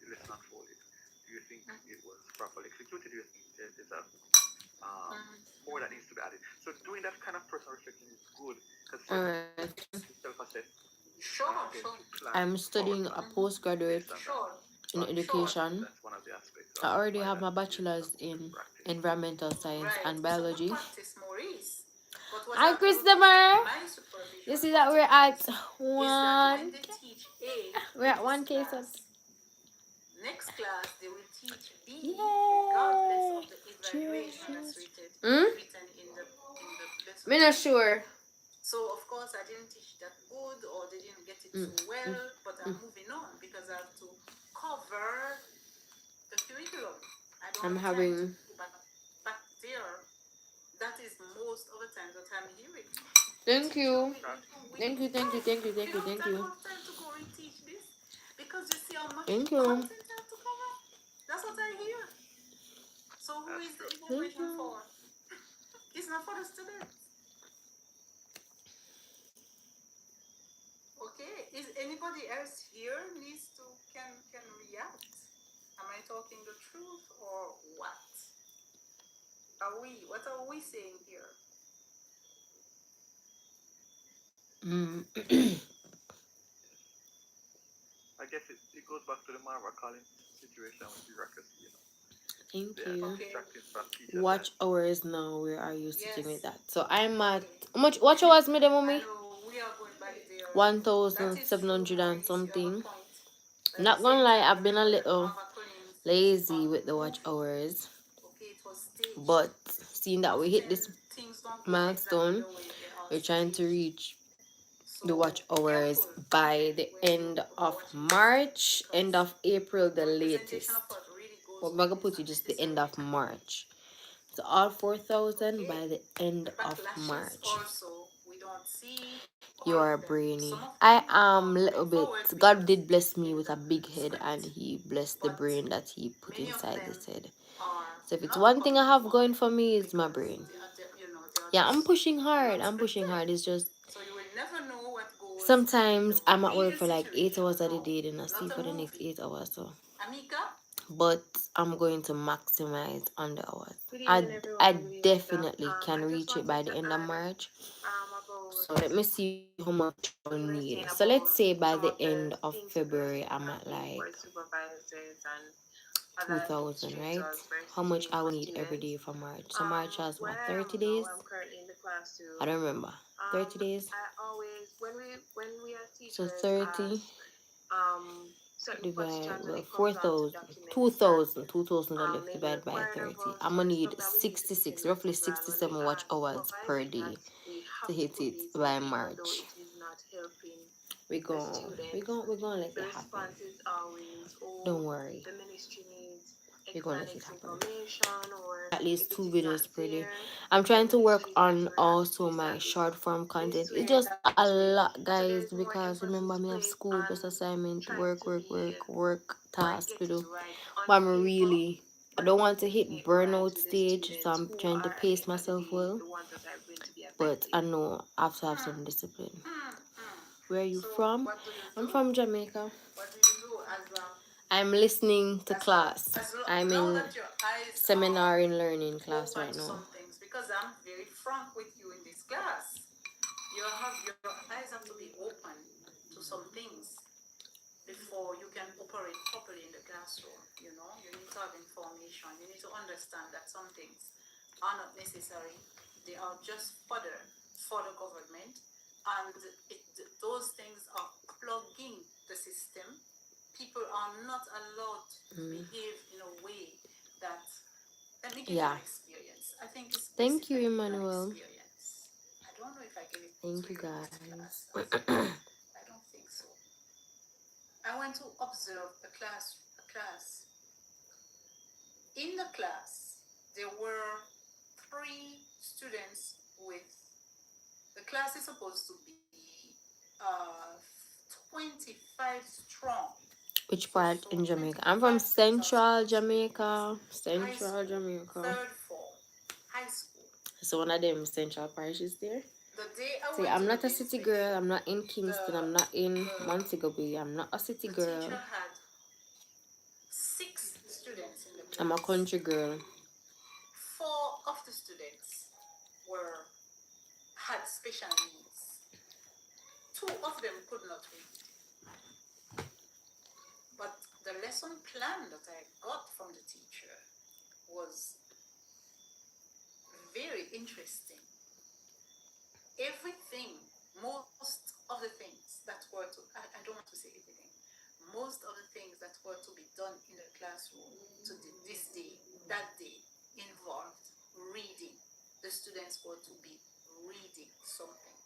lesson unfolded? Do you think it was properly executed? Do you think there's more that needs to be added? So doing that kind of personal reflection is good because self-assess. Sure. I'm studying a postgraduate in education. That's one of the aspects. I already have my bachelor's in environmental science and biology. Hi, Christopher. You see that we're at 1K? We're at 1K. Next class, they will teach B regardless of the evaluation that's written in the lesson. I'm not sure. So of course I didn't teach that good or they didn't get it so well, but I'm moving on because I have to cover the curriculum. I'm having back there. That is most of the time that I'm hearing. Thank you. You don't have time to go and teach this because you see how much content you have to cover. That's what I hear. So who is the evaluation for? It's not for the students. Okay, is anybody else here can react? Am I talking the truth or what? What are we saying here? I guess it goes back to the Marva Collins situation with bureaucracy, Thank you. Watch hours now. Where are you sitting with that? So I'm at how much watch hours, me mommy? 1,700 and something. Not gonna lie, I've been a little lazy with the watch hours, but seeing that we hit this milestone, we're trying to reach the watch hours by the end of March, end of April, the latest. But I'm gonna put you just the end of March. So all 4,000 by the end of March. You are brainy. I am a little bit. God did bless me with a big head, and He blessed the brain that He put inside this head. So if it's one thing I have going for me, it's my brain. Yeah, I'm pushing hard. It's just sometimes I'm at work for like 8 hours of the day, then I sleep for the next 8 hours. So, but I'm going to maximize on the hours. I definitely can reach it by the end of March. So let me see how much I need. So let's say by the end of February, I'm at like 2,000, right? How much I will need every day for March? So March has what, 30 days? I don't remember. 30 days? So 30 divide, well, 4,000, 2,000 are left divided by 30. I'm gonna need 66, roughly 67 watch hours per day to hit it by March. We're gonna let it happen. Don't worry. We're gonna let it happen. At least 2 videos per day. I'm trying to work on also my short form content. It's just a lot, guys, because remember me have school plus assignment, work task to do. But I don't want to hit burnout stage, so I'm trying to pace myself well. But I know I have to have some discipline. Where are you from? I'm from Jamaica. I'm listening to class. I'm in seminar in learning class right now. Because I'm very frank with you in this class. You operate properly in the classroom. You know, you need to have information. You need to understand that some things are not necessary. They are just fodder for the government, and those things are plugging the system. People are not allowed to behave in a way that. Let me give you Yeah. an experience. I think it's best Thank if you, I give you an Emmanuel. experience. I don't know if I gave it Thank to you, you in this class. guys. I don't think so. I went to observe a class. In the class, there were 3 students with. The class is supposed to be 25 strong. Which part in Jamaica? I'm 25 from kids are Central supposed to be Jamaica. high Central school, Jamaica. 3rd form, high school. So one of them Central parishes there. The day I See, went I'm to the not a city inspection, girl. I'm not in Kingston. I'm not in Montego Bay. I'm not a city the girl. teacher had 6 students in the class. I'm a country girl. 4 of the students had special needs. 2 of them could not read. But the lesson plan that I got from the teacher was very interesting. Most of the things that were to, I don't want to say everything, most of the things that were to be done in the classroom that day involved reading. The students were to be reading something.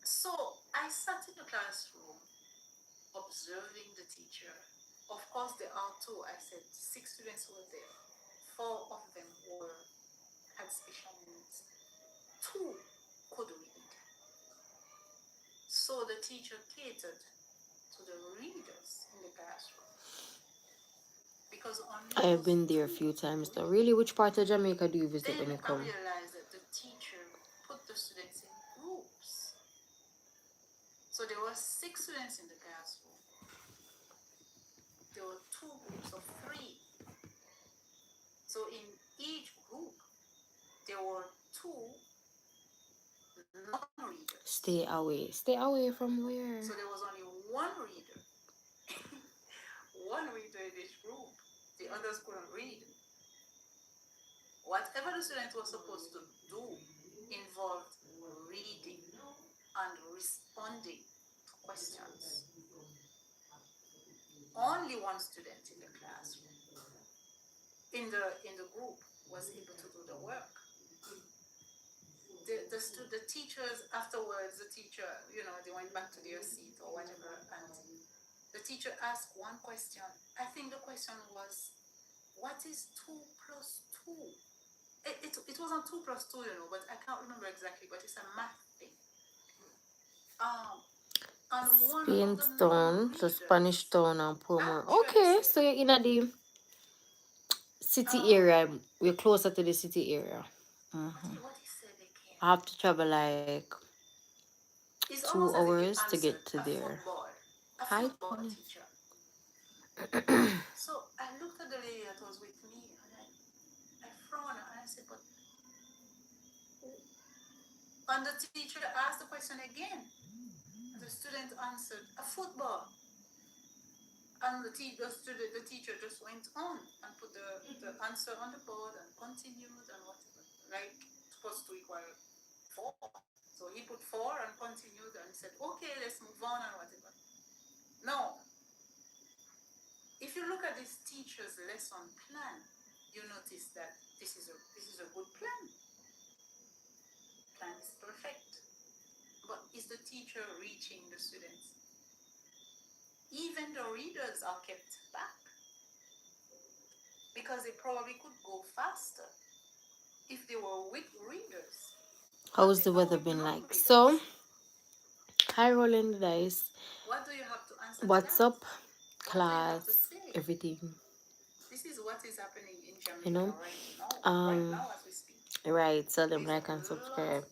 So I sat in the classroom observing the teacher. Of course, there are 2. I said 6 students were there. 4 of them had special needs. 2 could read. So the teacher catered to the readers in the classroom. Because I have been there a few times now. Really, which part of Jamaica do you visit when you then I come? realized that the teacher put the students in groups. So there were 6 students in the classroom. There were 2 groups of 3. So in each group, there were 2 non-readers. Stay away. Stay away from where? So there was only 1 reader. 1 reader in each group. The others couldn't read. Whatever the student was supposed to do involved reading and responding to questions. Only 1 student in the classroom, in the group, was able to do the work. The teachers afterwards, they went back to their seat or whatever, and the teacher asked 1 question. I think the question was, what is 2 plus 2? It wasn't 2 plus 2, but I can't remember exactly, but it's a math thing. Spain Town, so Spanish Town and Portmore. Okay, so you're in the city area. We're closer to the city area. I have to travel like 2 hours to get to there. Hi, Tony. So I looked at the lady that was with me, and I frowned, and I said, but... And the teacher asked the question again. And the student answered, a football. And the teacher just went on and put the answer on the board and continued and whatever. Like, supposed to equal 4. So he put 4 and continued and said, okay, let's move on and whatever. Now, if you look at this teacher's lesson plan, you notice that this is a good plan. Plan is perfect. But is the teacher reaching the students? Even the readers are kept back because they probably could go faster if they were with readers. How's the weather been like? So, hi, rolling the dice. What do you have to answer? What's up, What do you have class? to say? Everything. This is what is happening in Jamaica You know? right now as we speak. Right. So them like and subscribe.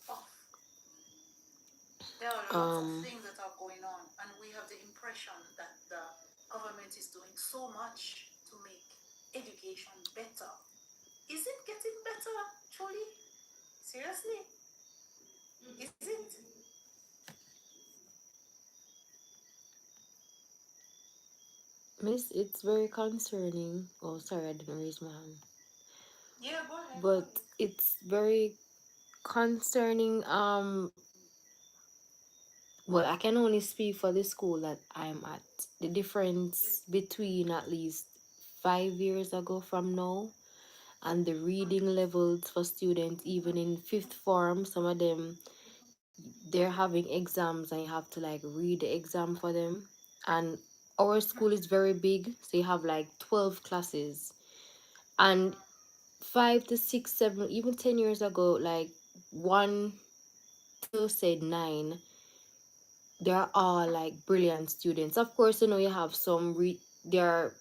There are lots of things that are going on, and we have the impression that the government is doing so much to make education better. Is it getting better, truly? Seriously? Is it? Miss, it's very concerning. Oh, sorry, I didn't raise my hand. Yeah, go ahead. But it's very concerning. Well, I can only speak for the school that I'm at. The difference between at least 5 years ago from now and the reading levels for students, even in fifth form, some of them they're having exams and you have to like read the exam for them. And our school is very big, so you have like 12 classes. And 5 to 6, 7, even 10 years ago, like 1 to say 9, they're all like brilliant students. Of course, you know, you have some they're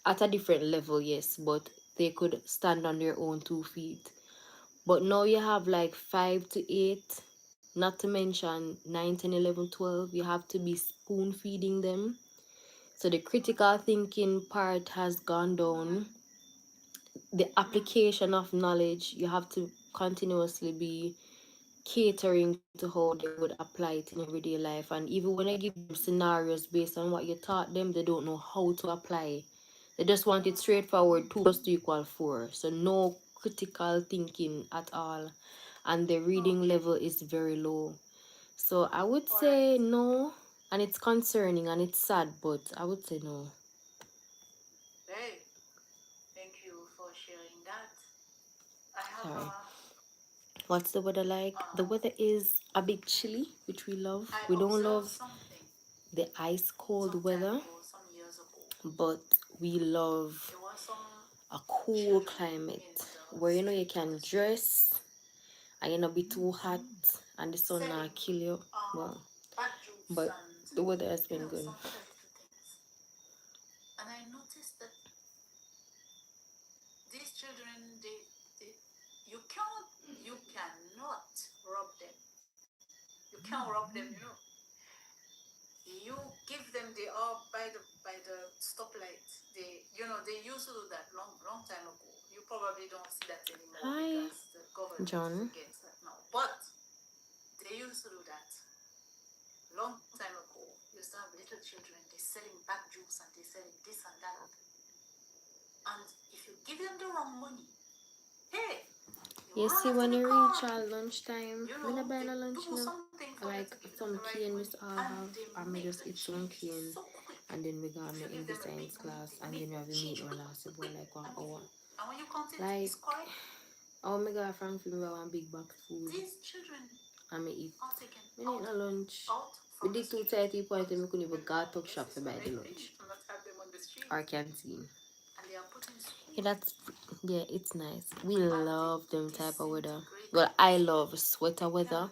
at a different level, yes, but they could stand on their own 2 feet. But now you have like 5 to 8, not to mention 9, 10, 11, 12. You have to be spoon feeding them. So the critical thinking part has gone down. The application of knowledge, you have to continuously be catering to how they would apply it in everyday life. And even when I give them scenarios based on what you taught them, they don't know how to apply. They just want it straightforward, 2 + 2 = 4. So no critical thinking at all. And the reading level is very low. So I would say no. And it's concerning and it's sad, but I would say no. Hey, thank you for sharing that. I have Sorry. What's the weather like? The weather is a bit chilly, which we love. We don't love the ice cold weather, some years ago. but we love There were some a cool climate where you know you can dress and you not be too hot and the sun not kill you. Well, but the weather has been good. some other little things. And I noticed that these children, you cannot rub them. You can't rub them, you know. You give them the by the stoplight. They used to do that long time ago. You probably don't see that anymore because the government is against that now. But they used to do that long time ago. You used to have little children. They're selling back juice and they're selling this and that. And if you give them the wrong money, hey. You see, when you reach our lunchtime, when I buy a lunch, you know, like some cane we all have, and we just eat some cane, and then we go on in the science class, and then we have a meeting will last about like 1 hour. Like, oh my god, Frank, we have one big box food, and me eat. We need a lunch. We did 2:30 point, and we couldn't even go to shop to buy the lunch. Or canteen. Yeah, it's nice. We love them type of weather. Well, I love sweater weather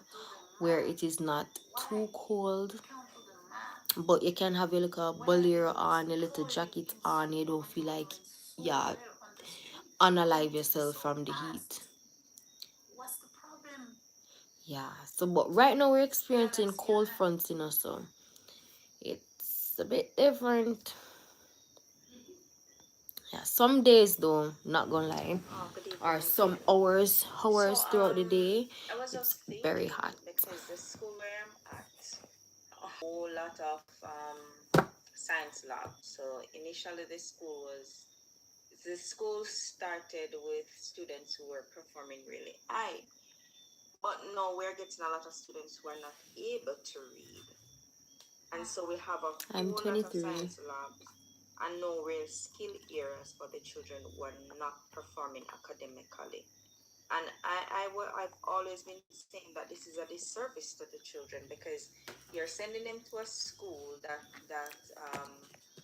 where it is not too cold, but you can have your little bolero on, your little jacket on. You don't feel like yeah, unalive yourself from the heat. What's the problem? Yeah. So, but right now we're experiencing cold fronts, you know, so it's a bit different. Yeah, some days though, not gonna lie, or some hours throughout the day, it's very hot. Because the school where I'm at, a whole lot of science lab. So initially the school started with students who were performing really high. But now we're getting a lot of students who are not able to read. And so we have a whole lot of science labs and no real skill areas for the children who are not performing academically. And I've always been saying that this is a disservice to the children because you're sending them to a school that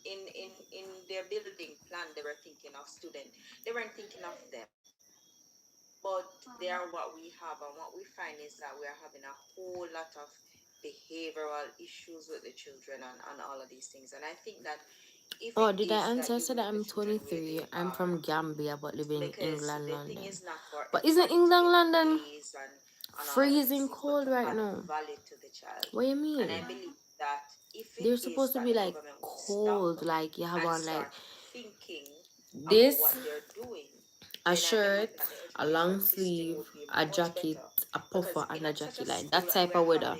in their building plan they were thinking of students. They weren't thinking of them. But they are what we have, and what we find is that we are having a whole lot of behavioral issues with the children and all of these things. And I think that if oh, did I answer? I said I'm 23. I'm from Gambia, but living in England, London. But isn't England, London freezing cold right now? What do you mean? And I believe that if they're supposed to be like cold, like you have on like this, what they're doing, a shirt, a long sleeve, a jacket, a puffer, and a jacket. Like that type of weather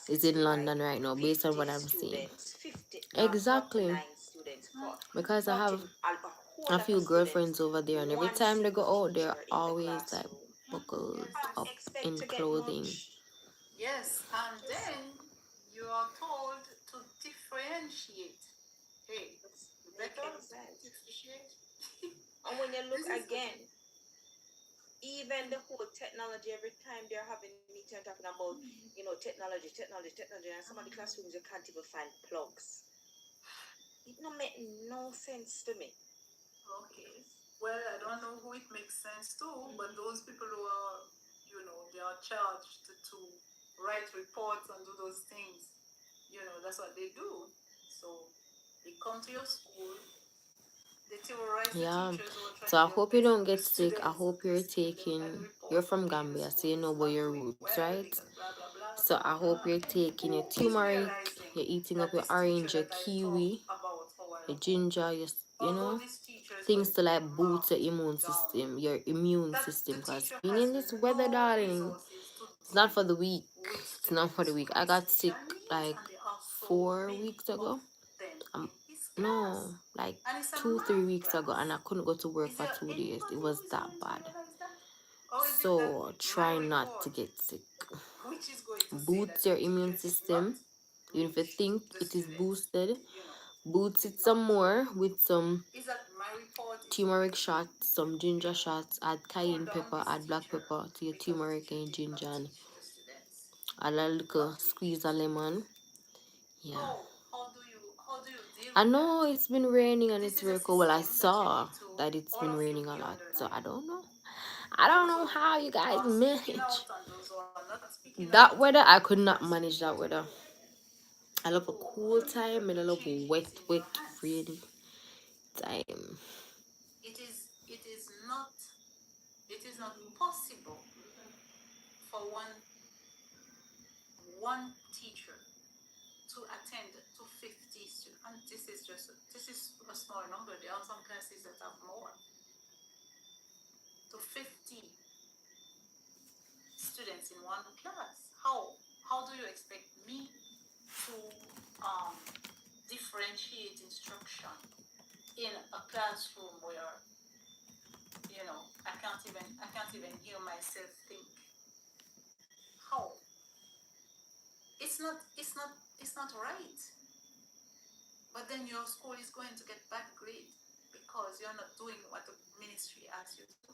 is in London right now, based on what I'm seeing. Exactly. for Because I have whole a lot few of students girlfriends over there, and every one time they go single out, they're teacher in the always like classroom. buckled up Expect in to get clothing. much. Yes, and then you are told to differentiate. Hey, you better Making sense. differentiate. And when you look This is again, even the whole technology, every time they're having a meeting and talking about, technology, and some of the classrooms you can't even find plugs. It don't make no sense to me. okay. Well, I don't know who it makes sense to, but those people who are, they are charged to write reports and do those things. That's what they do. So they come to your school, they terrorize the Yeah. teachers who are trying So I their hope you best, don't and the get sick. I students hope you're just give them a taking. report. You're from Okay, the Gambia, so school you know is about not your doing roots, well right? because blah blah blah So blah I blah hope blah. you're taking your Who is turmeric, realizing you're eating that up your this teacher orange, your that I kiwi, talked about a while your ago, ginger, although this teacher is things going to to be like boost your marked immune down, system, your immune that system. the Because teacher being has in this weather, no darling, resources to it's not deal for the weak. with It's not for the students weak. with I got sick special needs, like and there are so 4 many weeks ago. of them in his No, class, like and it's a 2-3 math weeks ago, and I class. couldn't go to work Is for there 2 days. It anybody was who is that going to bad. realize that? Or is it that So my try not to report, get sick. which is going to say that Boosts the your immune teacher did not system. Even if you reach think the it is students, boosted, boosts did it some not? more with some Is that my report is turmeric going to, shots, some ginger shots, add pull cayenne down pepper, this add black teacher pepper to your because the turmeric teacher and did not ginger, and teach the students, add a did little not reach squeeze the of lemon. students? Yeah. How do you deal I with that? know it's been raining and This it's is a very cold. Well, I system that you saw need to, that it's all been of you raining a be lot, so I underlining. don't know. I don't Those know who how you guys are speaking manage. out and those who are not speaking That out, weather, I could not just manage that weather. I love a cool the time and I love change wet, is in wet, your hands. rainy time. It is not possible for one teacher to attend to 50 students, and this is a small number. There are some classes that have more, to 50 students in one class. How do you expect me to differentiate instruction in a classroom where I can't even hear myself think? How? It's not right. But then your school is going to get bad grade because you're not doing what the ministry asks you to do.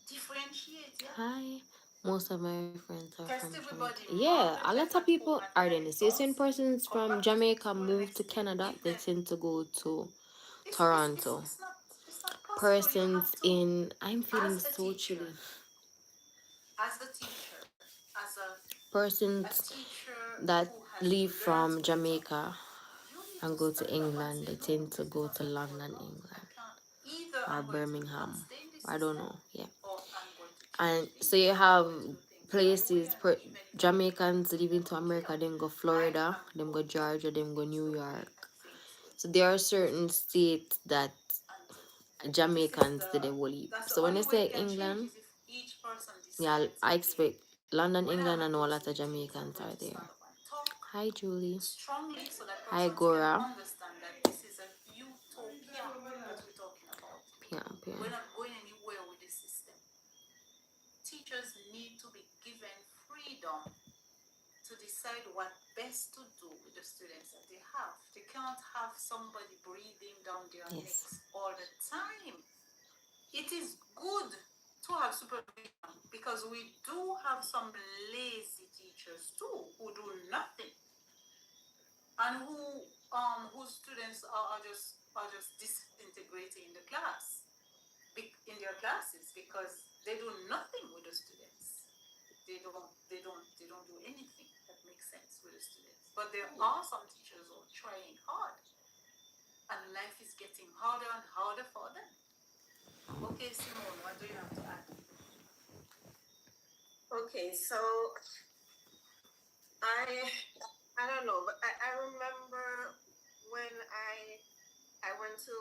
Differentiate, yeah. Hi. Most of my friends are Test from Jamaica. everybody, Yeah, mark a the lot test of at people home at are 9 then. See, when results, persons come from back to Jamaica school the move to next day. Canada, Give they them. tend to go to It's, it's, it's, Toronto. it's, not, it's not possible. You have Persons to, in, I'm feeling as a so teacher, chilly. as a teacher, as a Persons teacher that who has leave learned from better, Jamaica you need and to go to stand up and England, say, they no, tend to this is go not to going to work London, out. I England, can't. Either or I'm going to not Birmingham. stay in this I don't system, know. Yeah. or I'm going to And change so things, you or I'm have going to do things my way, places, and even if it Jamaicans will leaving never to be America, done, then go I Florida, am then go going to Georgia, do then go things New the way York. I think is going So to there are benefit the certain students. states that And Jamaicans did they will leave. that's the So when only you way say it can change England, is if each person yeah, decides, I okay, expect London, when I England, have I a know a close lot of meeting, I'm Jamaicans going are to there. stand up and talk Hi, Julie. strongly so that Hi, persons can Gora. understand that this is a utopia that we're talking about. Pian, pian. We're not going anywhere with this system. Teachers need to be given freedom to decide what best to do with the students that they have. They can't have somebody breathing down their necks all the time. It is good to have supervision because we do have some lazy teachers too who do nothing and whose students are just disintegrating in the class, in their classes, because they do nothing with the students. They don't do anything that makes sense with the students. But there are some teachers who are trying hard, and life is getting harder and harder for them. Okay, Simone, what do you have to add? Okay, so I don't know, but I remember when I went to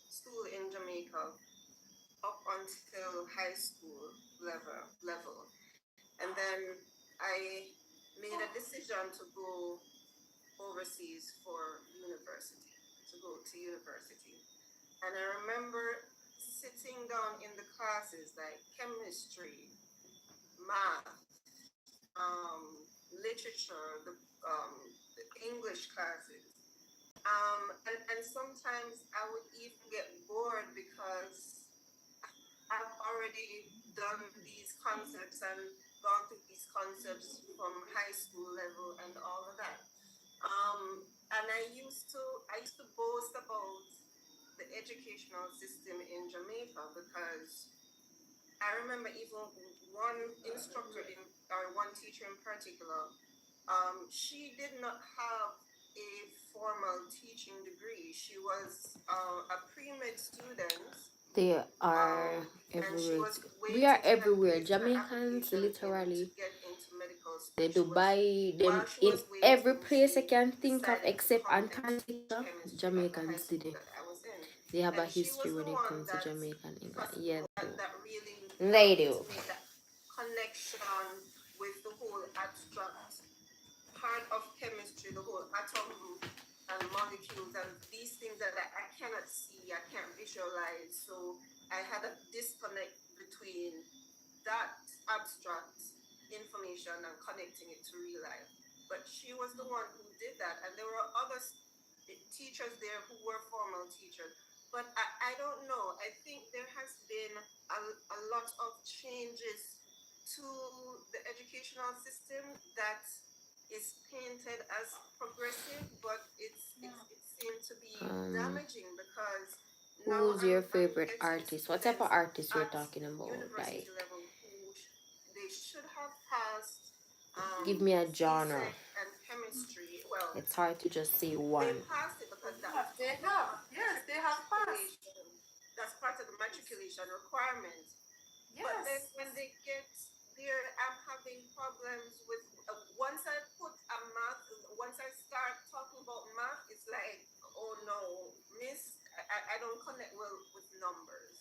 school in Jamaica up until high school level, and then I made a decision to go overseas for university. to go to university. And I remember sitting down in the classes like chemistry, math, literature, the English classes. And sometimes I would even get bored because I've already done these concepts and gone through these concepts from high school level and all of that. And I used to boast about the educational system in Jamaica because I remember even one instructor or one teacher in particular, she did not have a formal teaching degree. She was a pre-med student. They are everywhere. We are everywhere. Jamaicans literally. They do buy them in every place I can think of except Antarctica. Jamaicans did it. They have a history when it comes to Jamaican England. Yeah, they do. That connection with the whole abstract part of chemistry, the whole atom and molecules and these things that I cannot see, I can't visualize. So I had a disconnect between that abstract information and connecting it to real life. But she was the one who did that, and there were other teachers there who were formal teachers. But I don't know. I think there has been a lot of changes to the educational system that is painted as progressive, but it seems to be damaging because Who's your favorite artist? What type of artist you're talking about? Like, level they should have passed give me a genre. and chemistry. Well, It's hard to just say they one. passed it because Yes, they have passed. that's part of the matriculation requirement. Yes. But then when they get there, I'm having problems with once I start talking about math, it's like, oh no, miss, I don't connect well with numbers.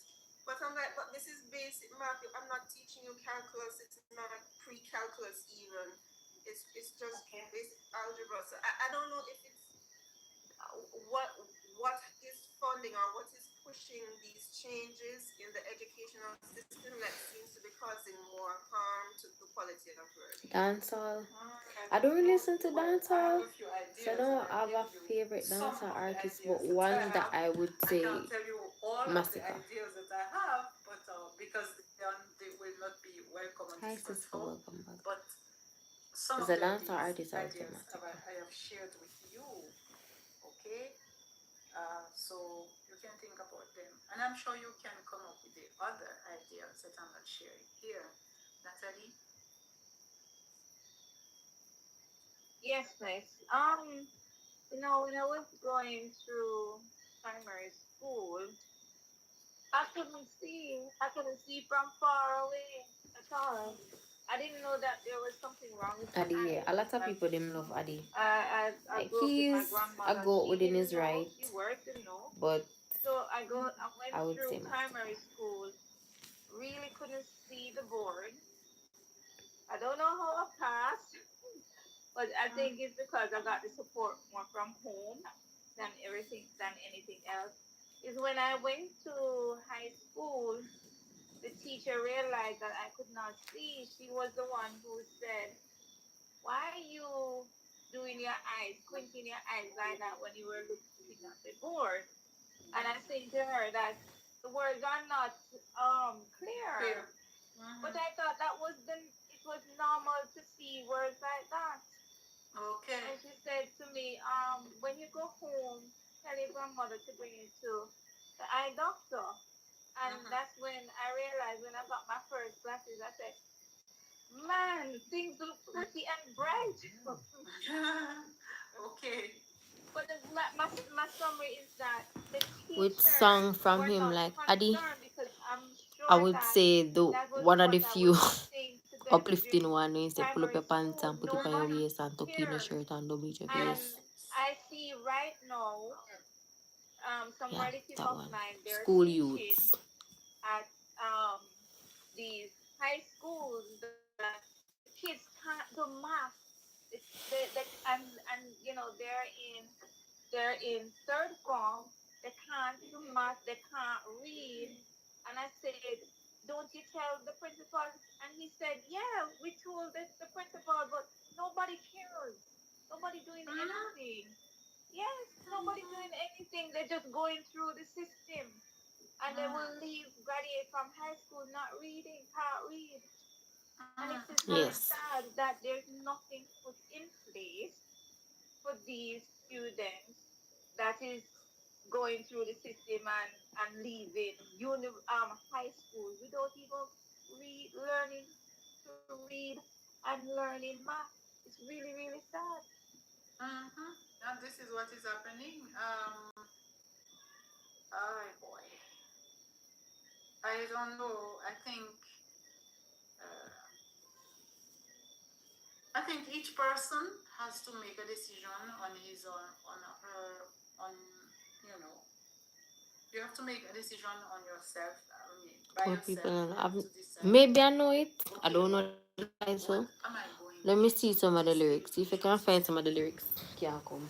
But I'm like, but this is basic math. I'm not teaching you calculus. It's not pre-calculus even. It's just basic algebra. So I don't know if it's what is funding or what is pushing these changes in the educational system that seems to be causing more harm to the quality of learning. Dancehall. I don't really listen to dancehall, so I don't have a favorite dancehall artist, but one that I would say I can't tell you all Massacre. of the ideas that I have, but because they will not be welcome on Hi, this sister, platform. welcome back. But some As of a dancehall these artist, I would say ideas Massacre. I have shared with you, okay? So you can think about them, and I'm sure you can come up with the other ideas that I'm not sharing here. Natalie? Yes, nice. When I was going through primary school, I couldn't see from far away at all. I didn't know that there was something wrong with my Adi, yeah. eyes. A lot of people them love Adi. I Like, grew up with my he's a grandmother. goat She within didn't his know. right, She worked, didn't know. but So I went I would through say Massacre. primary school. Really couldn't see the board. I don't know how I passed, but I think it's because I got the support more from home than anything else. Is when I went to high school, the teacher realized that I could not see. She was the one who said, "Why are you doing your eyes, squinting your eyes like that when you were looking at the board?" And I said to her that the words are not clear. But I thought it was normal to see words like that. Okay. And she said to me, when you go home, tell your grandmother to bring you to the eye doctor. And that's when I realized when I got my first glasses, I said, man, things look pretty and bright. Okay. But my summary is that the With teachers song from were him not like Adi, concerned because I'm I sure would that say the that was one of the what I few was saying to them uplifting during one is to pull up primary your pants school. and put it on your Nobody waist and tuck in your cared. shirt and don't beat your And face. I see right now, some Yeah, relative that of one. mine, they're School teaching youths. at these high schools that the kids can't do math. And they're in they're in third form, they can't do math, they can't read. And I said, don't you tell the principal? And he said, yeah, we told the principal, but nobody cares. Nobody doing anything. Yes, nobody doing anything. They're just going through the system. And they will leave, graduate from high school, not reading, can't read. And it is very Yes. sad that there's nothing put in place for these students that is going through the system and leaving high school without even learning to read and learning math. It's really, really sad. And this is what is happening. Oh boy. I don't know. Uh, I think each person has to make a decision on his own, on her, on, you know, you have to make a decision on yourself. I mean, by Poor yourself, people. you have to decide. Maybe I know it. I Okay, don't know the title. what am I going Let me to see do some of the this lyrics. See if I education can find system? some of the lyrics. Yeah, come.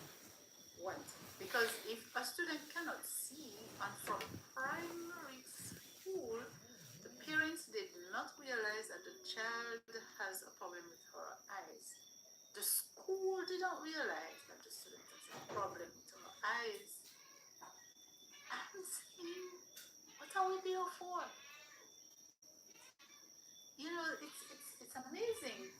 What? Because if a student cannot see, and from primary school, the parents did not realize that the child has a problem with her eyes. The school didn't realize that the student has a problem with her eyes. I'm saying, what are we there for? You know, it's amazing.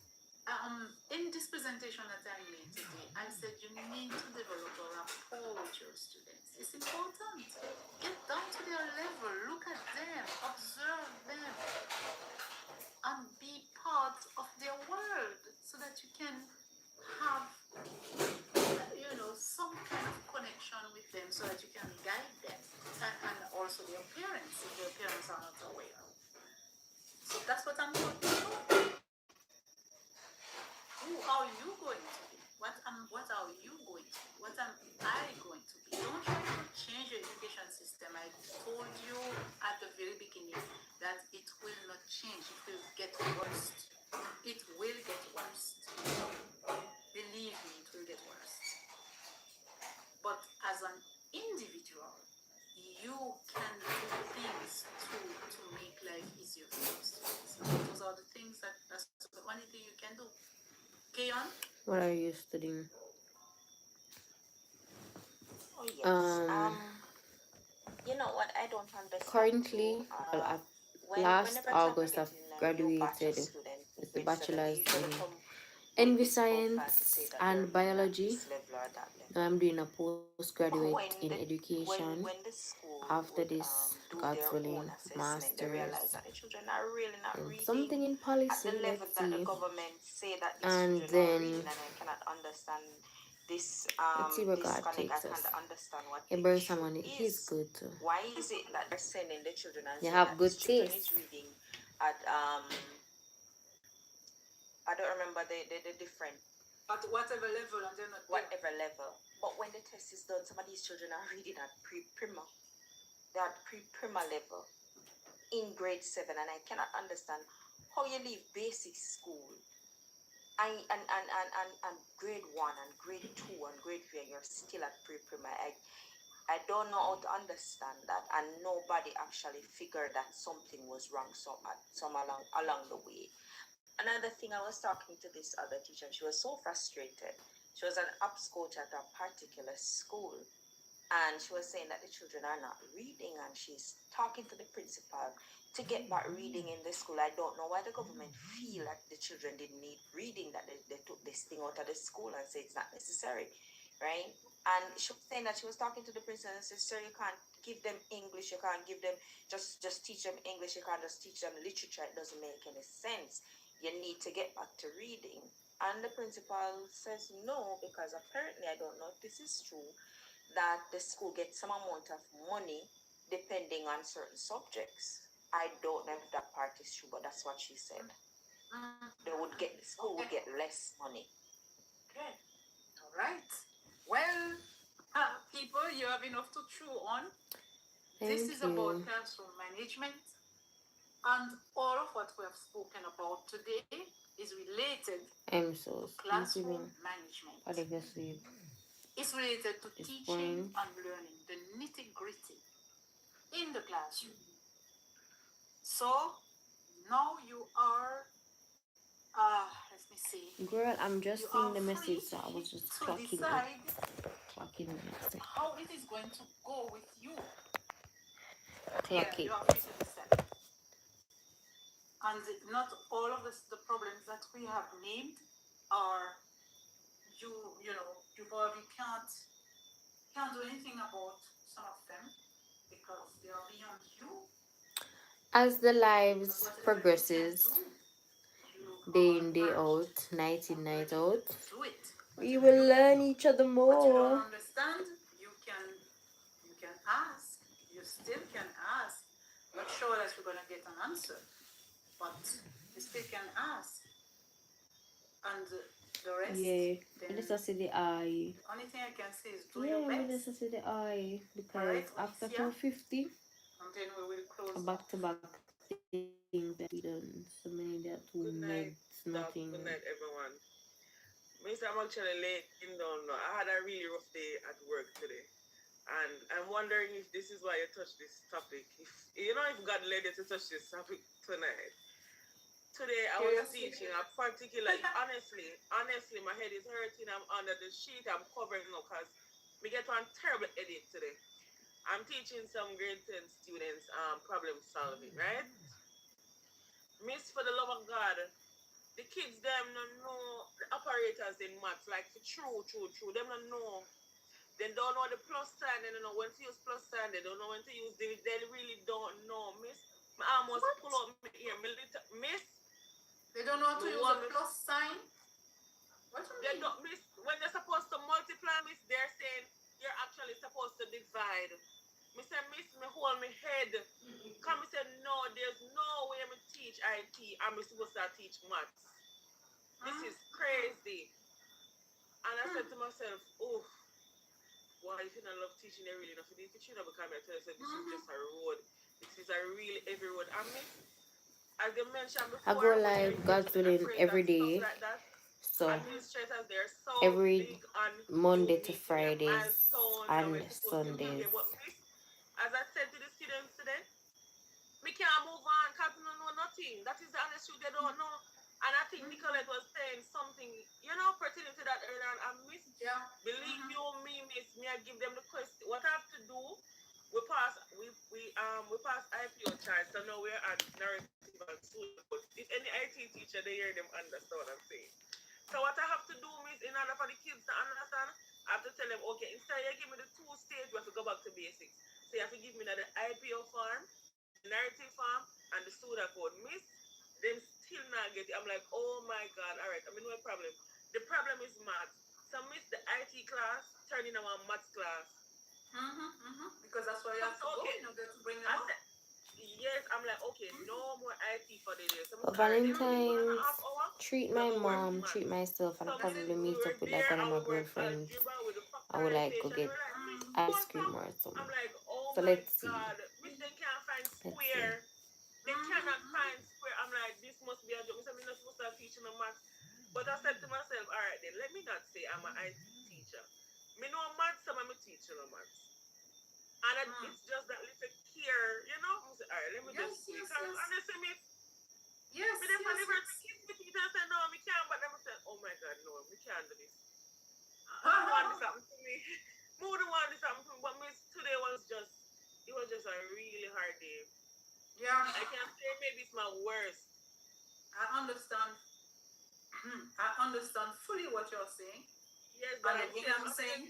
In this presentation that I made today, I said you need to develop a rapport with your students. It's important. Get down to their level, look at them, observe them, and be part of their world so that you can have, you know, some kind of connection with them so that you can guide them, and also their parents if their parents are not aware. So that's what I'm going to do. Who are you going to be? What are you going to be? What am I going to be? Don't try to change your education system. I told you at the very beginning that it will not change. It will get worse. It will get worse. Believe me, it will get worse. But as an individual, you can do things to make life easier for your students. Those are the things that's the only thing you can do. Keon? What are you studying? Oh yes. You know what? I don't understand Currently, too. last Whenever time we're August I've getting a new batch of graduated students in with the grade 7, they bachelor's usually in come with this profile to say Enviscience that they're and reading at biology. this level or that Now level. I'm doing a postgraduate When in the education. when the school After would this, do God's their own willing, assessment, they master's realize that the children are really not and reading something in at the policy. level Let's that the see. government say that these And children are then reading, and I cannot understand this let's see where God disconnect. I takes us. can't understand what Hey, the Barry issue Samani, he's is. good too. Why is it that they're sending the children and You saying have that this good children taste. is reading at I don't remember the different At whatever level, and they're not there. whatever level. But when the test is done, some of these children are reading at pre-prima. They're at pre-prima level in grade 7, and I cannot understand how you leave basic school and grade 1 and grade 2 and grade 3 and you're still at pre-prima. I don't know how to understand that, and nobody actually figured that something was wrong some along the way. Another thing, I was talking to this other teacher, and she was so frustrated. She was an ops coach at a particular school, and she was saying that the children are not reading, and she's talking to the principal to get back reading in the school. I don't know why the government feel like the children didn't need reading, that they took this thing out of the school and say it's not necessary, right? And she was saying that she was talking to the principal and said, sir, you can't give them English, you can't give them just teach them English, you can't just teach them literature. It doesn't make any sense. You need to get back to reading. And the principal says no, because apparently, I don't know if this is true, that the school gets some amount of money depending on certain subjects. I don't know if that part is true, but that's what she said. The school would get less money. Okay. All right. Well, people, you have enough to chew on. This is about classroom management. And all of what we have spoken about today is related I'm so to classroom management. is related to It's teaching point. and learning, the nitty-gritty in the classroom. So now you are, let me see. Girl, I'm just You seeing are the free message, so I was just to clocking it. decide Clocking it. how it is going to go with you. Clock You it. are free to decide. And not all of the problems that we have named are you probably can't do anything about some of them because they are beyond you. As the But lives whatever you can progresses, do, you day are in, day out, urged, night in, night ready out, to do it. we Whatever will you can learn do. each other What you don't more. understand, you can ask. You still can ask. Not sure that you're gonna get an answer, but you still can ask. And the rest, Yeah, then I just see the eye. the only thing I can say is do Yeah, your I best. just see the eye because Alright, after Onicia? 250, And then we will close back off. to back things that we done. So many that two Good night, meds, Doc. nothing. Good night, everyone. Mister, I'm actually laying down now. I had a really rough day at work today. And I'm wondering if this is why you touched this topic. If God led you to touch this topic tonight. Today I was teaching. I particularly, honestly, my head is hurting. I'm under the sheet. I'm covering now because we get one terrible headache today. I'm teaching some grade 10 students problem solving, right? Miss, for the love of God, the kids them don't know the operators in maths, like for true. Them don't know. They don't know the plus sign, they don't know when to use plus sign, they don't know when to use division, they really don't know, miss. I almost pull out my ear, miss. They don't know how to use a plus sign? What do you They mean? don't, miss, when they're supposed to multiply, miss, they're saying you're actually supposed to divide. Miss, me hold my head. Come, say, no, there's no way I'm teach IT. I'm supposed to teach maths. This is crazy. And I said to myself, oh, why if you don't love teaching, they really enough. You need to tune up because I tell you, this is just a road. This is a really heavy road. I miss, as you mentioned I go before, when you're live, God's getting willing, appraised every and stuff day. like that, So administrators, they're so every big on you Monday to meeting your Fridays milestones and and we're supposed to be Sundays. there. But miss, as I said to the students today, we can't move on because we don't know nothing. That is the honest truth, they don't know. And I think Nicolette was saying something, pertaining to that earlier on. I miss, believe you me, miss, me, I give them the question. What I have to do, we pass IPO charge, so now we're at narrative and social. But if any IT teacher, they hear them understand what I'm saying. So what I have to do, miss, in order for the kids to understand, I have to tell them, okay, instead you give me the 2 stage, we have to go back to basics. So you have to give me the IPO form, the narrative form, and the Suda code. Miss, them still not get it. I'm like, oh my God, all right, I mean, no problem. The problem is math. So miss, the IT class turning into a maths class. Because that's why you have to go in order to bring them up. Yes, I'm like, okay, no more IT for the day. So Valentine's, treat my mom, treat myself, and I probably meet up with like one of my girlfriends. I would like go get ice cream or something. I'm like, oh So my let's see. God, miss, they can't find Let's see. square. They cannot find square. I'm like, this must be a joke. I'm not supposed to teach them maths. But I said to myself, all right, then let me not say I'm an IT teacher. Me know maths, so I'm a teacher of maths. And it's just that little care, I say, all right, let me just see. Because honestly, miss, me they find the kids with me and say, no, me can't. But then I said, oh my God, no, me can't do this. I don't want this happen to me. More than want this happen to me. But miss, today was just a really hard day. Yeah. I can say maybe it's my worst. I understand. I understand fully what you're saying. Yes, but and again, I'm saying,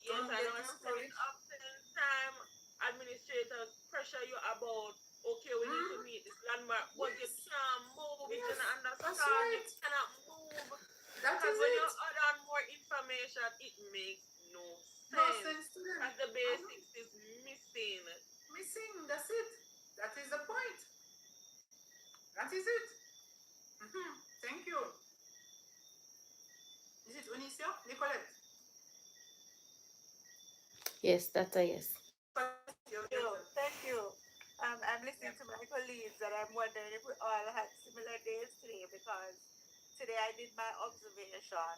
yes, I know. I'm saying oftentimes administrators pressure you about, okay, we need to meet this landmark, but you can't move. You cannot understand. You cannot move. Because when you add on more information, it makes no sense. To them. Because the basics is missing. That's it. That is the point. That is it. Thank you. Is it Unicia? Nicolette? Yes, that's a yes. Thank you. I'm listening to my colleagues and I'm wondering if we all had similar days today because today I did my observation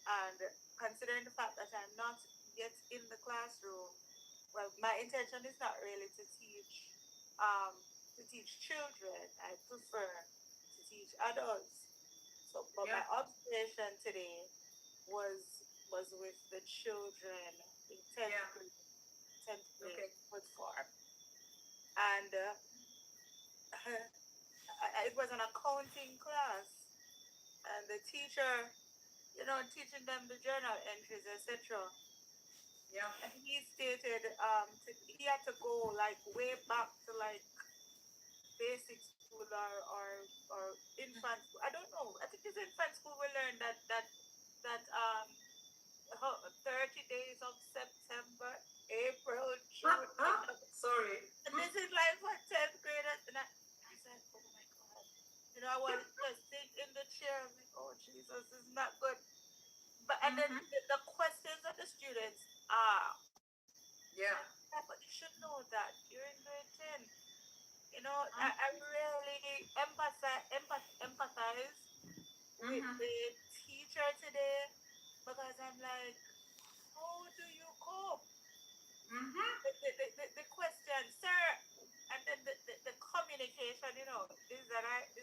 and considering the fact that I'm not yet in the classroom, well, my intention is not really to teach children. I prefer to teach adults. So, but my observation today was with the children in 10th grade fourth form, and it was an accounting class, and the teacher, teaching them the journal entries, etc. Yeah. And he stated he had to go like way back to like basic school or infant school. I don't know. I think it's infant school we learned that 30 days of September, April, June. Sorry. And this is like for 10th graders. And I said, oh my God. I was just sit in the chair. I'm like, oh Jesus, this is not good. But and then the questions of the students are, but you should know that during grade 10, I really empathize with the teacher today, because I'm like, how do you cope? The question, sir, and then the communication, is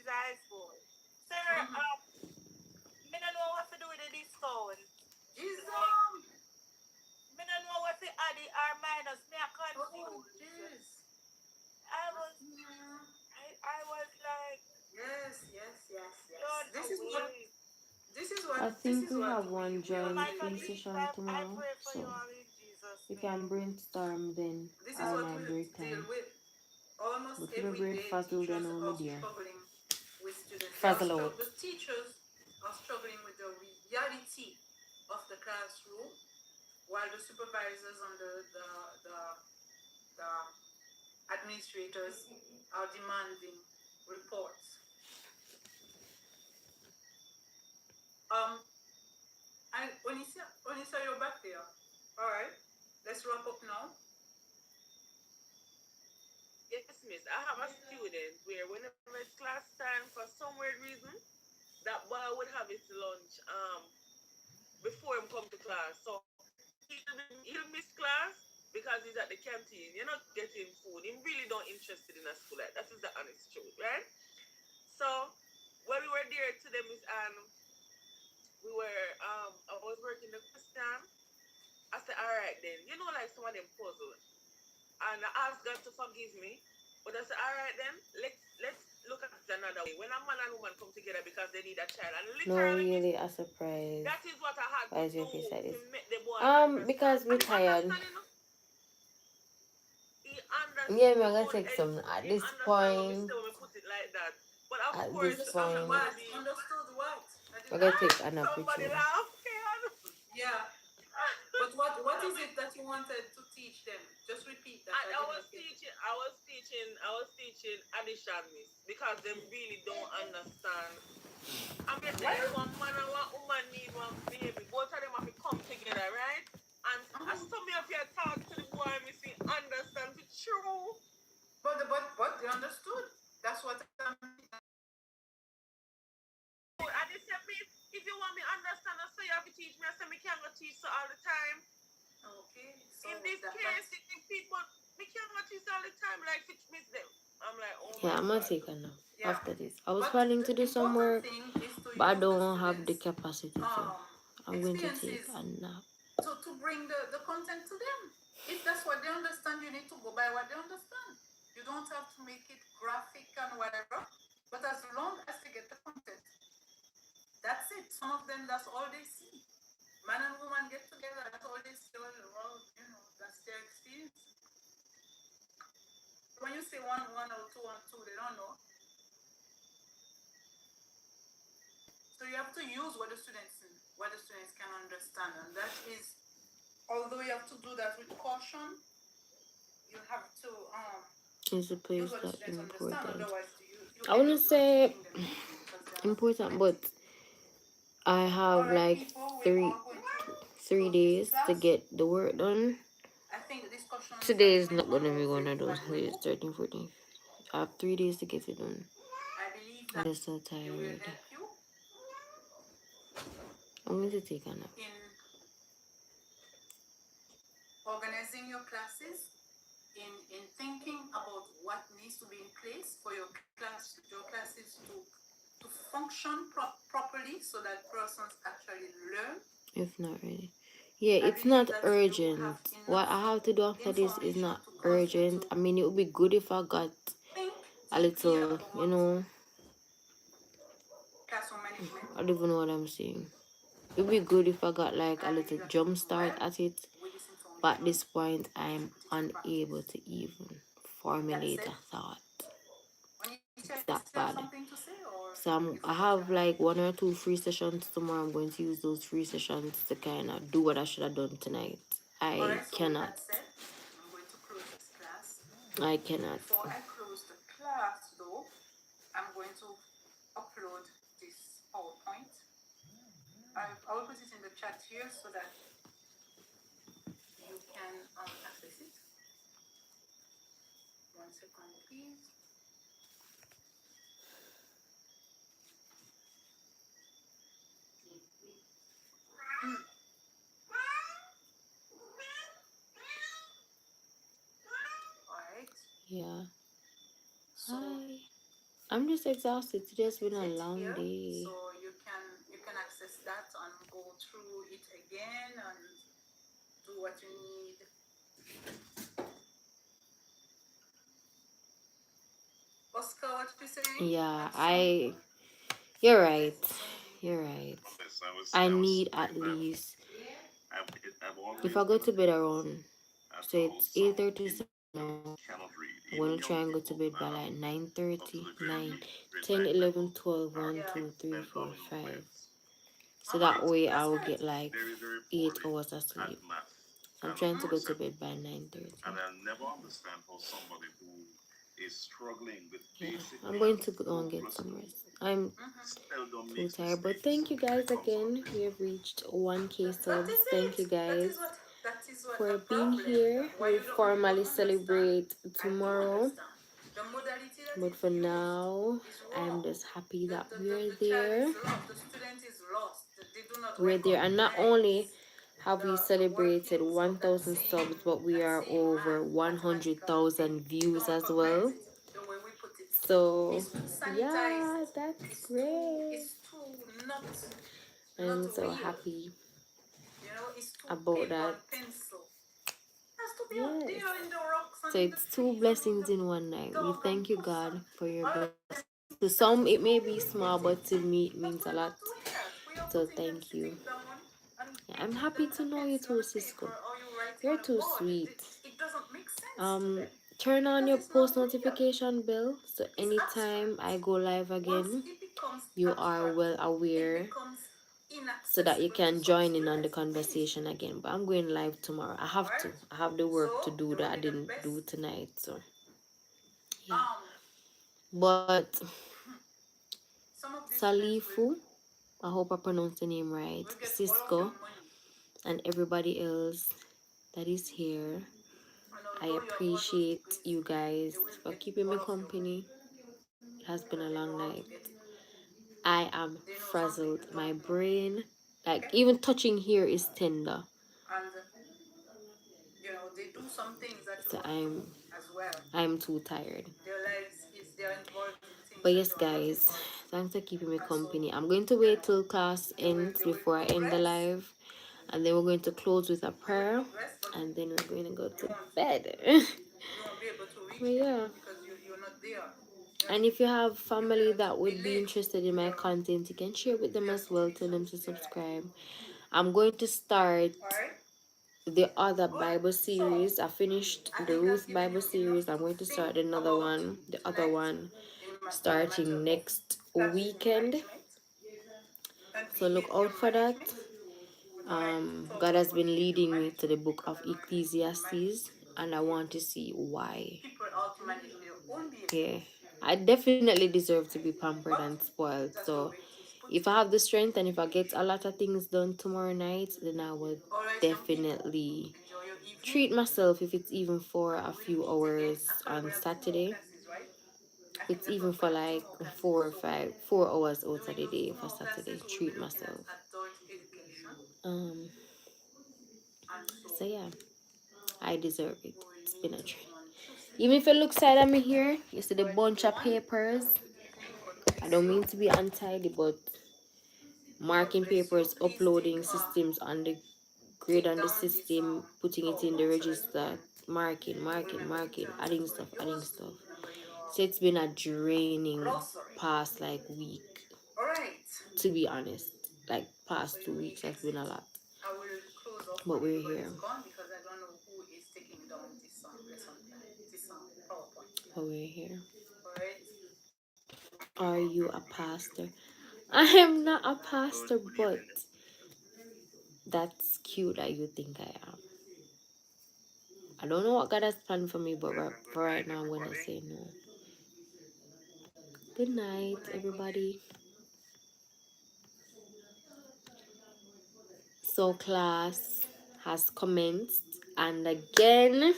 high school. Sir, me don't know what to do with the discount. Jesus. Me don't know what to add or minus. Me are confused. I was like, Yes. This is I what think we have one we joint are free doing. session I tomorrow, pray for so you all in Jesus' we name. can brainstorm then This is or what my we break deal time. with. Almost But we every break day, fast, we'll teachers know are me there. struggling with students. Frazzle out. The teachers are struggling with the reality of the classroom, while the supervisors and the administrators are demanding reports. And Onisa, you're back there. All right, let's wrap up now. Yes, miss. I have a student where whenever it's class time, for some weird reason, that boy would have his lunch before him come to class. So he'll miss class because he's at the canteen. You're not getting food. He's really not interested in a school. Like, that is the honest truth, right? So when we were there to them, Miss Anne, I was working the question. I said, all right then, like some of them puzzle. And I asked God to forgive me. But I said, all right then, let's look at it another way. When a man and woman come together because they need a child, and No, literally, really a surprise. that is what I had Why to is do your face like to this? make the boy understand. Because we're And tired. He understood. Yeah, I'm gonna take some at this point. When we put it like that. But of At course, this point, Understood what? we're gonna take an somebody opportunity. laugh. Yeah. But what is it that you wanted to teach them? Just repeat that. I was teaching addition, miss, because they really don't understand. I mean, one man and one woman need one baby. Both of them have to come together, right? And I saw me up here talk to the boy, missing understand the true. But they understood. That's what I'm. I just said, if you want me to understand, I say you have to teach me. I said, me can't go teach all the time. Okay. So in this case, the people, me can't go teach all the time. Like, it miss them. I'm like, oh my Yeah, I'm gonna God. take a nap after this. I was planning to do some work, but I don't have the capacity to. I'm going to take a nap. To bring the content to them. If that's what they understand, you need to go by what they understand. You don't have to make it graphic and whatever, but as long as they get the content, that's it. Some of them, that's all they see. Man and woman get together, that's all they see. Well, that's their experience. When you say one or two, they don't know. So you have to use what the students can understand, and that is, although you have to do that with caution, you have to It's a place use what the that students understand. important. Otherwise, I wouldn't say important, but I have like three days to get the work done. I think the discussion Today is not gonna be one of those days. 13, 14. I have 3 days to get it done. I'm just so tired. I'm going to take a nap. classes in thinking about what needs to be in place for your classes to function properly so that persons actually learn. If not really. Yeah, it's not urgent. What I have to do after this is not urgent. I mean, it would be good if I got a little, you know, Classroom management. I don't even know what I'm saying. It would be good if I got like a little jump start at it. But at this point, I'm unable to even formulate a thought. It's that bad. So I have like 1 or 2 free sessions tomorrow. I'm going to use those free sessions to kind of do what I should have done tonight. I cannot. I'm going to close this class. I cannot. Before I close the class, though, I'm going to upload this PowerPoint. I will put it in the chat here so that you can access it. 1 second, please. Alright. Yeah. Hi. I'm just exhausted. Today's been a long day. So you can access that and go through it again and do what you need. Oscar, what you saying? Yeah, you're right. You're right. I need at least, if I go to bed around, so it's 8:30 now, I'm going to try and go to bed by like 9:30, 9, 10, 11, 12, 1, 2, 3, 4, 5. So that way I will get like 8 hours of sleep. I'm trying to go to bed by 9:30. And I never understand how somebody who is struggling with basic I'm going to go and get some rest. I'm too tired. But thank you guys again. We have reached 1K subs. Thank you guys for being here. We'll formally celebrate tomorrow. But for now, I'm just happy that we're there. We're there. And not only have we celebrated 1,000 subs, but we are over 100,000 views as well. So yeah, that's great. I'm so happy about that. Yes. So it's 2 blessings in one night. We thank you, God, for your blessings. To some it may be small, but to me it means a lot. So thank you. Yeah, I'm happy to know you too, Cisco. You're too sweet. Turn on your post notification bell so anytime I go live again, you are well aware so that you can join in on the conversation again. But I'm going live tomorrow. I have to. I have the work to do that I didn't do tonight. So yeah. But Salifu, I hope I pronounced the name right, Cisco, and everybody else that is here. I appreciate you guys for keeping me company. It has been a long night. I am frazzled. My brain, like even touching here is tender. They do some things that So you as well. I'm too tired. Their lives they're involved in things. But yes, guys, thanks for keeping me company. I'm going to wait till class ends before I end the live, and then we're going to close with a prayer, and then we're going to go to bed. But yeah. And if you have family that would be interested in my content, you can share with them as well. Tell them to subscribe. I'm going to start the other Bible series. I finished the Ruth Bible series. I'm going to start another one, the other one, starting next weekend. So look out for that. God has been leading me to the book of Ecclesiastes, and I want to see why. Yeah, I definitely deserve to be pampered and spoiled. So if I have the strength and if I get a lot of things done tomorrow night, then I will definitely treat myself, if it's even for a few hours on Saturday. It's even for like 4 hours out of the day for Saturday. Treat myself. So yeah, I deserve it. It's been a dream. Even if you look side at me here, you see the bunch of papers. I don't mean to be untidy, but marking papers, uploading systems on the grade on the system, putting it in the register, marking, adding stuff. So it's been a draining past like week. To be honest, like past 2 weeks has been a lot. But we're here. But we're here. Are you a pastor? I am not a pastor, but that's cute that you think I am. I don't know what God has planned for me, but for right now, I'm gonna say no. Good night, everybody. So class has commenced, and again,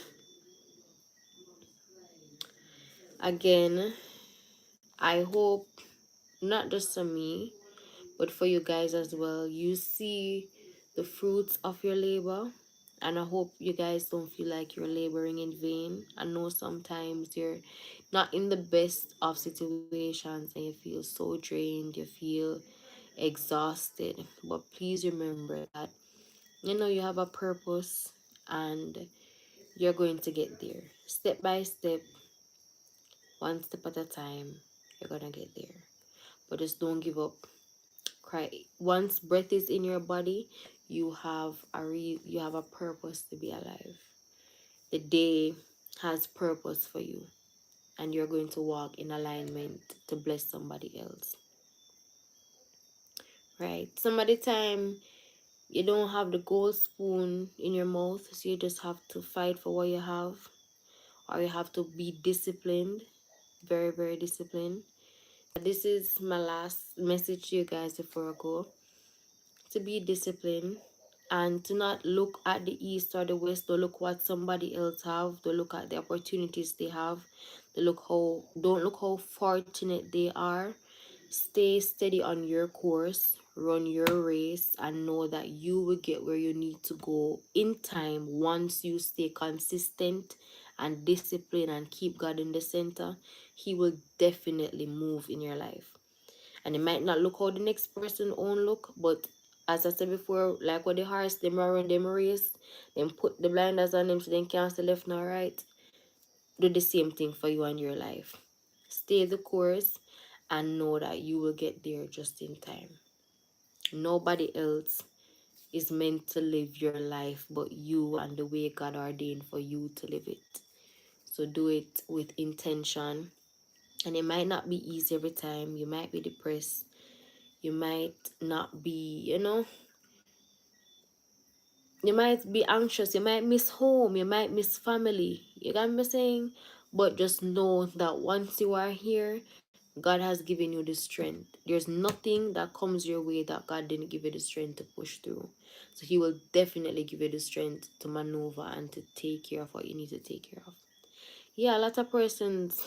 I hope not just for me, but for you guys as well, you see the fruits of your labor. And I hope you guys don't feel like you're laboring in vain. I know sometimes you're not in the best of situations and you feel so drained, you feel exhausted. But please remember that, you have a purpose and you're going to get there. Step by step, one step at a time, you're going to get there. But just don't give up. Cry. Once breath is in your body, you have a purpose to be alive. The day has purpose for you, and you're going to walk in alignment to bless somebody else. Right? Some of the time you don't have the gold spoon in your mouth, so you just have to fight for what you have, or you have to be disciplined, very, very disciplined. This is my last message to you guys before I go. To be disciplined and to not look at the east or the west, don't look what somebody else have, don't look at the opportunities they have, don't look how fortunate they are. Stay steady on your course, run your race, and know that you will get where you need to go in time. Once you stay consistent and disciplined and keep God in the center, He will definitely move in your life. And it might not look how the next person own look, but as I said before, like what the horse, them run them race, then put the blinders on them so they can't see left nor right. Do the same thing for you and your life. Stay the course and know that you will get there just in time. Nobody else is meant to live your life but you and the way God ordained for you to live it. So do it with intention. And it might not be easy every time. You might be depressed. You might not be, you might be anxious. You might miss home. You might miss family. You got me saying? But just know that once you are here, God has given you the strength. There's nothing that comes your way that God didn't give you the strength to push through. So He will definitely give you the strength to maneuver and to take care of what you need to take care of. Yeah, a lot of persons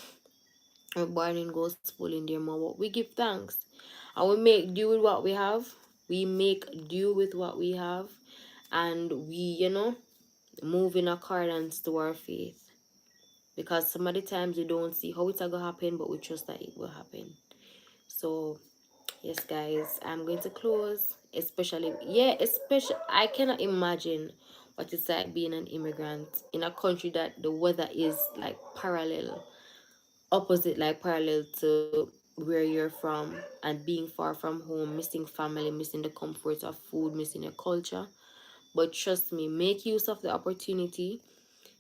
are born in gospel in their mouth. But we give thanks. And we make do with what we have. We make do with what we have. And we, move in accordance to our faith. Because some of the times we don't see how it's going to happen, but we trust that it will happen. So, yes, guys, I'm going to close. Especially, I cannot imagine what it's like being an immigrant in a country that the weather is like parallel to where you're from, and being far from home, missing family, missing the comforts of food, missing your culture. But trust me, make use of the opportunity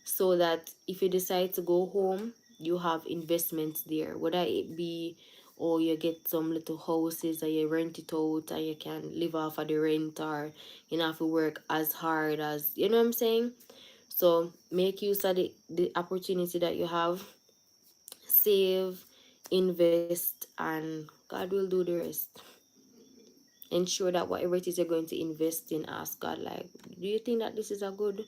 so that if you decide to go home, you have investments there, whether it be or you get some little houses and you rent it out and you can live off of the rent, or you don't have to work as hard as, you know what I'm saying. So make use of the opportunity that you have. Save, invest, and God will do the rest. Ensure that whatever it is you're going to invest in, ask God, like, do you think that this is a good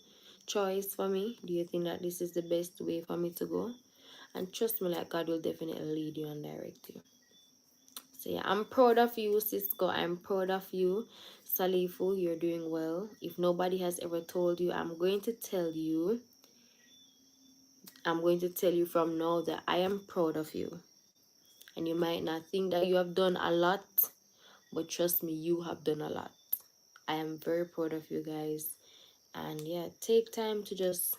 choice for me? Do you think that this is the best way for me to go? And trust me, like, God will definitely lead you and direct you. So yeah, I'm proud of you, Cisco. I'm proud of you, Salifu. You're doing well. If nobody has ever told you, I'm going to tell you. I'm going to tell you from now that I am proud of you. And you might not think that you have done a lot, but trust me, you have done a lot. I am very proud of you guys. And yeah, take time to just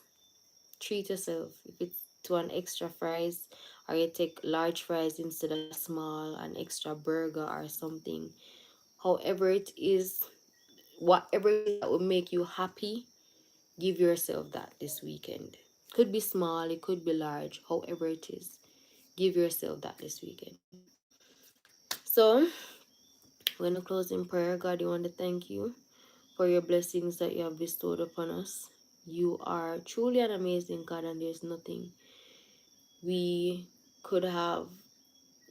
treat yourself. If it's to an extra fries, or you take large fries instead of small, an extra burger or something. However it is, whatever it is that will make you happy, give yourself that this weekend. Could be small, it could be large, however it is. Give yourself that this weekend. So, we're going to close in prayer. God, we want to thank you for your blessings that you have bestowed upon us. You are truly an amazing God, and there's nothing we could have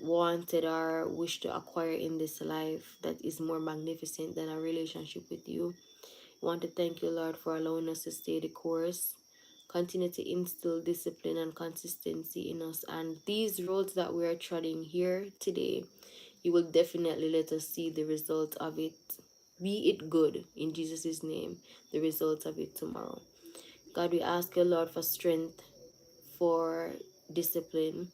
wanted or wished to acquire in this life that is more magnificent than a relationship with you. I want to thank you, Lord, for allowing us to stay the course. Continue to instill discipline and consistency in us. And these roads that we are treading here today, you will definitely let us see the result of it. Be it good in Jesus' name, the result of it tomorrow. God, we ask you, Lord, for strength, for discipline,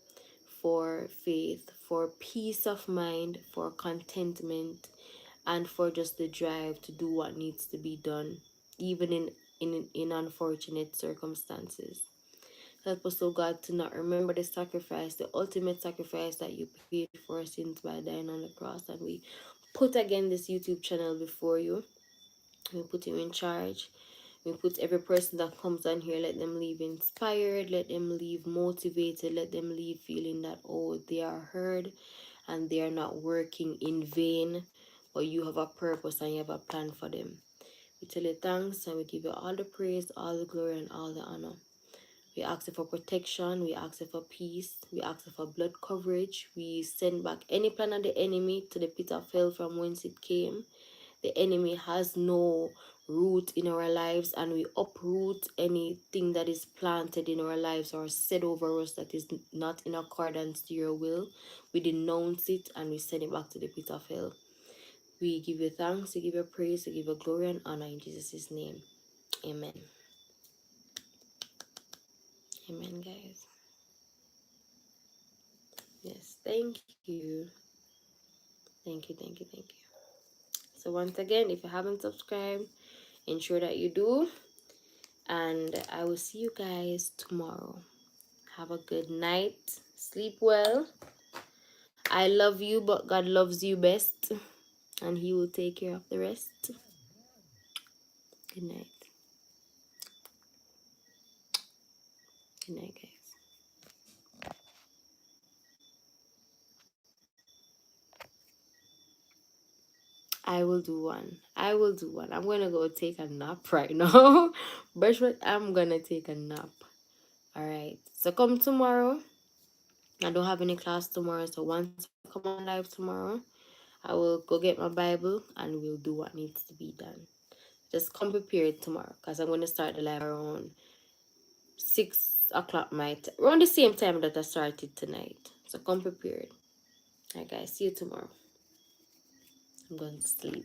for faith, for peace of mind, for contentment, and for just the drive to do what needs to be done, even in unfortunate circumstances. Help us, oh God, to not remember the sacrifice, the ultimate sacrifice that you paid for our sins by dying on the cross. And we put again this YouTube channel before you. We put you in charge. We put every person that comes on here, let them leave inspired, let them leave motivated, let them leave feeling that, oh, they are heard and they are not working in vain, but you have a purpose and you have a plan for them. We tell you thanks and we give you all the praise, all the glory, and all the honor. We ask you for protection, we ask you for peace, we ask you for blood coverage. We send back any plan of the enemy to the pit of hell from whence it came. The enemy has no root in our lives, and we uproot anything that is planted in our lives or said over us that is not in accordance to your will. We denounce it and we send it back to the pit of hell. We give you thanks, we give you praise, we give you glory and honor in Jesus' name. Amen. Amen, guys. Yes, thank you. Thank you, thank you, thank you. So once again, if you haven't subscribed, ensure that you do. And I will see you guys tomorrow. Have a good night. Sleep well. I love you, but God loves you best. And He will take care of the rest. Good night. Good night, guys. I will do one. I will do one. I'm gonna go take a nap right now. But I'm gonna take a nap. Alright. So come tomorrow. I don't have any class tomorrow. So once I come on live tomorrow, I will go get my Bible and we'll do what needs to be done. Just come prepared tomorrow because I'm going to start the live around 6 o'clock my time. Around the same time that I started tonight. So come prepared. Alright guys, see you tomorrow. I'm going to sleep.